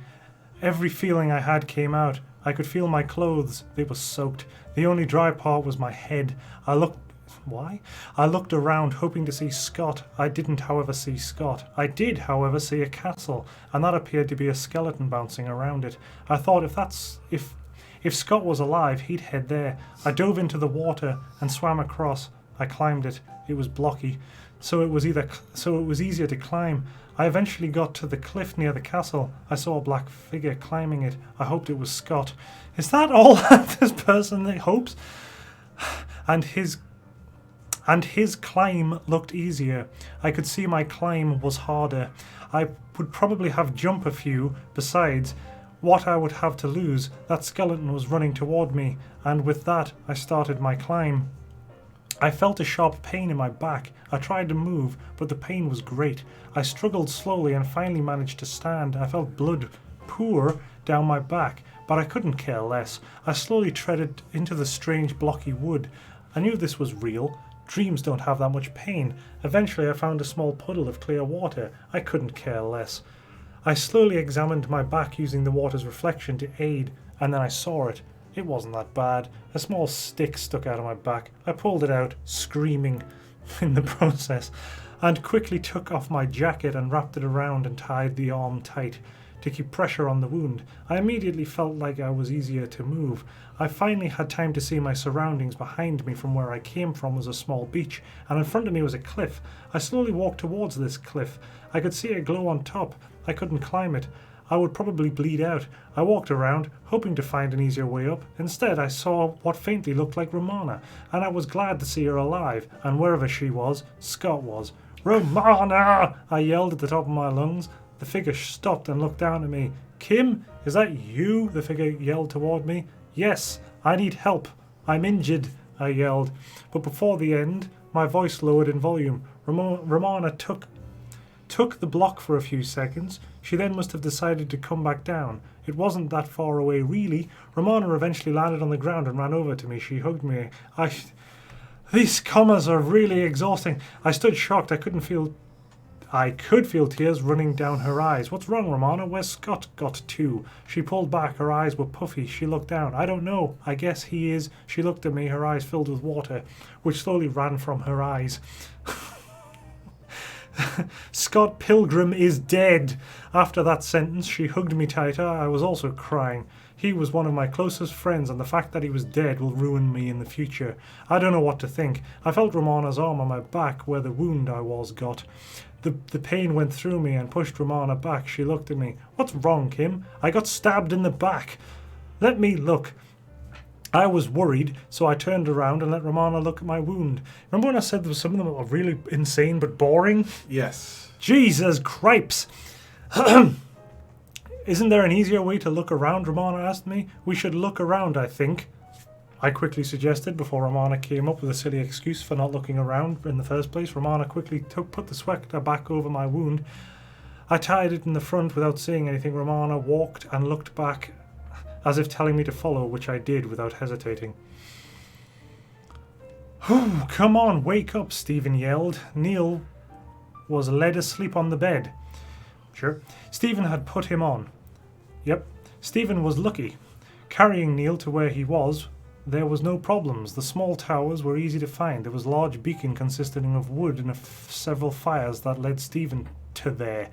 Every feeling I had came out. I could feel my clothes. They were soaked. The only dry part was my head. I looked around, hoping to see Scott. I didn't, however, see Scott. I did, however, see a castle, and that appeared to be a skeleton bouncing around it. I thought if Scott was alive, he'd head there. I dove into the water and swam across. I climbed it. It was blocky, so it was easier to climb. I eventually got to the cliff near the castle. I saw a black figure climbing it. I hoped it was Scott. Is that all this person hopes? And his climb looked easier. I could see my climb was harder. I would probably have jump a few. Besides, what I would have to lose, that skeleton was running toward me, and with that I started my climb. I felt a sharp pain in my back. I tried to move, but the pain was great. I struggled slowly and finally managed to stand. I felt blood pour down my back, but I couldn't care less. I slowly treaded into the strange blocky wood. I knew this was real. Dreams don't have that much pain. Eventually I found a small puddle of clear water. I couldn't care less. I slowly examined my back using the water's reflection to aid, and then I saw it. It wasn't that bad. A small stick stuck out of my back. I pulled it out, screaming in the process, and quickly took off my jacket and wrapped it around and tied the arm tight to keep pressure on the wound. I immediately felt like I was easier to move. I finally had time to see my surroundings. Behind me from where I came from was a small beach, and in front of me was a cliff. I slowly walked towards this cliff. I could see a glow on top. I couldn't climb it. I would probably bleed out. I walked around, hoping to find an easier way up. Instead, I saw what faintly looked like Romana, and I was glad to see her alive, and wherever she was, Scott was. "Romana!" I yelled at the top of my lungs. The figure stopped and looked down at me. "Kim, is that you?" the figure yelled toward me. "Yes, I need help. I'm injured," I yelled. But before the end, my voice lowered in volume. Romana took the block for a few seconds. She then must have decided to come back down. It wasn't that far away, really. Romana eventually landed on the ground and ran over to me. She hugged me. These commas are really exhausting. I stood shocked. I could feel tears running down her eyes. "What's wrong, Romana? Where's Scott got to?" She pulled back. Her eyes were puffy. She looked down. "I don't know. I guess he is." She looked at me, her eyes filled with water, which slowly ran from her eyes. "Scott Pilgrim is dead." After that sentence, she hugged me tighter. I was also crying. He was one of my closest friends, and the fact that he was dead will ruin me in the future. I don't know what to think. I felt Romana's arm on my back where the wound I was got. The pain went through me and pushed Romana back. She looked at me. "What's wrong, Kim?" "I got stabbed in the back." "Let me look." I was worried, so I turned around and let Romana look at my wound. Remember when I said there was some of them that were really insane but boring? Yes. Jesus Cripes! Isn't there an easier way to look around, Romana asked me. We should look around, I think, I quickly suggested before Romana came up with a silly excuse for not looking around in the first place. Romana quickly put the sweater back over my wound. I tied it in the front without saying anything. Romana walked and looked back as if telling me to follow, which I did without hesitating. Come on, wake up, Stephen yelled. Neil was led asleep on the bed. Sure. Stephen had put him on. Yep, Stephen was lucky. Carrying Neil to where he was, there was no problems. The small towers were easy to find. There was a large beacon consisting of wood and several fires that led Stephen to there.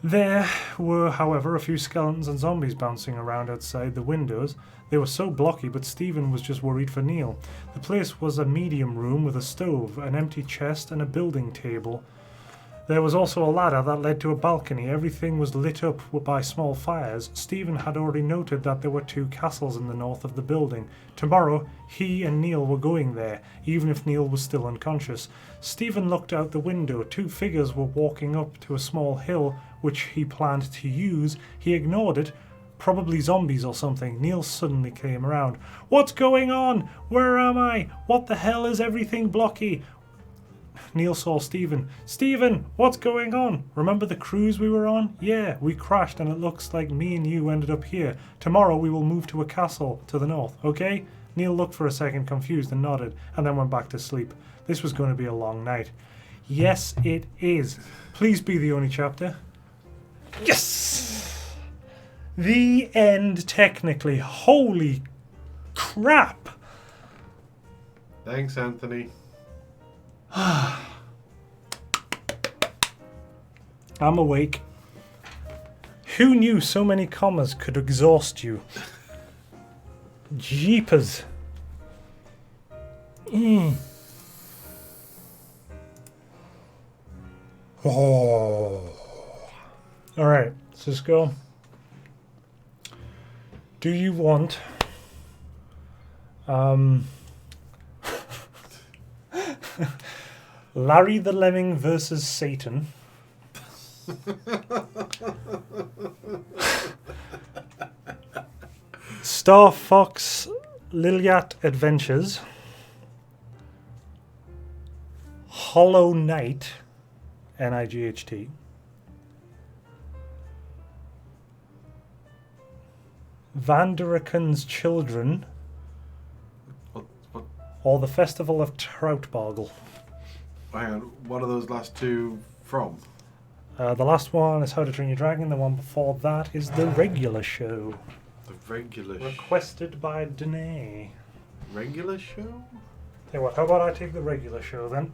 There were, however, a few skeletons and zombies bouncing around outside the windows. They were so blocky, but Stephen was just worried for Neil. The place was a medium room with a stove, an empty chest, and a building table. There was also a ladder that led to a balcony. Everything was lit up by small fires. Stephen had already noted that there were 2 castles in the north of the building. Tomorrow, he and Neil were going there, even if Neil was still unconscious. Stephen looked out the window. 2 figures were walking up to a small hill, which he planned to use. He ignored it. Probably zombies or something. Neil suddenly came around. What's going on? Where am I? What the hell is everything blocky? Neil saw Stephen. Stephen, what's going on? Remember the cruise we were on? Yeah, we crashed and it looks like me and you ended up here. Tomorrow we will move to a castle to the north, okay? Neil looked for a second confused and nodded, and then went back to sleep. This was going to be a long night. Yes, it is. Please be the only chapter. Yes! The end, technically. Holy crap! Thanks, Anthony. I'm awake. Who knew so many commas could exhaust you? Jeepers. Oh. Alright, Sisco. Do you want Larry the Lemming versus Satan? Star Fox Liliat Adventures, Hollow Knight, Night, Vanderaken's Children, What? or the Festival of Troutbargle. Hang on, what are those last 2 from? The last one is How to Train Your Dragon. The one before that is The Regular Show. The regular Requested by Danae. regular show? Tell you what, how about I take The Regular Show then?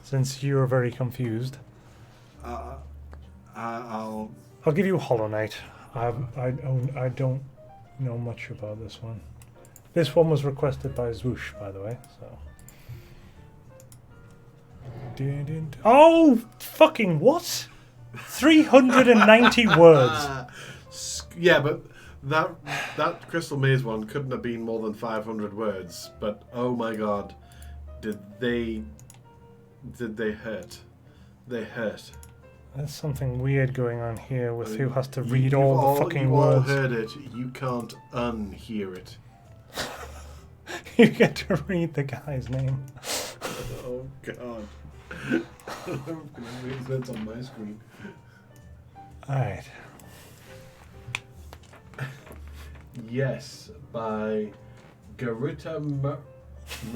Since you're very confused. I'll give you Hollow Knight. I don't know much about this one. This one was requested by Zwoosh, by the way, so... Oh, fucking what? 390 words. Yeah, but that Crystal Maze one couldn't have been more than 500 words. But oh my god, did they hurt? They hurt. There's something weird going on here with who has to read all the fucking you words. all heard it. You can't unhear it. You get to read the guy's name. Oh god. I'm going to read that on my screen. Alright. Yes, by Garuta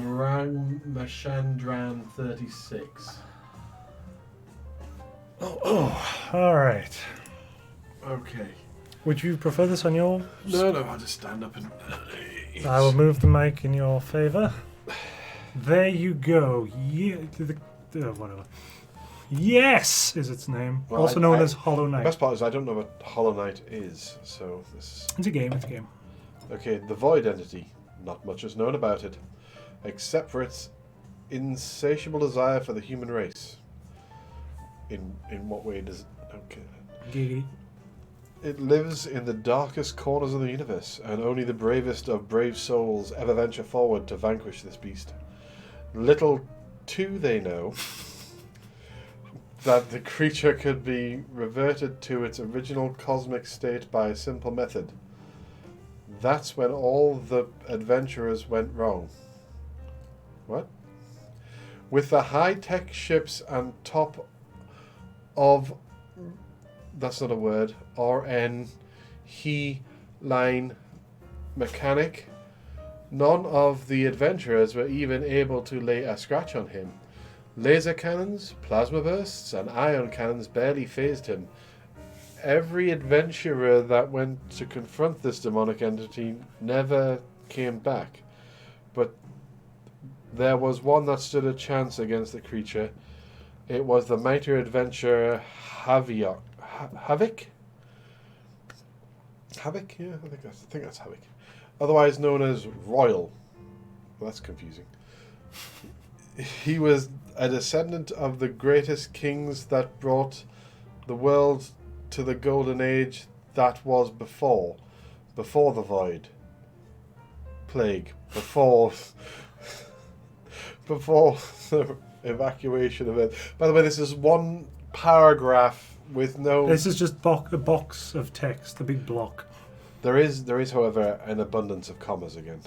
Mashandran 36. Alright. Okay. Would you prefer this on your... No, I'll just stand up and... I will move the mic in your favour. There you go. Yeah, whatever. Yes is its name. Well, also known as Hollow The Knight. best part is I don't know what Hollow Knight is, so this... It's a game, it's a game. Okay, the Void Entity. Not much is known about it, except for its insatiable desire for the human race. In what way does it... Okay. Giggity. It lives in the darkest corners of the universe, and only the bravest of brave souls ever venture forward to vanquish this beast. Little do they know that the creature could be reverted to its original cosmic state by a simple method. That's when all the adventurers went wrong. What? With the high-tech ships and top of... That's not a word. RN... He... Line... Mechanic... None of the adventurers were even able to lay a scratch on him. Laser cannons, plasma bursts, and ion cannons barely fazed him. Every adventurer that went to confront this demonic entity never came back. But there was one that stood a chance against the creature. It was the mightier adventurer Havoc? Havoc? Yeah, I think that's Havoc. Otherwise known as Royal. Well, that's confusing. He was a descendant of the greatest kings that brought the world to the golden age that was before the void. Plague. Before the evacuation of Earth. By the way, this is one paragraph with no... This is just a box of text, a big block. There is, however, an abundance of commas again.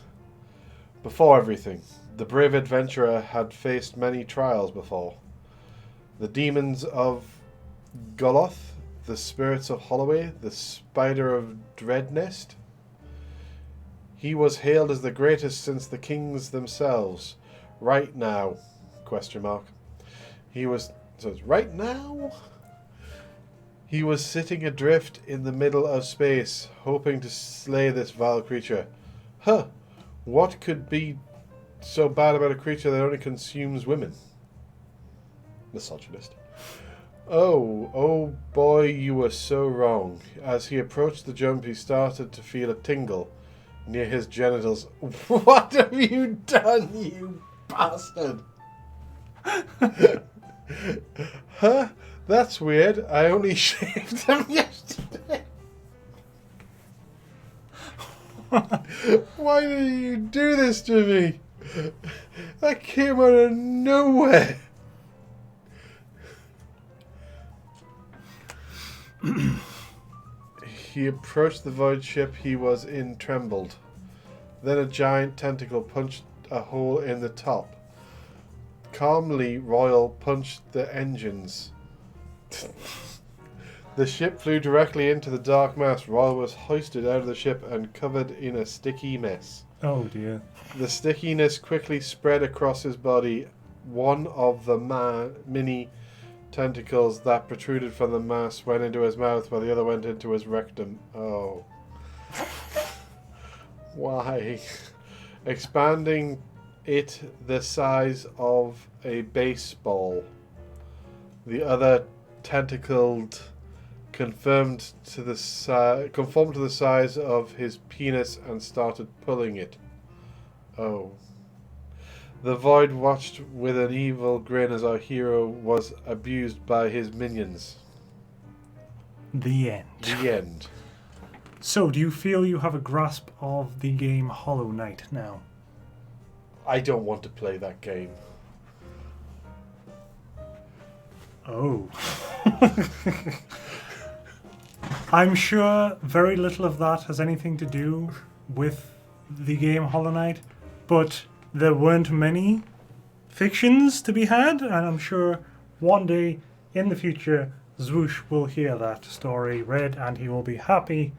Before everything, the brave adventurer had faced many trials before. The demons of Goloth, the spirits of Holloway, the spider of Dreadnest. He was hailed as the greatest since the kings themselves. Right now, ? He was... So it's right now? He was sitting adrift in the middle of space, hoping to slay this vile creature. Huh! What could be so bad about a creature that only consumes women? Misogynist. Oh boy, you were so wrong. As he approached the jump, he started to feel a tingle near his genitals. What have you done, you bastard? Huh? That's weird. I only shaved them yesterday. Why did you do this to me? That came out of nowhere. He approached the void ship he was in, trembled. Then a giant tentacle punched a hole in the top. Calmly, Royal punched the engines. The ship flew directly into the dark mass. Royal was hoisted out of the ship and covered in a sticky mess. Oh dear. The stickiness quickly spread across his body. One of the mini tentacles that protruded from the mass went into his mouth while the other went into his rectum. Oh. Why? Expanding it the size of a baseball. The other tentacled conformed to the size of his penis and started pulling it. Oh. The void watched with an evil grin as our hero was abused by his minions. The end. The end. So, do you feel you have a grasp of the game Hollow Knight now? I don't want to play that game. Oh. I'm sure very little of that has anything to do with the game Hollow Knight, but there weren't many fictions to be had, and I'm sure one day in the future Zwoosh will hear that story read and he will be happy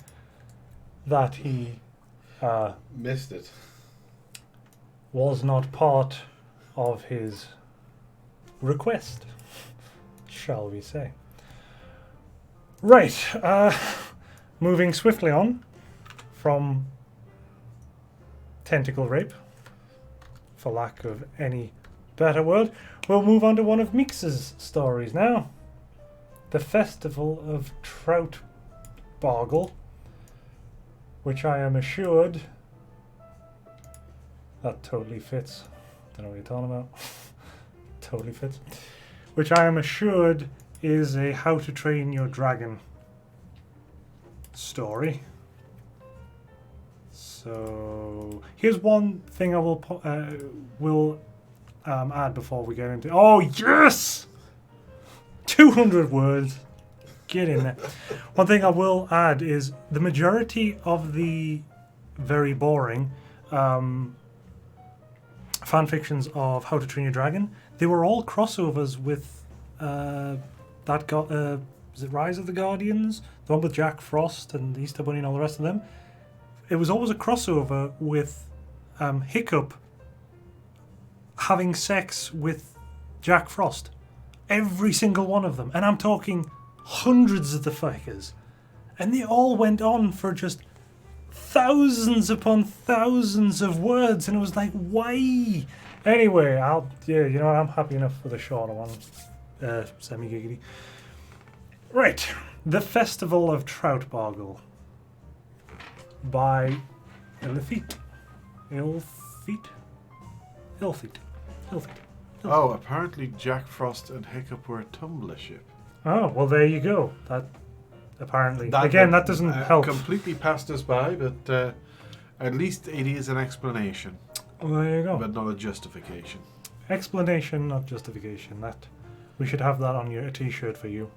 that he missed it. Was not part of his request, shall we say. Right, moving swiftly on from tentacle rape, for lack of any better word, we'll move on to one of Meeks's stories now. The Festival of Trout Bargle, which I am assured... That totally fits. Don't know what you're talking about. Totally fits. Which I am assured is a How to Train Your Dragon story. So here's one thing I will add before we get into. Oh yes, 2 200 words. Get in there. One thing I will add is the majority of the very boring fan fictions of How to Train Your Dragon, they were all crossovers with is it Rise of the Guardians? The one with Jack Frost and the Easter Bunny and all the rest of them. It was always a crossover with Hiccup having sex with Jack Frost. Every single one of them. And I'm talking hundreds of the fuckers. And they all went on for just thousands upon thousands of words. And it was like, why? Anyway, I'm happy enough for the shorter one. Semi-giggity. Right. The Festival of Troutbargle by Illfeet. Oh, apparently Jack Frost and Hiccup were a Tumblr ship. Oh, well, there you go. That apparently. That doesn't help. Completely passed us by, but at least it is an explanation. Well, there you go. But not a justification. Explanation, not justification. That we should have that on a t-shirt for you.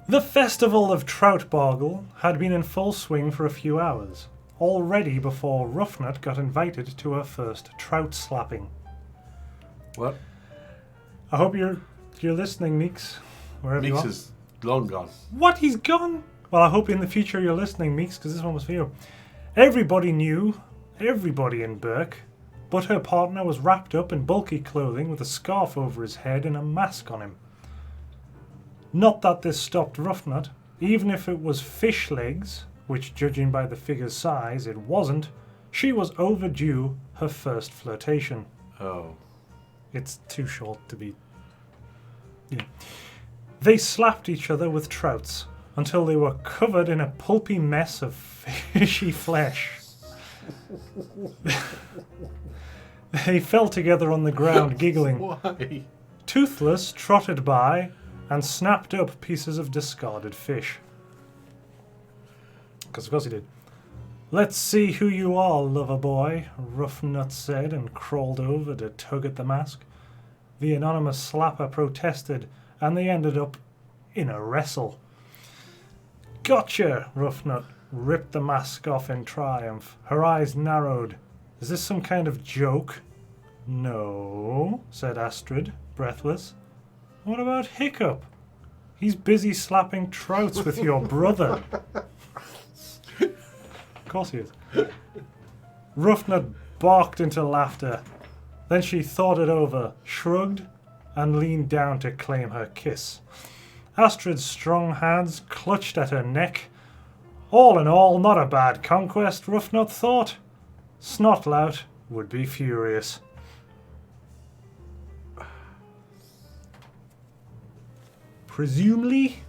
The Festival of Troutbargle had been in full swing for a few hours, already before Ruffnut got invited to her first trout slapping. What? I hope you're listening, Meeks. Wherever you are. Meeks is long gone. What? He's gone? Well, I hope in the future you're listening, Meeks, because this one was for you. Everybody knew, everybody in Burke, but her partner was wrapped up in bulky clothing with a scarf over his head and a mask on him. Not that this stopped Ruffnut. Even if it was fish legs, which judging by the figure's size it wasn't, she was overdue her first flirtation. Oh. It's too short to be... Yeah. They slapped each other with trouts until they were covered in a pulpy mess of fishy flesh. They fell together on the ground, giggling. Why? Toothless trotted by and snapped up pieces of discarded fish. Because of course he did. "Let's see who you are, lover boy," Ruffnut said and crawled over to tug at the mask. The anonymous slapper protested and they ended up in a wrestle. "Gotcha!" Ruffnut ripped the mask off in triumph. Her eyes narrowed. "Is this some kind of joke?" "No," said Astrid, breathless. "What about Hiccup? He's busy slapping trouts with your brother." Of course he is. Ruffnut barked into laughter. Then she thought it over, shrugged, and leaned down to claim her kiss. Astrid's strong hands clutched at her neck. All in all, not a bad conquest, Ruffnut thought. Snotlout would be furious. Presumably,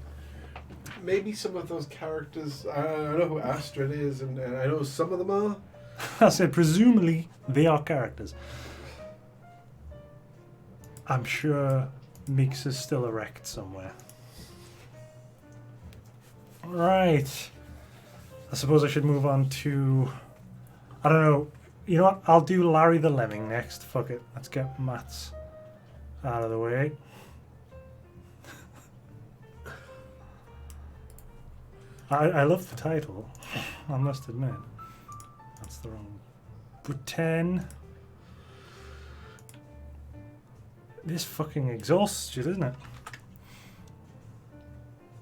Maybe some of those characters, I know who Astrid is, and I know some of them are. I said presumably they are characters. I'm sure Meeks is still erect somewhere. Right. I suppose I should move on to... I don't know. You know what? I'll do Larry the Lemming next. Fuck it. Let's get Matt's out of the way. I love the title. I must admit. That's the wrong... Pretend... This fucking exhausts you, doesn't it?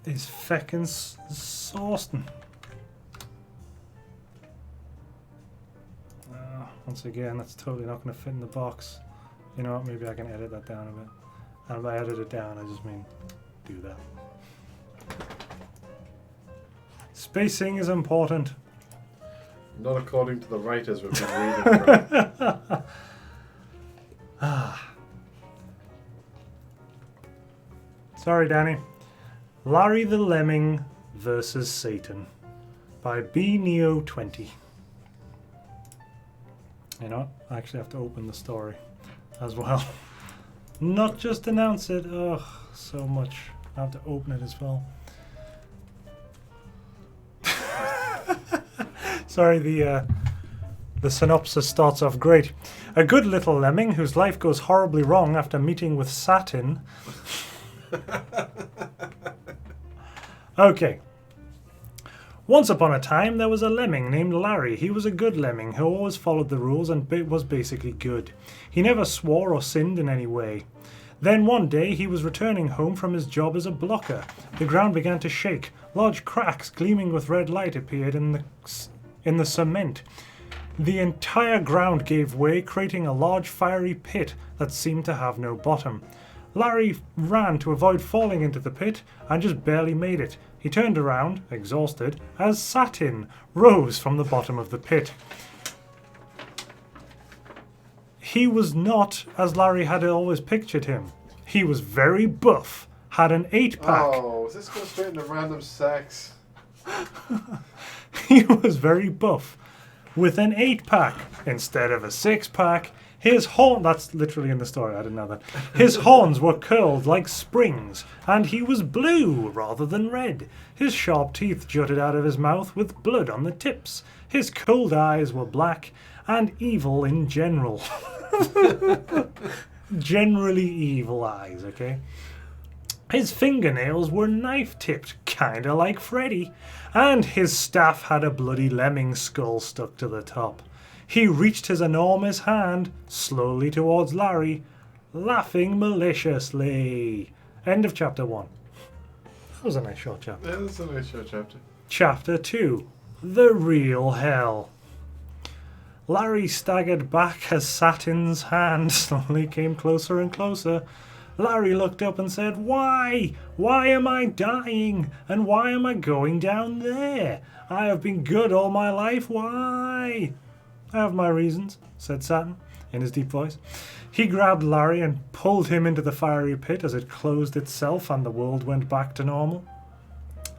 It's feckin' exhausting. Once again, that's totally not going to fit in the box. You know what? Maybe I can edit that down a bit. And by edit it down, I just mean do that. Spacing is important. Not according to the writers we've been reading from. Sorry, Danny. Larry the Lemming versus Satan by B Neo 20. You know what? I actually have to open the story as well. Not just announce it. Ugh, so much. I have to open it as well. Sorry, the synopsis starts off great. A good little lemming whose life goes horribly wrong after meeting with Satin Okay. Once upon a time, there was a lemming named Larry. He was a good lemming who always followed the rules and was basically good. He never swore or sinned in any way. Then one day, he was returning home from his job as a blocker. The ground began to shake. Large cracks gleaming with red light appeared in the cement. The entire ground gave way, creating a large fiery pit that seemed to have no bottom. Larry ran to avoid falling into the pit and just barely made it. He turned around, exhausted, as Satin rose from the bottom of the pit. He was not as Larry had always pictured him. He was very buff, had an 8-pack. Oh, is this going straight into random sex? He was very buff, with an 8-pack instead of a 6-pack. His horn, that's literally in the story, I didn't know that. His horns were curled like springs, and he was blue rather than red. His sharp teeth jutted out of his mouth with blood on the tips. His cold eyes were black and evil in general. Generally evil eyes, okay? His fingernails were knife-tipped, kinda like Freddy, and his staff had a bloody lemming skull stuck to the top. He reached his enormous hand slowly towards Larry, laughing maliciously. End of chapter 1. That was a nice short chapter. Yeah, that's a nice short chapter. Chapter 2. The Real Hell. Larry staggered back as Satin's hand slowly came closer and closer. Larry looked up and said, "Why? Why am I dying? And why am I going down there? I have been good all my life. Why?" "I have my reasons," said Satin in his deep voice. He grabbed Larry and pulled him into the fiery pit as it closed itself and the world went back to normal.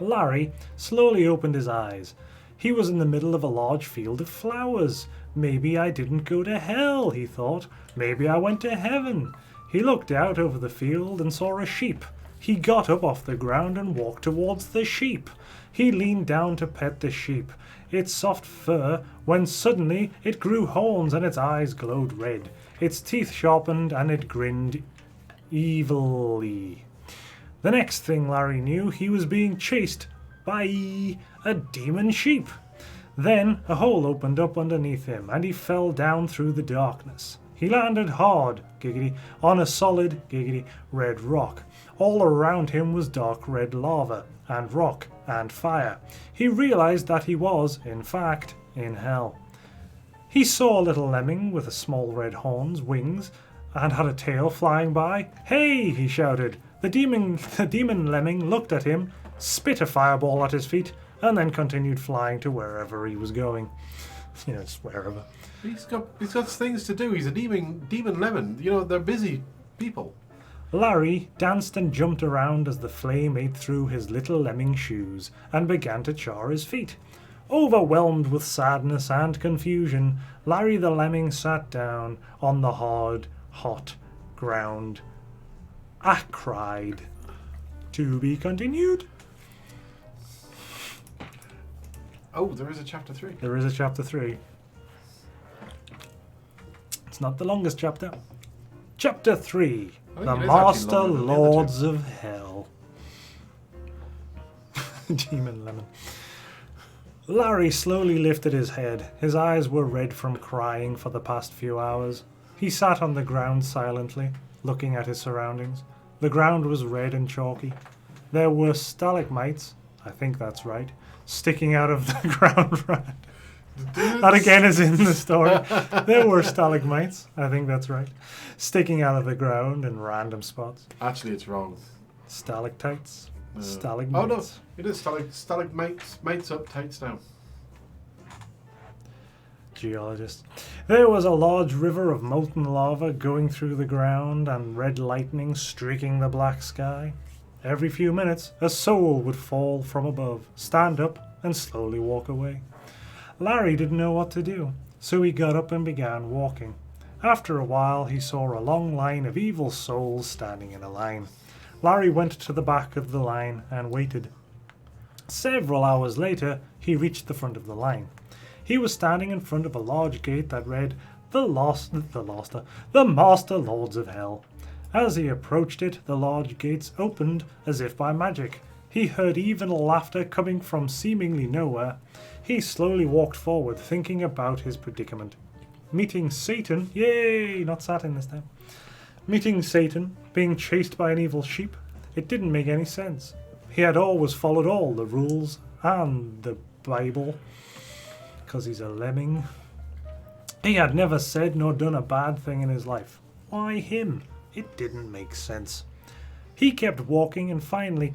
Larry slowly opened his eyes. He was in the middle of a large field of flowers. Maybe I didn't go to hell, he thought. Maybe I went to heaven. He looked out over the field and saw a sheep. He got up off the ground and walked towards the sheep. He leaned down to pet the sheep, its soft fur, when suddenly it grew horns and its eyes glowed red. Its teeth sharpened and it grinned evilly. The next thing Larry knew, he was being chased by a demon sheep. Then a hole opened up underneath him and he fell down through the darkness. He landed hard, giggity, on a solid, giggity, red rock. All around him was dark red lava and rock and fire. He realized that he was, in fact, in hell. He saw a little lemming with small red horns, wings, and had a tail flying by. "Hey!" he shouted. The demon lemming looked at him, spit a fireball at his feet, and then continued flying to wherever he was going. Just wherever. He's got things to do. He's a demon lemon. They're busy people. Larry danced and jumped around as the flame ate through his little lemming shoes and began to char his feet. Overwhelmed with sadness and confusion, Larry the lemming sat down on the hard, hot ground. Cried. To be continued. Oh, there is a chapter 3. There is a chapter 3. It's not the longest chapter. Chapter 3. I think The it is Master actually longer than the other Lords of Hell. Demon Lemon. Larry slowly lifted his head. His eyes were red from crying for the past few hours. He sat on the ground silently, looking at his surroundings. The ground was red and chalky. There were stalagmites, I think that's right, sticking out of the ground. Right. That again is in the story. There were stalagmites, I think that's right, sticking out of the ground in random spots. Actually, it's wrong. Stalactites. Stalagmites. Stalagmites. Oh no, it is stalagmites. Mates up, tights down. Geologist. There was a large river of molten lava going through the ground and red lightning streaking the black sky. Every few minutes, a soul would fall from above, stand up, and slowly walk away. Larry didn't know what to do, so he got up and began walking. After a while, he saw a long line of evil souls standing in a line. Larry went to the back of the line and waited. Several hours later, he reached the front of the line. He was standing in front of a large gate that read, The Master Lords of Hell. As he approached it, the large gates opened as if by magic. He heard evil laughter coming from seemingly nowhere. He slowly walked forward, thinking about his predicament. Meeting Satan, yay, not Saturn this time. Meeting Satan, being chased by an evil sheep, it didn't make any sense. He had always followed all the rules and the Bible, because he's a lemming. He had never said nor done a bad thing in his life. Why him? It didn't make sense. He kept walking and finally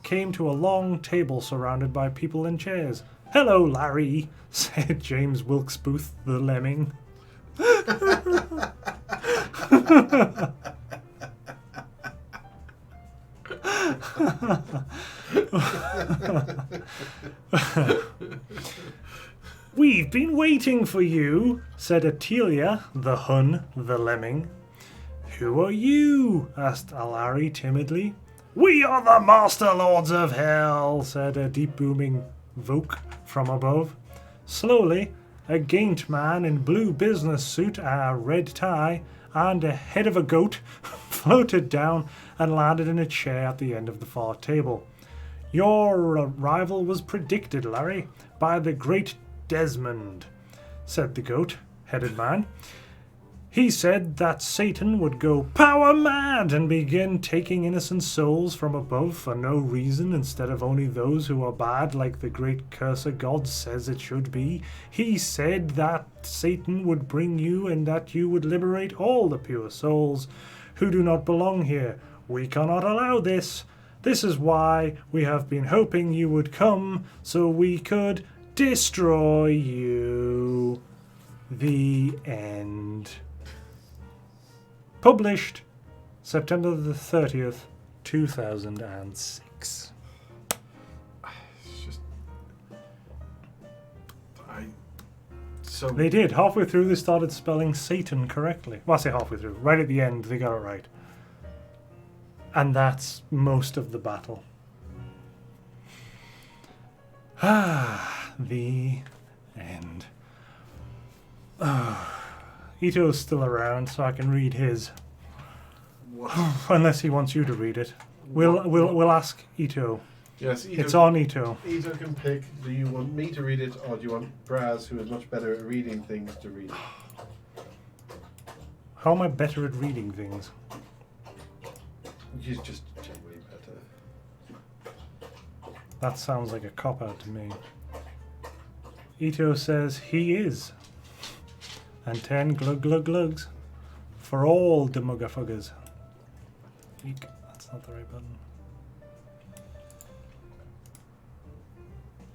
came to a long table surrounded by people in chairs. "Hello, Larry," said James Wilkes Booth, the lemming. "We've been waiting for you," said Atelia, the Hun, the lemming. "Who are you?" asked Larry timidly. "We are the Master Lords of Hell," said a deep booming voke from above. Slowly, a gaunt man in blue business suit, a red tie, and a head of a goat floated down and landed in a chair at the end of the far table. "Your arrival was predicted, Larry, by the great Desmond," said the goat-headed man. "He said that Satan would go power mad and begin taking innocent souls from above for no reason instead of only those who are bad like the great cursor God says it should be. He said that Satan would bring you and that you would liberate all the pure souls who do not belong here. We cannot allow this. This is why we have been hoping you would come so we could destroy you." The end. Published September the 30th, 2006. It's just... So... They did. Halfway through, they started spelling Satan correctly. Well, I say halfway through. Right at the end, they got it right. And that's most of the battle. The end. Ito's still around, so I can read his. What? Unless he wants you to read it. We'll ask Ito. Yes, Ito. It's on Ito. Ito can pick. Do you want me to read it, or do you want Brazz, who is much better at reading things, to read it? How am I better at reading things? He's just generally better. That sounds like a cop-out to me. Ito says he is. And 10 glug glug glugs for all the muggafuggers. Eek, that's not the right button.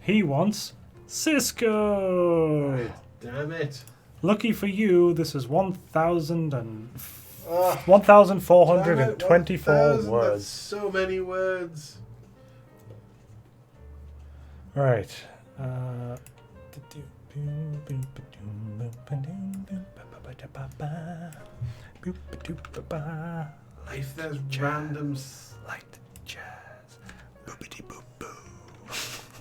He wants Sisco! Damn it. Lucky for you, this is 1,424 1,000, that's words. so many words. Right. If there's random... Like the jazz. Boopity boop boo.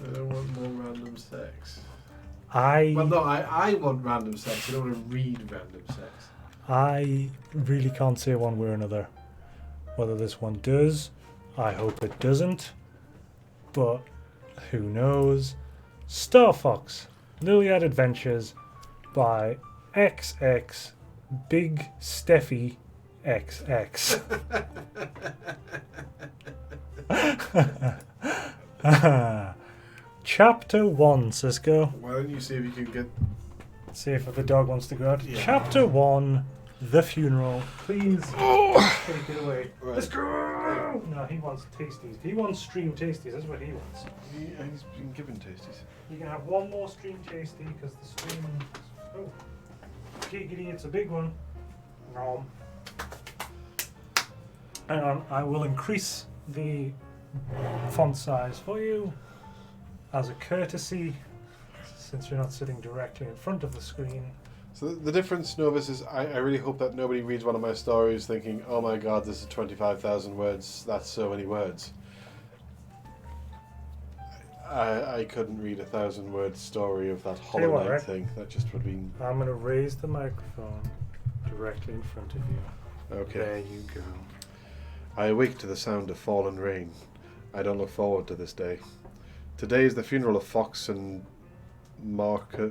I don't want more random sex. Well, no, I want random sex. I don't want to read random sex. I really can't say one way or another whether this one does. I hope it doesn't. But who knows? Star Fox Liliad Adventures by XX Big Steffi XX. Chapter 1, Sisco. Why don't you see if you can get... See if the dog wants to go out. Yeah. Chapter 1, The Funeral. Please take it away. Right. Let's go! No, he wants tasties. He wants stream tasties. That's what he wants. He's been given tasties. You can have one more stream tasty because the stream... Oh. Giggity, it's a big one. Nom. Hang on, I will increase the font size for you as a courtesy, since you're not sitting directly in front of the screen. So the difference, Novus, is I really hope that nobody reads one of my stories thinking, oh my god, this is 25,000 words, that's so many words. I couldn't read a 1,000-word story of that Tell you Hollow what, Knight right? thing. That just would be... I'm going to raise the microphone directly in front of you. Okay. There you go. I awake to the sound of fallen rain. I don't look forward to this day. Today is the funeral of Fox and Maruk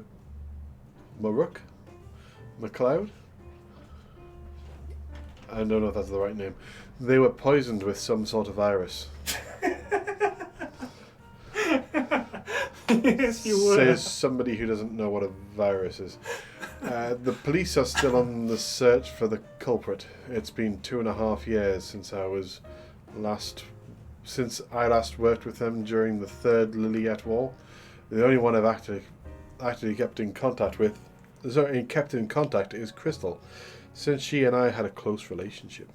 McLeod? I don't know if that's the right name. They were poisoned with some sort of virus. Yes, you were. Says somebody who doesn't know what a virus is. The police are still on the search for the culprit. It's been 2.5 years since I last worked with them during the Third Liliat War. The only one I've actually kept in contact is Crystal, since she and I had a close relationship.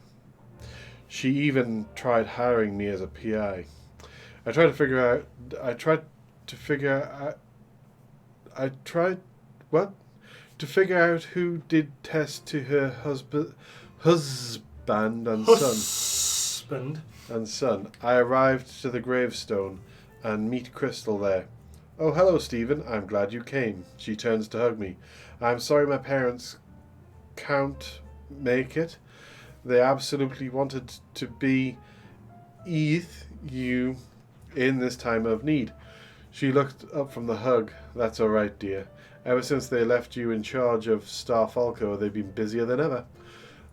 She even tried hiring me as a PI. I tried to figure out who did tests to her husband and son. I arrived to the gravestone and meet Crystal there. Oh, hello, Stephen. I'm glad you came. She turns to hug me. I'm sorry my parents can't make it. They absolutely wanted to be with you in this time of need. She looked up from the hug. That's all right, dear. Ever since they left you in charge of Star Falco, they've been busier than ever.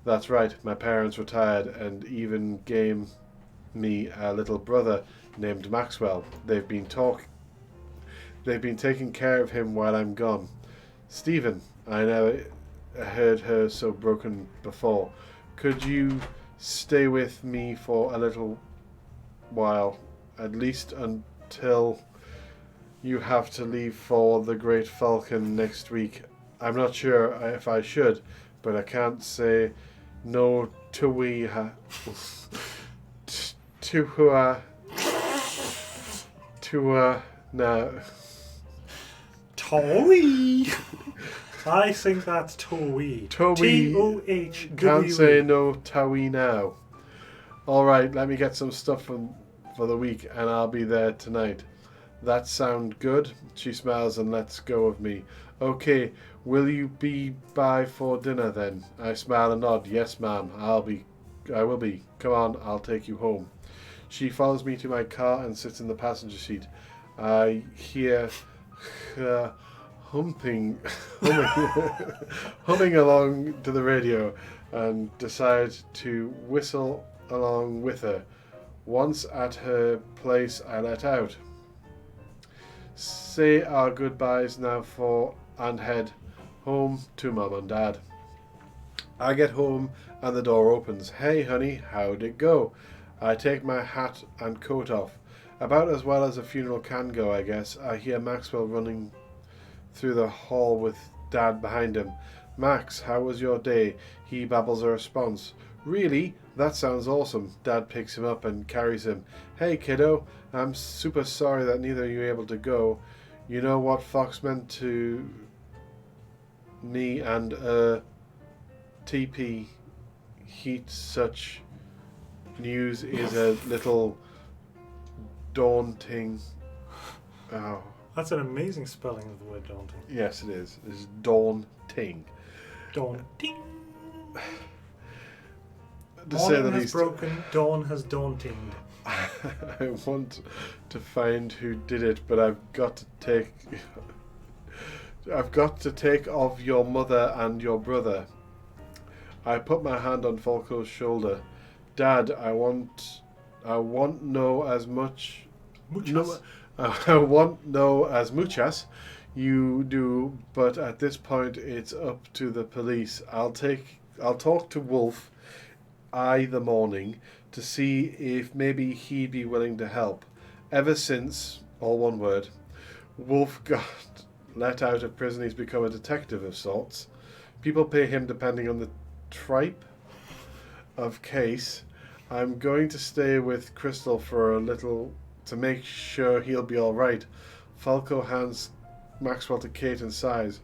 That's right. My parents retired and even gave me a little brother named Maxwell. They've been taking care of him while I'm gone. Stephen, I never heard her so broken before. Could you stay with me for a little while, at least until you have to leave for the Great Falcon next week? I'm not sure if I should, but I can't say no to now. Towie. I think that's Towie. Tohw. Can't say no Towie now. Alright, let me get some stuff for the week and I'll be there tonight. That sound good? She smiles and lets go of me. Okay, will you be by for dinner then? I smile and nod. Yes, ma'am. I will be. Come on, I'll take you home. She follows me to my car and sits in the passenger seat. I hear her humming along to the radio and decide to whistle along with her. Once at her place, I let out. Say our goodbyes now and head home to Mum and Dad. I get home and the door opens. Hey honey, how'd it go? I take my hat and coat off. About as well as a funeral can go, I guess. I hear Maxwell running through the hall with Dad behind him. Max, how was your day? He babbles a response. Really? That sounds awesome. Dad picks him up and carries him. Hey kiddo, I'm super sorry that neither of you were able to go. You know what Fox meant to me and TP heat such news is a little daunting. Oh. That's an amazing spelling of the word daunting. Yes, it is. It's daunting. Daunting. To say the Morning has least. broken, dawn has daunting. I want to find who did it, but I've got to take off your mother and your brother. I put my hand on Falco's shoulder. Dad, I want know as much. I want know as much as you do, but at this point it's up to the police. I'll talk to Wolf the morning to see if maybe he'd be willing to help. Ever since, all one word, Wolf got let out of prison, he's become a detective of sorts. People pay him depending on the type of case. I'm going to stay with Crystal for a little to make sure he'll be alright. Falco hands Maxwell to Kate and sighs.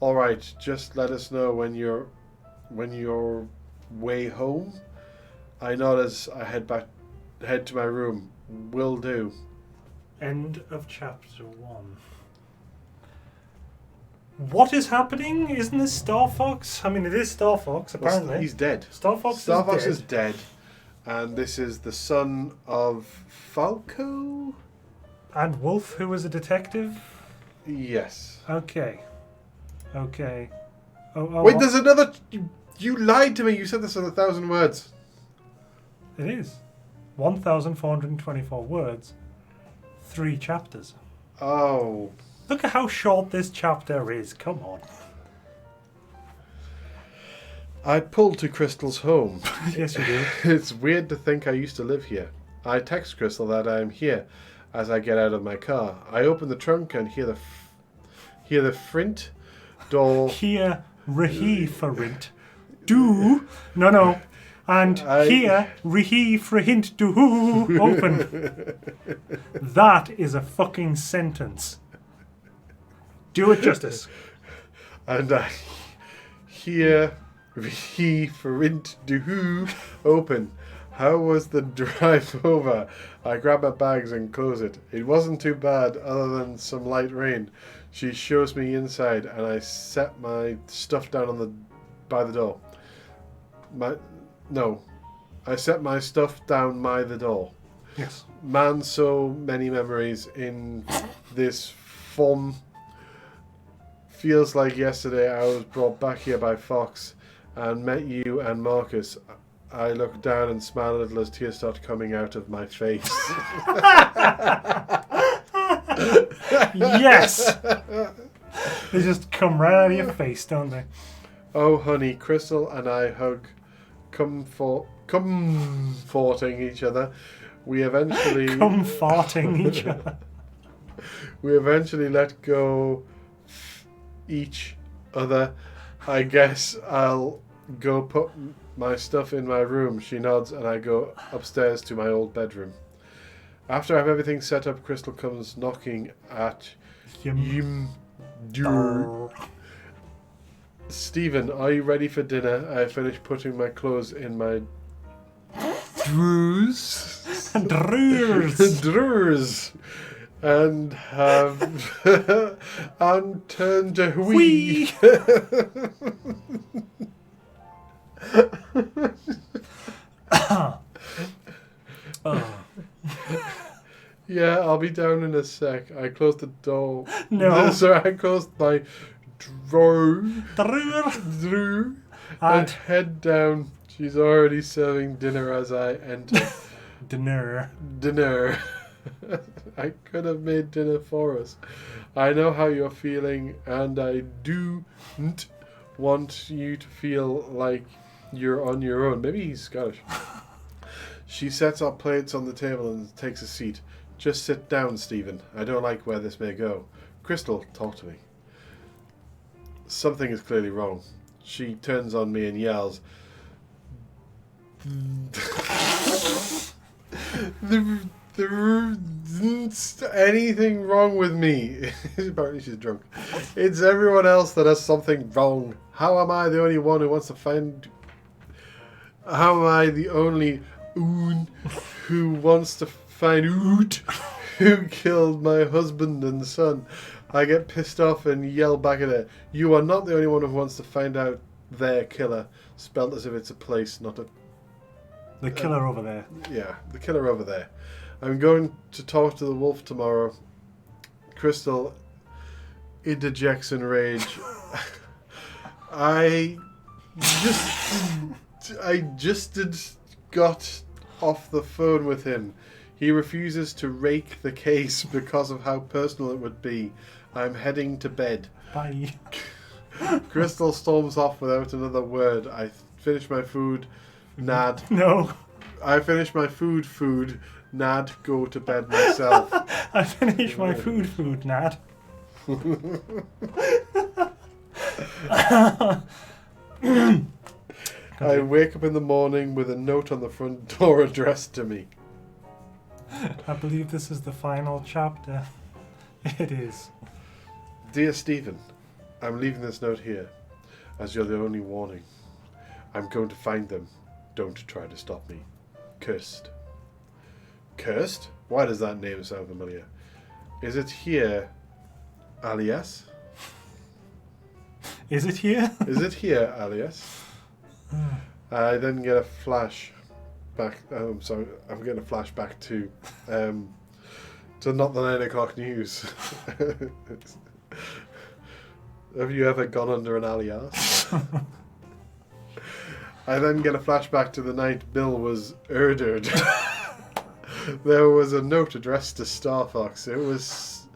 Alright, just let us know when you're way home. I nod as I head to my room. Will do. End of chapter 1. What is happening? Isn't this Star Fox? I mean, it is Star Fox, apparently. Well, he's dead. Star Fox is dead. And this is the son of Falco? And Wolf, who was a detective? Yes. Okay. Okay. Wait, there's another... You lied to me. You said this in 1,000 words. It is. 1,424 words. 3 chapters. Oh. Look at how short this chapter is. Come on. I pulled to Crystal's home. Yes, you do. It's weird to think I used to live here. I text Crystal that I am here as I get out of my car. I open the trunk and hear the front door. Here, rehe for rint. Do. No. And here, rehe for hint do open. That is a fucking sentence. Do it justice. And I hear rehe for rint do open. How was the drive over? I grab my bags and close it. It wasn't too bad other than some light rain. She shows me inside and I set my stuff down by the door. I set my stuff down by the door. Yes. Man, so many memories in this form. Feels like yesterday I was brought back here by Fox and met you and Marcus. I look down and smile a little as tears start coming out of my face. Yes! They just come right out of your face, don't they? Oh, honey, Crystal and I hug, comforting each other. We eventually Comforting each other. We eventually let go each other. I guess I'll go put my stuff in my room. She nods and I go upstairs to my old bedroom. After I have everything set up, Crystal comes knocking at Yim door. Stephen, are you ready for dinner? I finished putting my clothes in my drawers. Drawers. And have and turned to wee. Yeah, I'll be down in a sec. I closed the door. No. Sorry, I closed my drawer. And head down. She's already serving dinner as I enter. Dinner. I could have made dinner for us. I know how you're feeling, and I don't want you to feel like you're on your own. Maybe he's Scottish. She sets our plates on the table and takes a seat. Just sit down, Stephen. I don't like where this may go. Crystal, talk to me. Something is clearly wrong. She turns on me and yells. There isn't anything wrong with me. Apparently she's drunk. It's everyone else that has something wrong. How am I the only one who wants to find... How am I the only oon who wants to find out who killed my husband and son? I get pissed off and yell back at her. You are not the only one who wants to find out their killer. Spelled as if it's a place, not a... The killer over there. Yeah, the killer over there. I'm going to talk to the wolf tomorrow. Crystal interjects in rage. I just got off the phone with him. He refuses to rake the case because of how personal it would be. I'm heading to bed. Bye. Crystal storms off without another word. I finish my food. Nad. No. I finish my food. Nad, go to bed myself. I finished my food, Nad. I wake up in the morning with a note on the front door addressed to me. I believe this is the final chapter. It is. Dear Stephen, I'm leaving this note here, as you're the only warning. I'm going to find them. Don't try to stop me. Cursed. Cursed? Why does that name sound familiar? Is it here, alias? Is it here? Is it here, alias? I then get a flash. back. Sorry, I'm getting a flashback to not the 9 o'clock news. Have you ever gone under an alias? I then get a flashback to the night Bill was murdered. There was a note addressed to Star Fox. It was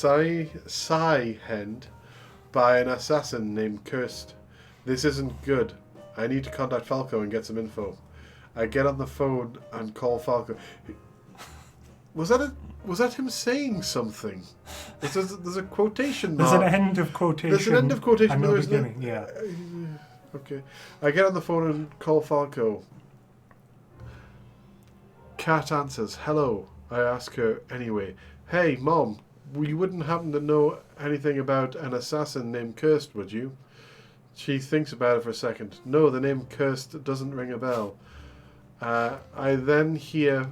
Hend by an assassin named Kirst. This isn't good. I need to contact Falco and get some info. I get on the phone and call Falco. Was that him saying something? There's a quotation mark. There's an end of quotation. There's an end of quotation. And no there's beginning, yeah. Okay. I get on the phone and call Falco. Kat answers, hello. I ask her anyway. Hey, Mom, you wouldn't happen to know anything about an assassin named Kirst, would you? She thinks about it for a second. No, the name Kirst doesn't ring a bell. I then hear,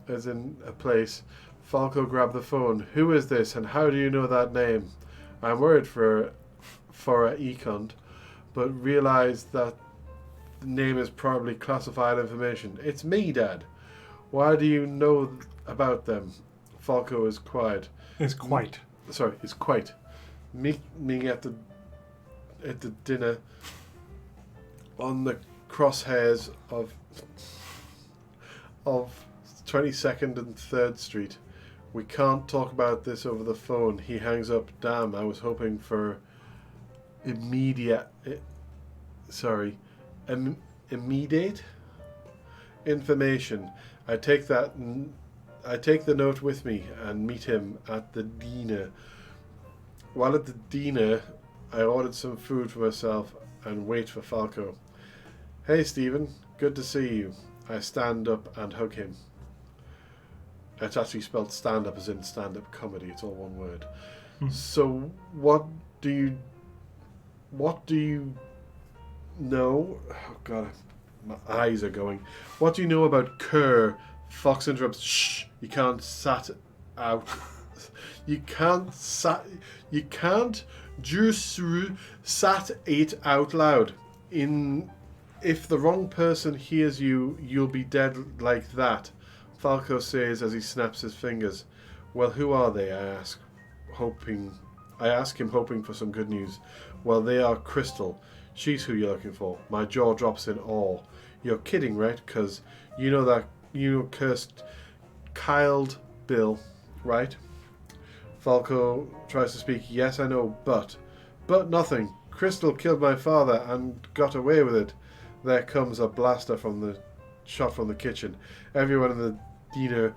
as in a place, Falco grab the phone. Who is this and how do you know that name? I'm worried for a econ, but realize that the name is probably classified information. It's me, Dad. Why do you know about them? Falco is quiet. It's quite. It's quite. Meeting at the dinner on the crosshairs of 22nd and 3rd Street. We can't talk about this over the phone. He hangs up. Damn, I was hoping for immediate information. I take the note with me and meet him at the dinner. While at the dinner, I ordered some food for myself and wait for Falco. Hey Stephen, good to see you. I stand up and hug him. It's actually spelled stand up as in stand up comedy, it's all one word. So what do you know? Oh god, my eyes are going. What do you know about Kerr? Fox interrupts. Shh, you can't sat out. You can't just sat it out loud. If the wrong person hears you, you'll be dead like that. Falco says as he snaps his fingers. Well, who are they? I ask him, hoping for some good news. Well, they are Crystal. She's who you're looking for. My jaw drops in awe. You're kidding, right? Because you know Kirst killed Bill, right? Falco tries to speak. Yes, I know, but nothing. Crystal killed my father and got away with it. There comes a blaster shot from the kitchen. Everyone in the dinner.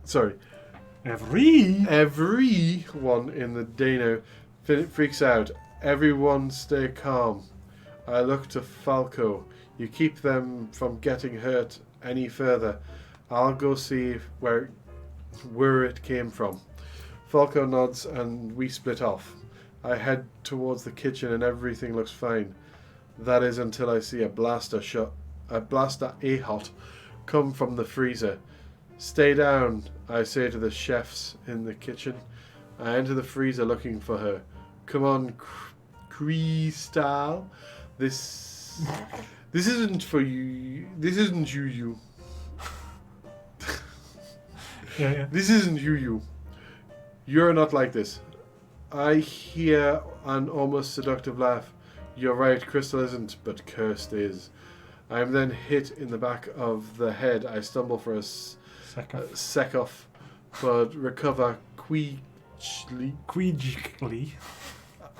Sorry. Everyone in the dinner freaks out. Everyone stay calm. I look to Falco. You keep them from getting hurt any further. I'll go see where it came from. Falco nods and we split off. I head towards the kitchen and everything looks fine. That is until I see a blaster A-hot come from the freezer. Stay down, I say to the chefs in the kitchen. I enter the freezer looking for her. Come on, Crystal. This isn't for you. This isn't you. Yeah. This isn't you. You're not like this. I hear an almost seductive laugh. You're right, Crystal isn't, but Kirst is. I am then hit in the back of the head. I stumble for a sec off, but recover quickly.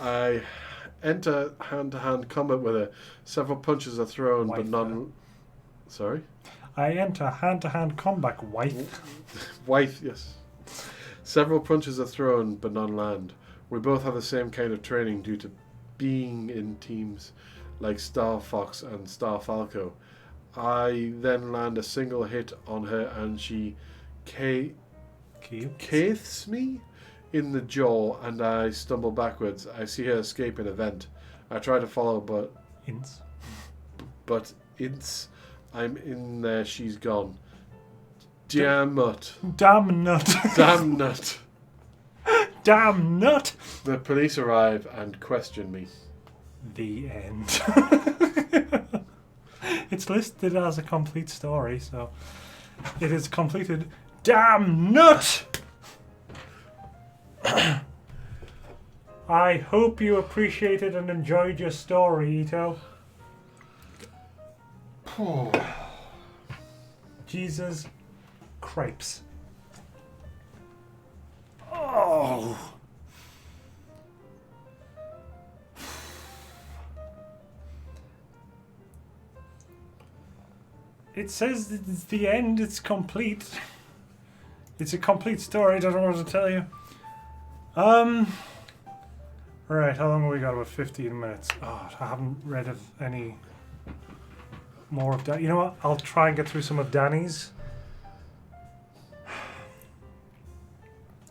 I enter hand-to-hand combat with her. Several punches are thrown, but none... Sorry? I enter hand-to-hand combat, wife. Wife, yes. Several punches are thrown, but none land. We both have the same kind of training due to being in teams like Star Fox and Star Falco. I then land a single hit on her and she cathes me in the jaw and I stumble backwards. I see her escape in a vent. I try to follow, but I'm in there, she's gone. Damn nut. The police arrive and question me. The end. It's listed as a complete story, so it is completed. Damn nut! I hope you appreciated and enjoyed your story, Ito. Jesus cripes. Oh. It says that it's the end, it's complete. It's a complete story, I don't know what to tell you. Right, how long have we got? About 15 minutes. Oh, I haven't read of any more of that. You know what? I'll try and get through some of Danny's.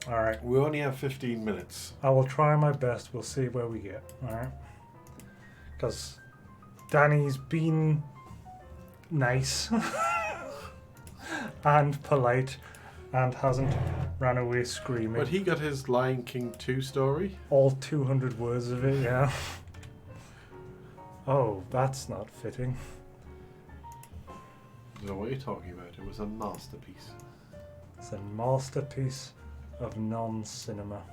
Alright. We only have 15 minutes. I will try my best. We'll see where we get. Alright. Because Danny's been nice and polite and hasn't ran away screaming. But he got his Lion King 2 story. All 200 words of it, yeah. Oh, that's not fitting. I don't know what you're talking about. It was a masterpiece. It's a masterpiece of non-cinema.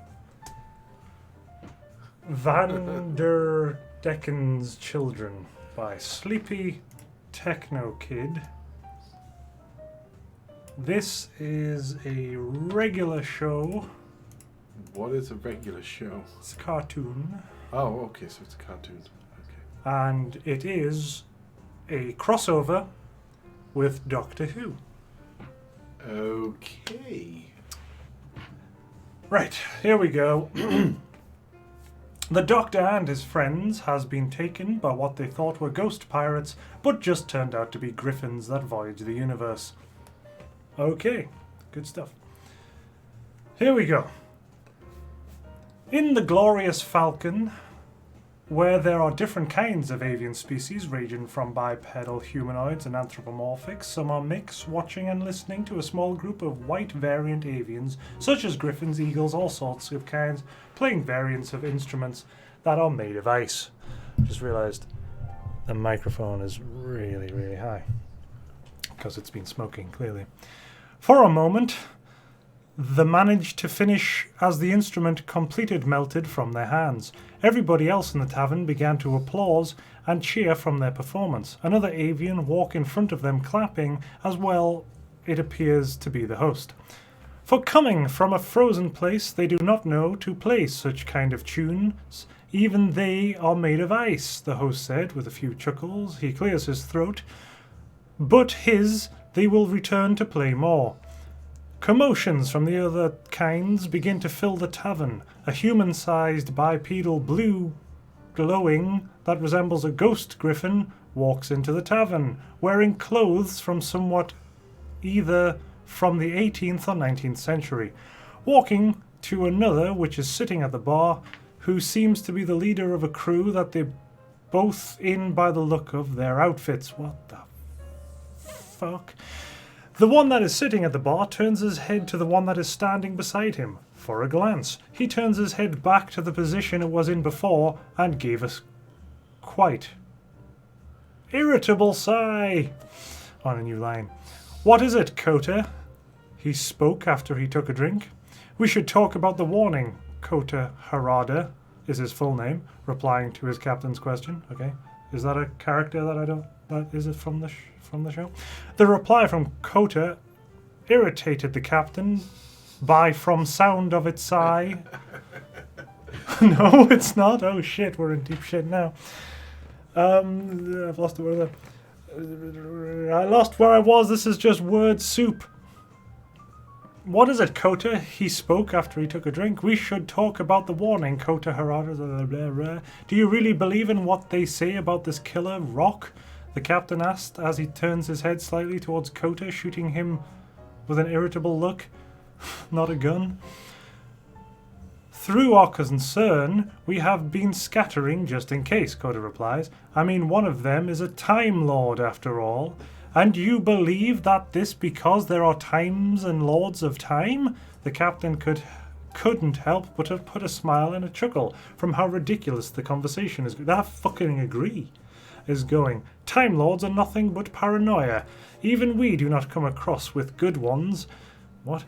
Van der Decken's Children by Sleepy Techno Kid. This is a regular show. What is a regular show? It's a cartoon. Oh, okay, so it's a cartoon. Okay. And it is a crossover with Doctor Who. Okay. Right, here we go. The Doctor and his friends has been taken by what they thought were ghost pirates, but just turned out to be griffins that voyage the universe. Okay, good stuff. Here we go. In the Glorious Falcon, where there are different kinds of avian species ranging from bipedal humanoids and anthropomorphics, some are mixed, watching and listening to a small group of white variant avians, such as griffins, eagles, all sorts of kinds, playing variants of instruments that are made of ice. Just realised the microphone is really, really high, because it's been smoking, clearly. For a moment, they managed to finish as the instrument completed melted from their hands. Everybody else in the tavern began to applause and cheer from their performance. Another avian walked in front of them clapping, as well it appears to be the host. For coming from a frozen place, they do not know to play such kind of tunes. Even they are made of ice, the host said with a few chuckles. He clears his throat. But they will return to play more. Commotions from the other kinds begin to fill the tavern. A human-sized bipedal blue glowing that resembles a ghost griffin walks into the tavern, wearing clothes from somewhat either from the 18th or 19th century. Walking to another which is sitting at the bar, who seems to be the leader of a crew that they're both in by the look of their outfits. What the fuck? The one that is sitting at the bar turns his head to the one that is standing beside him. For a glance, he turns his head back to the position it was in before and gave us quite irritable sigh on a new line. What is it, Kota? He spoke after he took a drink. We should talk about the warning. Kota Harada is his full name, replying to his captain's question. Okay, is that a character that I don't? That is it from the show? The reply from Kota irritated the captain by from sound of its sigh. No, it's not. Oh shit, we're in deep shit now. I've lost the word there. I lost where I was. This is just word soup. What is it, Kota? He spoke after he took a drink. We should talk about the warning, Kota Harada. Blah, blah, blah. Do you really believe in what they say about this killer rock? The captain asked as he turns his head slightly towards Kota, shooting him with an irritable look. Not a gun. Through our concern, we have been scattering just in case, Kota replies. I mean, one of them is a Time Lord after all. And you believe that this because there are times and lords of time? The captain couldn't help but have put a smile and a chuckle from how ridiculous the conversation is. I fucking agree. is going. Time Lords are nothing but paranoia. Even we do not come across with good ones. What?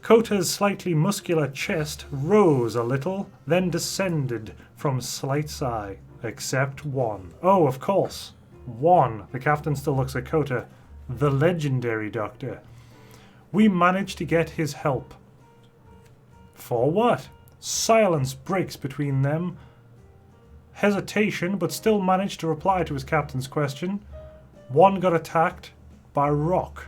Kota's slightly muscular chest rose a little, then descended from slight sigh. Except one. Oh, of course. One. The captain still looks at Kota. The legendary doctor. We managed to get his help. For what? Silence breaks between them. Hesitation, but still managed to reply to his captain's question. One got attacked by rock.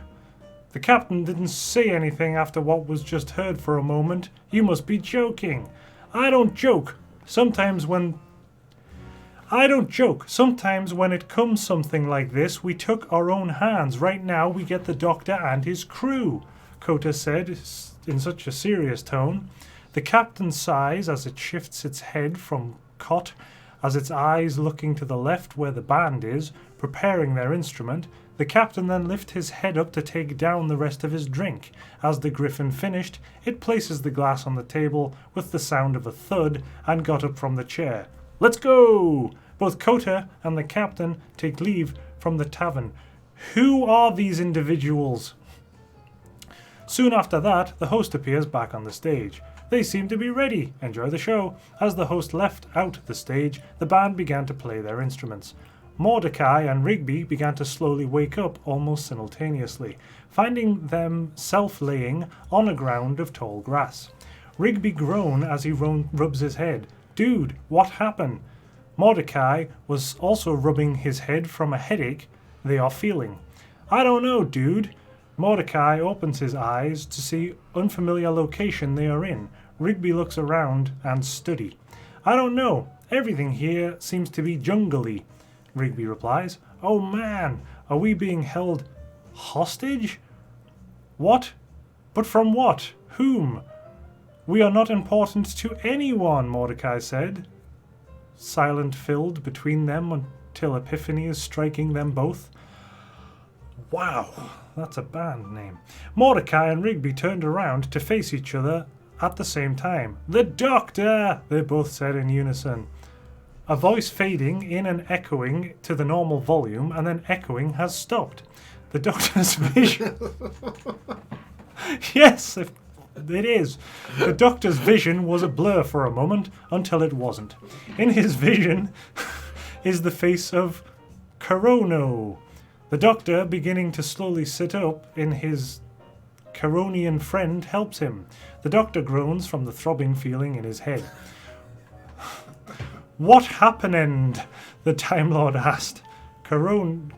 The captain didn't say anything after what was just heard for a moment. You must be joking. I don't joke. Sometimes when it comes something like this, we took our own hands. Right now we get the doctor and his crew, Kota said in such a serious tone. The captain sighs as it shifts its head from cot, as its eyes looking to the left where the band is, preparing their instrument. The captain then lifts his head up to take down the rest of his drink. As the griffin finished, it places the glass on the table with the sound of a thud and got up from the chair. Let's go! Both Kota and the captain take leave from the tavern. Who are these individuals? Soon after that, the host appears back on the stage. They seem to be ready. Enjoy the show. As the host left out the stage, the band began to play their instruments. Mordecai and Rigby began to slowly wake up almost simultaneously, finding them self-laying on a ground of tall grass. Rigby groaned as he rubs his head. Dude, what happened? Mordecai was also rubbing his head from a headache they are feeling. I don't know, dude. Mordecai opens his eyes to see unfamiliar location they are in. Rigby looks around and study. I don't know. Everything here seems to be jungly. Rigby replies. Oh man, are we being held hostage? What? But from what? Whom? We are not important to anyone, Mordecai said. Silent filled between them until Epiphany is striking them both. Wow, that's a band name. Mordecai and Rigby turned around to face each other at the same time. The doctor, they both said in unison. A voice fading in and echoing to the normal volume and then echoing has stopped. The doctor's vision... Yes, it is. The doctor's vision was a blur for a moment until it wasn't. In his vision is the face of Corono. The doctor, beginning to slowly sit up in his Coronian friend, helps him. The doctor groans from the throbbing feeling in his head. What happened? The Time Lord asked. I thought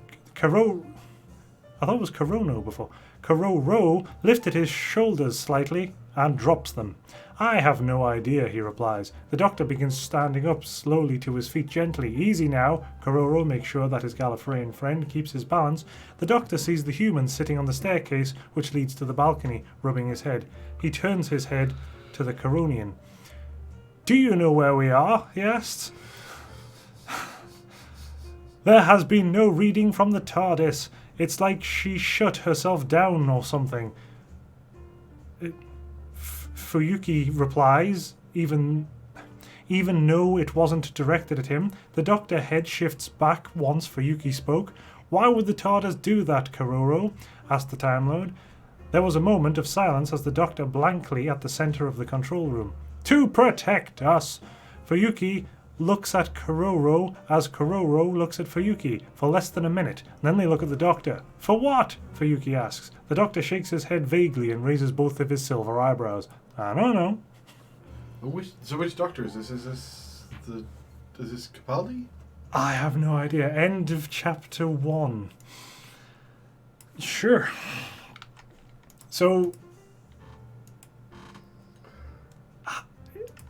it was Corono before. Cororo lifted his shoulders slightly and drops them. I have no idea, he replies. The doctor begins standing up slowly to his feet gently. Easy now. Cororo makes sure that his Gallifreyan friend keeps his balance. The doctor sees the human sitting on the staircase which leads to the balcony, rubbing his head. He turns his head to the Coronian. Do you know where we are? He asks. There has been no reading from the TARDIS. It's like she shut herself down or something. Fuyuki replies, even though it wasn't directed at him. The doctor head shifts back once Fuyuki spoke. Why would the TARDIS do that, Kororo? Asked the Time Lord. There was a moment of silence as the doctor blankly at the center of the control room. To protect us! Fuyuki looks at Kororo as Kororo looks at Fuyuki for less than a minute. Then they look at the doctor. For what? Fuyuki asks. The doctor shakes his head vaguely and raises both of his silver eyebrows. I don't know. Which doctor is this? Is this Capaldi? I have no idea. End of chapter 1. Sure. So,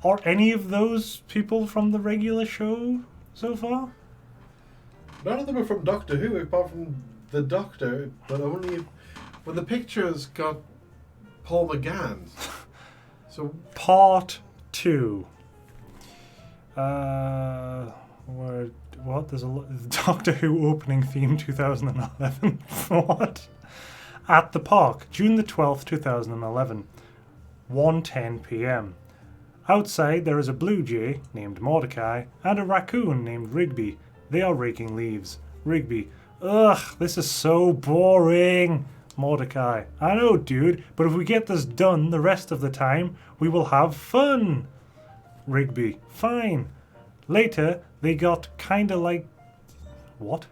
are any of those people from the regular show so far? None of them are from Doctor Who, apart from the Doctor, but only... Well, the picture's got Paul McGann. So Part 2. What? There's a Doctor Who opening theme 2011. What? At the Park, June the 12th, 2011. 1:10 p.m. Outside there is a blue jay named Mordecai and a raccoon named Rigby. They are raking leaves. Rigby. Ugh, this is so boring. Mordecai. I know, dude, but if we get this done the rest of the time, we will have fun. Rigby. Fine. Later, they got kinda like... What?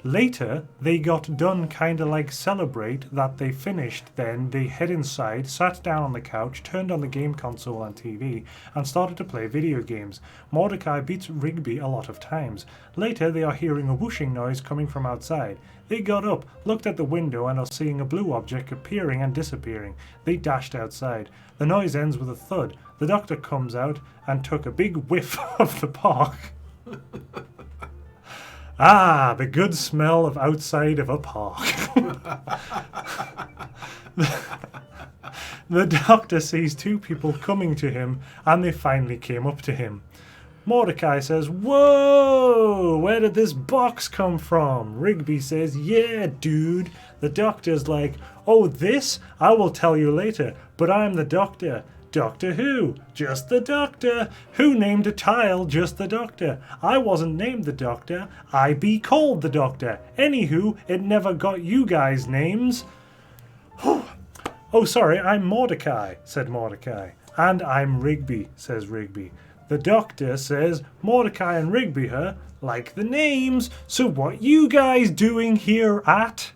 Later, they got done kinda like celebrate that they finished, then they head inside, sat down on the couch, turned on the game console and TV, and started to play video games. Mordecai beats Rigby a lot of times. Later, they are hearing a whooshing noise coming from outside. They got up, looked at the window, and are seeing a blue object appearing and disappearing. They dashed outside. The noise ends with a thud. The doctor comes out and took a big whiff of the park. Ah, the good smell of outside of a park. The doctor sees two people coming to him, and they finally came up to him. Mordecai says, "Whoa, where did this box come from?" Rigby says, "Yeah, dude." The doctor's like, "Oh, this? I will tell you later, but I'm the doctor." Doctor who? Just the doctor. Who named a tile just the doctor? I wasn't named the doctor. I be called the doctor. Anywho, it never got you guys' names. Oh, sorry, I'm Mordecai, said Mordecai. And I'm Rigby, says Rigby. The doctor says, Mordecai and Rigby her like the names. So what you guys doing here at?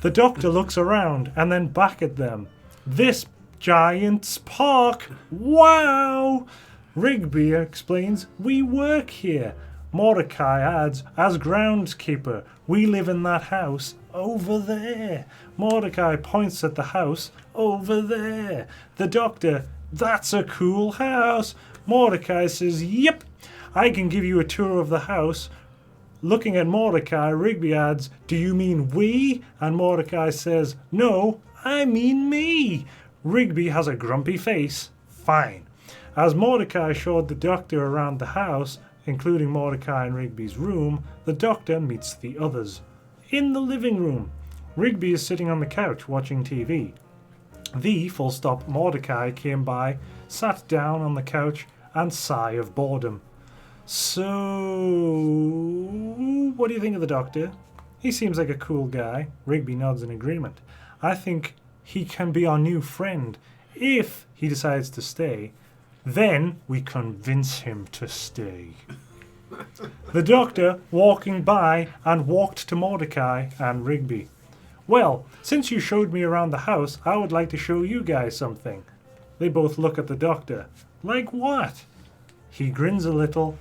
The doctor looks around and then back at them. This Giant's Park. Wow! Rigby explains, we work here. Mordecai adds, as groundskeeper, we live in that house over there. Mordecai points at the house over there. The doctor, that's a cool house. Mordecai says, yep, I can give you a tour of the house. Looking at Mordecai, Rigby adds, do you mean we? And Mordecai says, no, I mean me. Rigby has a grumpy face. Fine. As Mordecai showed the doctor around the house, including Mordecai and Rigby's room, the doctor meets the others. In the living room, Rigby is sitting on the couch watching TV. The Mordecai came by, sat down on the couch, and sigh of boredom. So, what do you think of the doctor? He seems like a cool guy. Rigby nods in agreement. I think he can be our new friend if he decides to stay. Then we convince him to stay. The doctor walking by and walked to Mordecai and Rigby. Well, since you showed me around the house, I would like to show you guys something. They both look at the doctor. Like what? He grins a little.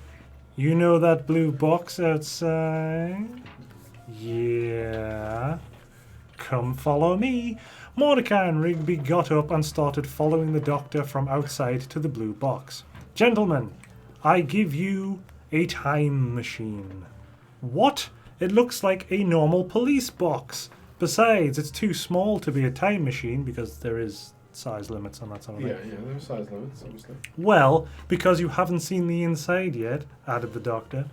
You know that blue box outside? Yeah. Come follow me. Mordecai and Rigby got up and started following the doctor from outside to the blue box. Gentlemen, I give you a time machine. What? It looks like a normal police box. Besides, it's too small to be a time machine because there is size limits on that sort of thing. Yeah, there are size limits, obviously. Well, because you haven't seen the inside yet, added the doctor.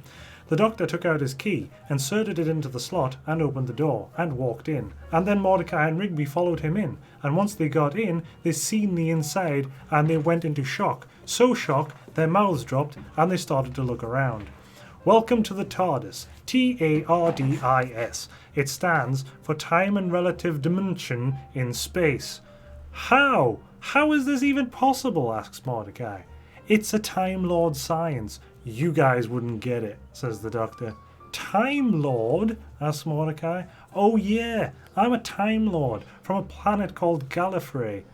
The doctor took out his key, inserted it into the slot, and opened the door, and walked in. And then Mordecai and Rigby followed him in, and once they got in, they seen the inside, and they went into shock. So shocked, their mouths dropped, and they started to look around. Welcome to the TARDIS, TARDIS. It stands for Time and Relative Dimension in Space. How? How is this even possible? Asks Mordecai. It's a Time Lord science. You guys wouldn't get it, says the doctor. Time Lord? Asks Mordecai. Oh yeah, I'm a Time Lord from a planet called Gallifrey.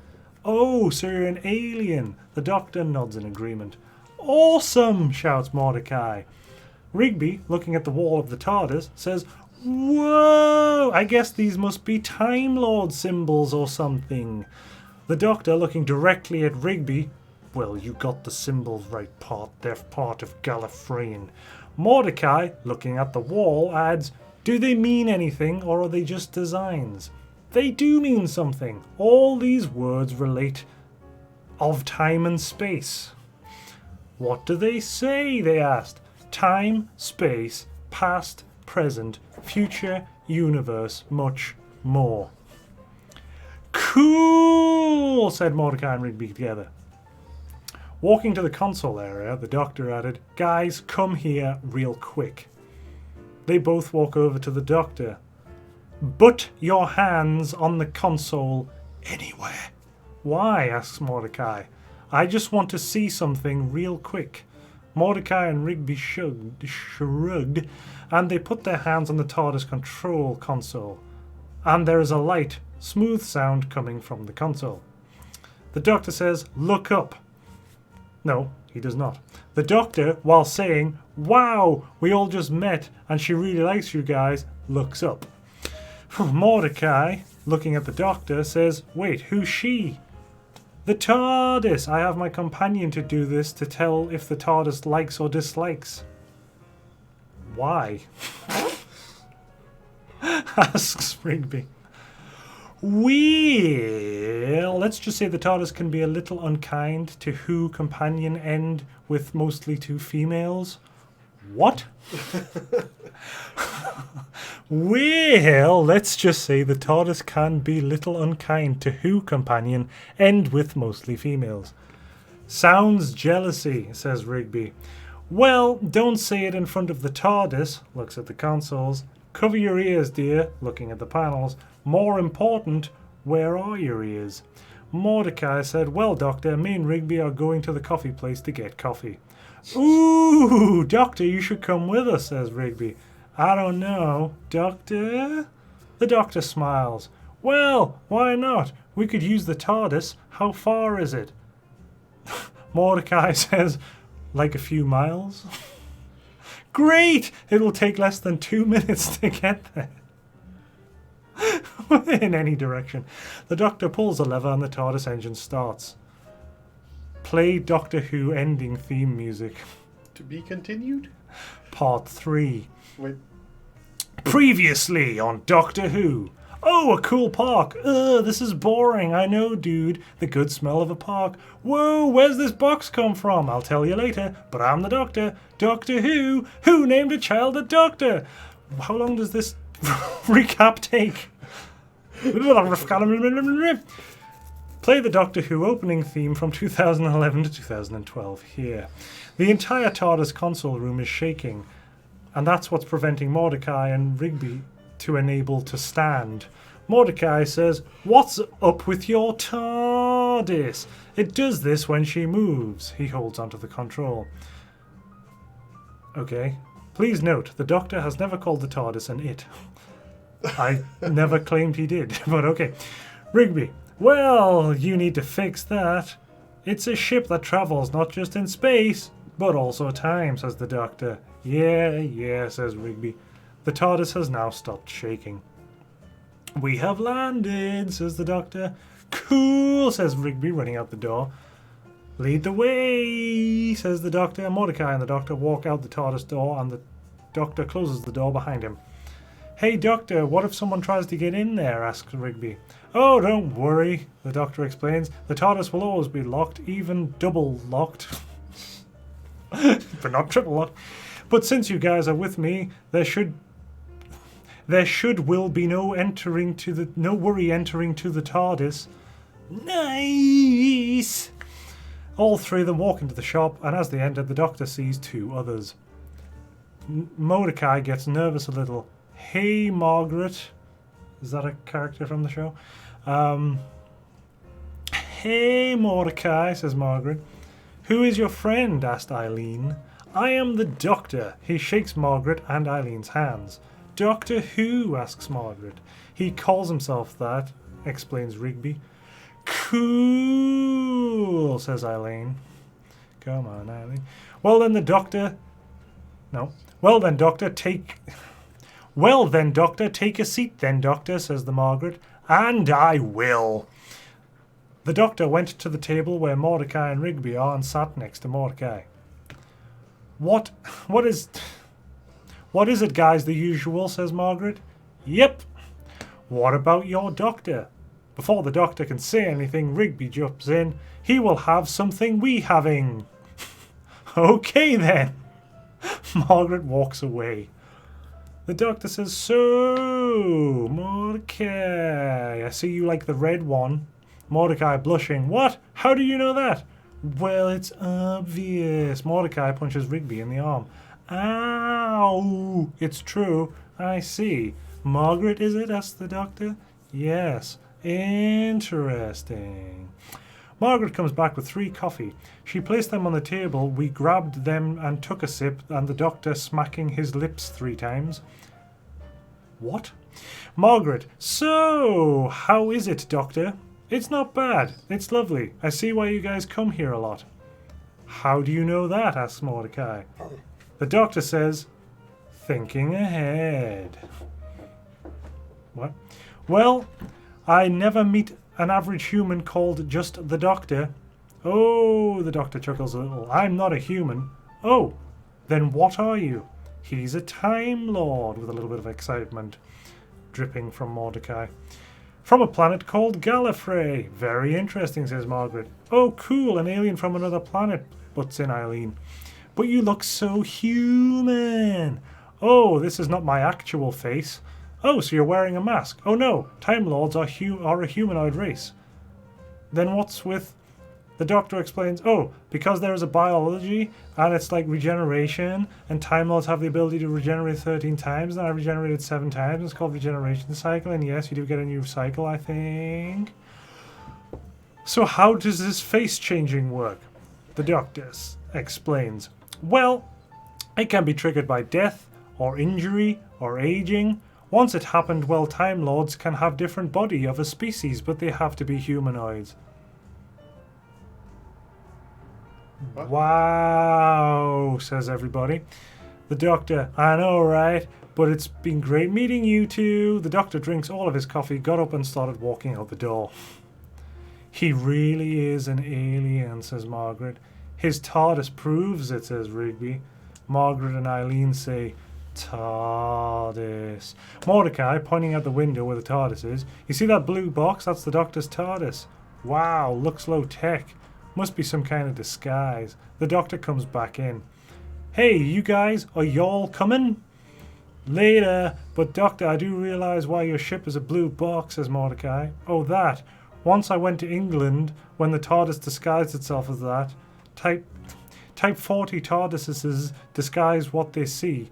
Oh, so you're an alien. The doctor nods in agreement. Awesome, shouts Mordecai. Rigby, looking at the wall of the TARDIS, says, whoa, I guess these must be Time Lord symbols or something. The doctor, looking directly at Rigby, well, you got the symbols right, they're part of Gallifreyan. Mordecai, looking at the wall, adds, do they mean anything or are they just designs? They do mean something. All these words relate of time and space. What do they say? They asked. Time, space, past, present, future, universe, much more. Cool, said Mordecai and Rigby together. Walking to the console area, the doctor added, guys, come here real quick. They both walk over to the doctor. Put your hands on the console anywhere. Why? Asks Mordecai. I just want to see something real quick. Mordecai and Rigby shrugged, and they put their hands on the TARDIS control console. And there is a light, smooth sound coming from the console. The doctor says, look up. No, he does not. The doctor, while saying, wow, we all just met and she really likes you guys, looks up. Mordecai, looking at the doctor, says, wait, who's she? The TARDIS. I have my companion to do this to tell if the TARDIS likes or dislikes. Why? Asks Rigby. Well, let's just say the TARDIS can be a little unkind to who companion end with mostly two females. What? Well, let's just say the TARDIS can be little unkind to who companion end with mostly females. Sounds jealousy, says Rigby. Well, don't say it in front of the TARDIS, looks at the consoles. Cover your ears, dear, looking at the panels. More important, where are your ears? Mordecai said, well, Doctor, me and Rigby are going to the coffee place to get coffee. Ooh, Doctor, you should come with us, says Rigby. I don't know, Doctor? The Doctor smiles. Well, why not? We could use the TARDIS. How far is it? Mordecai says, like a few miles. Great! It'll take less than 2 minutes to get there. In any direction. The Doctor pulls a lever and the TARDIS engine starts. Play Doctor Who ending theme music. To be continued? Part 3. Wait. Previously on Doctor Who. Oh, a cool park. Ugh, this is boring. I know, dude. The good smell of a park. Whoa, where's this box come from? I'll tell you later. But I'm the Doctor. Doctor Who? Who named a child a Doctor? How long does this recap take? Play the Doctor Who opening theme from 2011 to 2012 here. The entire TARDIS console room is shaking, and that's what's preventing Mordecai and Rigby to enable to stand. Mordecai says, what's up with your TARDIS? It does this when she moves. He holds onto the control. Okay. Please note, the Doctor has never called the TARDIS an it. I never claimed he did, but okay. Rigby, well, you need to fix that. It's a ship that travels not just in space, but also time, says the Doctor. Yeah, says Rigby. The TARDIS has now stopped shaking. We have landed, says the Doctor. Cool, says Rigby, running out the door. Lead the way, says the Doctor. Mordecai and the Doctor walk out the TARDIS door, and the Doctor closes the door behind him. Hey, Doctor, what if someone tries to get in there? Asks Rigby. Oh, don't worry, the Doctor explains. The TARDIS will always be locked, even double locked. But not triple locked. But since you guys are with me, there should will be no worry entering to the TARDIS. Nice! All three of them walk into the shop, and as they enter, the Doctor sees two others. Mordecai gets nervous a little. Hey, Margaret. Is that a character from the show? Hey, Mordecai, says Margaret. Who is your friend? Asked Eileen. I am the Doctor. He shakes Margaret and Eileen's hands. Doctor Who? Asks Margaret. He calls himself that, explains Rigby. Cool, says Eileen. Come on, Eileen. Well then, Doctor, take a seat then, Doctor, says the Margaret. And I will. The Doctor went to the table where Mordecai and Rigby are and sat next to Mordecai. What is it, guys, the usual, says Margaret. Yep. What about your Doctor? Before the Doctor can say anything, Rigby jumps in. He will have something we having. Okay then. Margaret walks away. The Doctor says, so, Mordecai, I see you like the red one. Mordecai blushing. What? How do you know that? Well, it's obvious. Mordecai punches Rigby in the arm. Ow! It's true. I see. Margaret, is it? Asked the doctor. Yes. Interesting. Margaret comes back with 3 coffee. She placed them on the table. We grabbed them and took a sip, and the doctor smacking his lips 3 times. What? Margaret, so, how is it, doctor? It's not bad. It's lovely. I see why you guys come here a lot. How do you know that? Asks Mordecai. The doctor says, thinking ahead. What? Well, I never meet an average human called just the doctor. Oh, the doctor chuckles a little. I'm not a human. Oh, then what are you? He's a Time Lord, with a little bit of excitement dripping from Mordecai. From a planet called Gallifrey. Very interesting, says Margaret. Oh, cool, an alien from another planet, butts in Eileen. But you look so human. Oh, this is not my actual face. Oh, so you're wearing a mask. Oh no, Time Lords are a humanoid race. Then what's with... The doctor explains, oh, because there is a biology, and it's like regeneration, and Time Lords have the ability to regenerate 13 times, and I regenerated 7 times, it's called regeneration cycle, and yes, you do get a new cycle, I think. So how does this face changing work? The doctor explains, well, it can be triggered by death, or injury, or aging. Once it happened, well, Time Lords can have different body of a species, but they have to be humanoids. What? Wow, says everybody. The doctor, I know, right? But it's been great meeting you two. The doctor drinks all of his coffee, got up and started walking out the door. He really is an alien, says Margaret. His TARDIS proves it, says Rigby. Margaret and Eileen say, TARDIS. Mordecai, pointing out the window where the TARDIS is. You see that blue box? That's the doctor's TARDIS. Wow, looks low tech. Must be some kind of disguise. The doctor comes back in. Hey, you guys, are y'all coming? Later, but doctor, I do realise why your ship is a blue box, says Mordecai. Oh, that. Once I went to England when the TARDIS disguised itself as that. Type 40 TARDISes disguise what they see.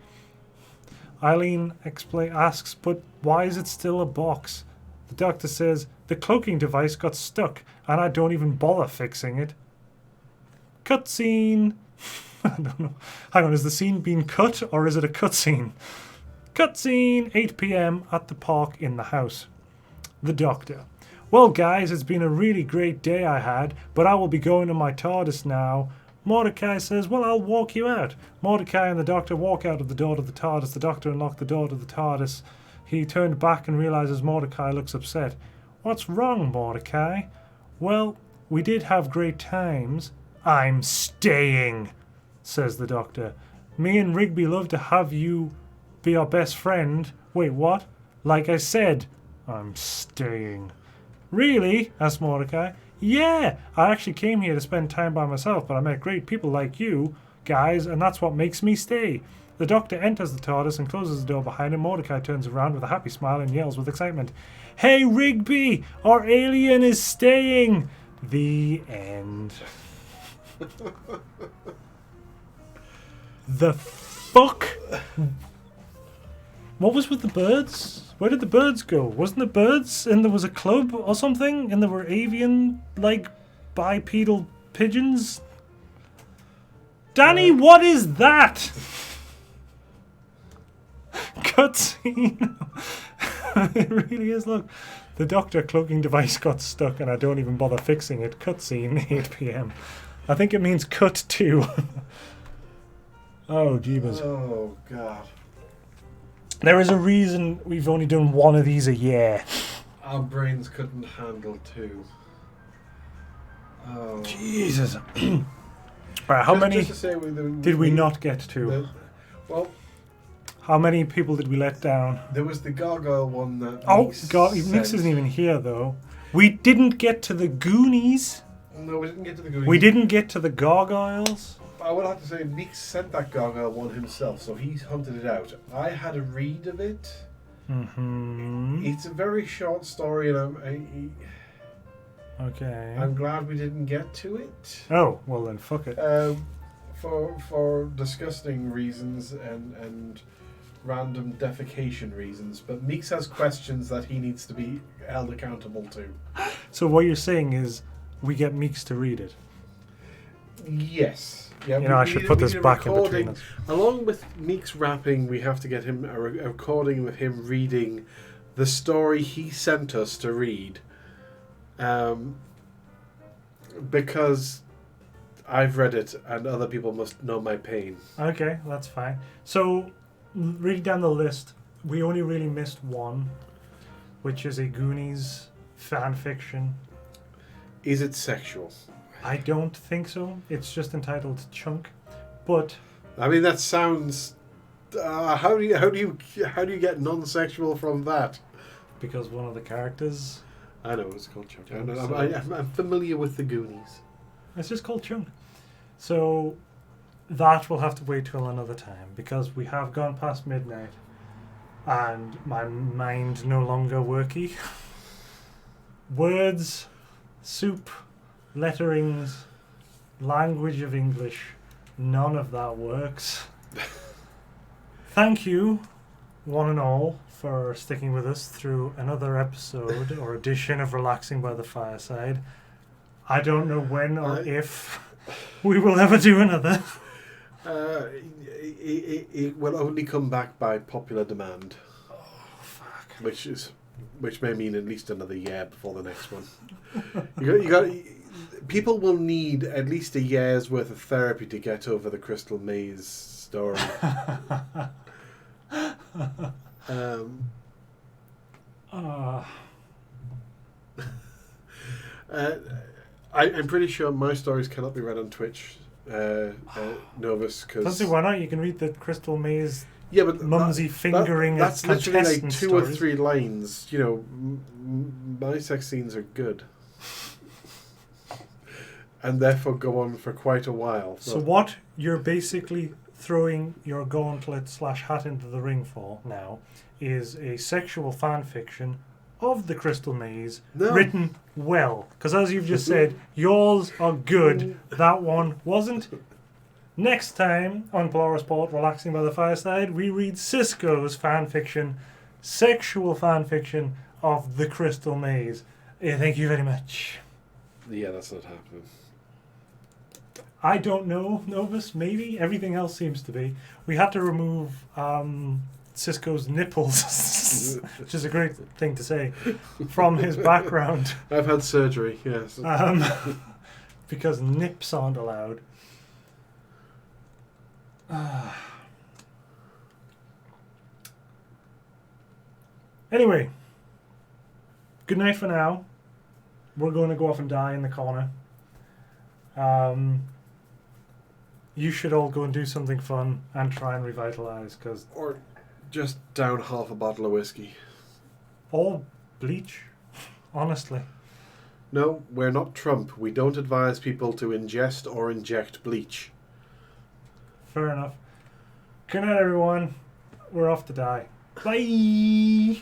Eileen asks, but why is it still a box? The doctor says, the cloaking device got stuck, and I don't even bother fixing it. Cutscene. I don't know. Hang on, is the scene being cut, or is it a cutscene? Cutscene, 8 p.m. at the park in the house. The doctor. Well, guys, it's been a really great day I had, but I will be going to my TARDIS now. Mordecai says, well, I'll walk you out. Mordecai and the doctor walk out of the door to the TARDIS. The doctor unlocked the door to the TARDIS. He turned back and realizes Mordecai looks upset. What's wrong, Mordecai? Well, we did have great times. I'm staying, says the doctor. Me and Rigby love to have you be our best friend. Wait, what? Like I said, I'm staying. Really? Asked Mordecai. Yeah, I actually came here to spend time by myself, but I met great people like you guys, and that's what makes me stay. The doctor enters the TARDIS and closes the door behind him. Mordecai turns around with a happy smile and yells with excitement, Hey, Rigby! Our alien is staying! The end. The fuck? What was with the birds? Where did the birds go? Wasn't the birds and there was a club or something? And there were avian, like, bipedal pigeons? Danny, what is that? Cutscene. It really is, look. The doctor cloaking device got stuck and I don't even bother fixing it. Cutscene, 8 p.m. I think it means cut 2. Oh, jeebus. Oh, God. There is a reason we've only done one of these a year. Our brains couldn't handle 2. Oh. Jesus. Right, how many Just to say, did we not get to? Well, How many people did we let down? there was the gargoyle one that. Oh, Meeks God, Mix sent. isn't even here, though. We didn't get to the Goonies. No, we didn't get to the Goonies. We didn't get to the Gargoyles. I would have to say Meeks sent that gargoyle one himself, so he's hunted it out. I had a read of it. Mm-hmm. It's a very short story, and Okay. I'm glad we didn't get to it. Oh, well then, fuck it. for disgusting reasons and random defecation reasons, but Meeks has questions that he needs to be held accountable to. So what you're saying is we get Meeks to read it. Yes. Yeah, I should put this back in between us. Along with Meeks rapping, we have to get him a recording with him reading the story he sent us to read. Because I've read it and other people must know my pain. Okay, that's fine. So, reading down the list, we only really missed one, which is a Goonies fan fiction. Is it sexual? I don't think so. It's just entitled Chunk, but I mean, that sounds. How do you get non-sexual from that? because one of the characters, I know it's called Chunk. So- I'm familiar with the Goonies. it's just called Chunk. So that will have to wait till another time because we have gone past midnight, and my mind no longer worky. Words, soup, letterings, language of English, none of that works. Thank you, one and all, for sticking with us through another episode or edition of Relaxing by the Fireside. I don't know when or if we will ever do another. It will only come back by popular demand. Oh, fuck. Which may mean at least another year before the next one. You got. People will need at least a year's worth of therapy to get over the Crystal Maze story. I'm pretty sure my stories cannot be read on Twitch, Novus, because... Don't see why not. You can read the Crystal Maze Yeah, but mumsy fingering that's of literally like contestant 2 or stories. 3 lines. You know, my sex scenes are good. And therefore go on for quite a while. So what you're basically throwing your gauntlet / hat into the ring for now is a sexual fan fiction of the Crystal Maze, No. written well. Because as you've just said, yours are good. That one wasn't. Next time on Plurasport Relaxing by the Fireside, we read Sisco's fan fiction, sexual fan fiction of the Crystal Maze. Thank you very much. Yeah, that's not happening. I don't know, Novus, maybe. Everything else seems to be. We had to remove Sisco's nipples, which is a great thing to say, from his background. I've had surgery, yes. Because nips aren't allowed. Anyway, good night for now. We're going to go off and die in the corner. You should all go and do something fun and try and revitalize, because Or just down half a bottle of whiskey. or bleach, honestly. No, we're not Trump. We don't advise people to ingest or inject bleach. Fair enough. Good night, everyone. We're off to die. Bye.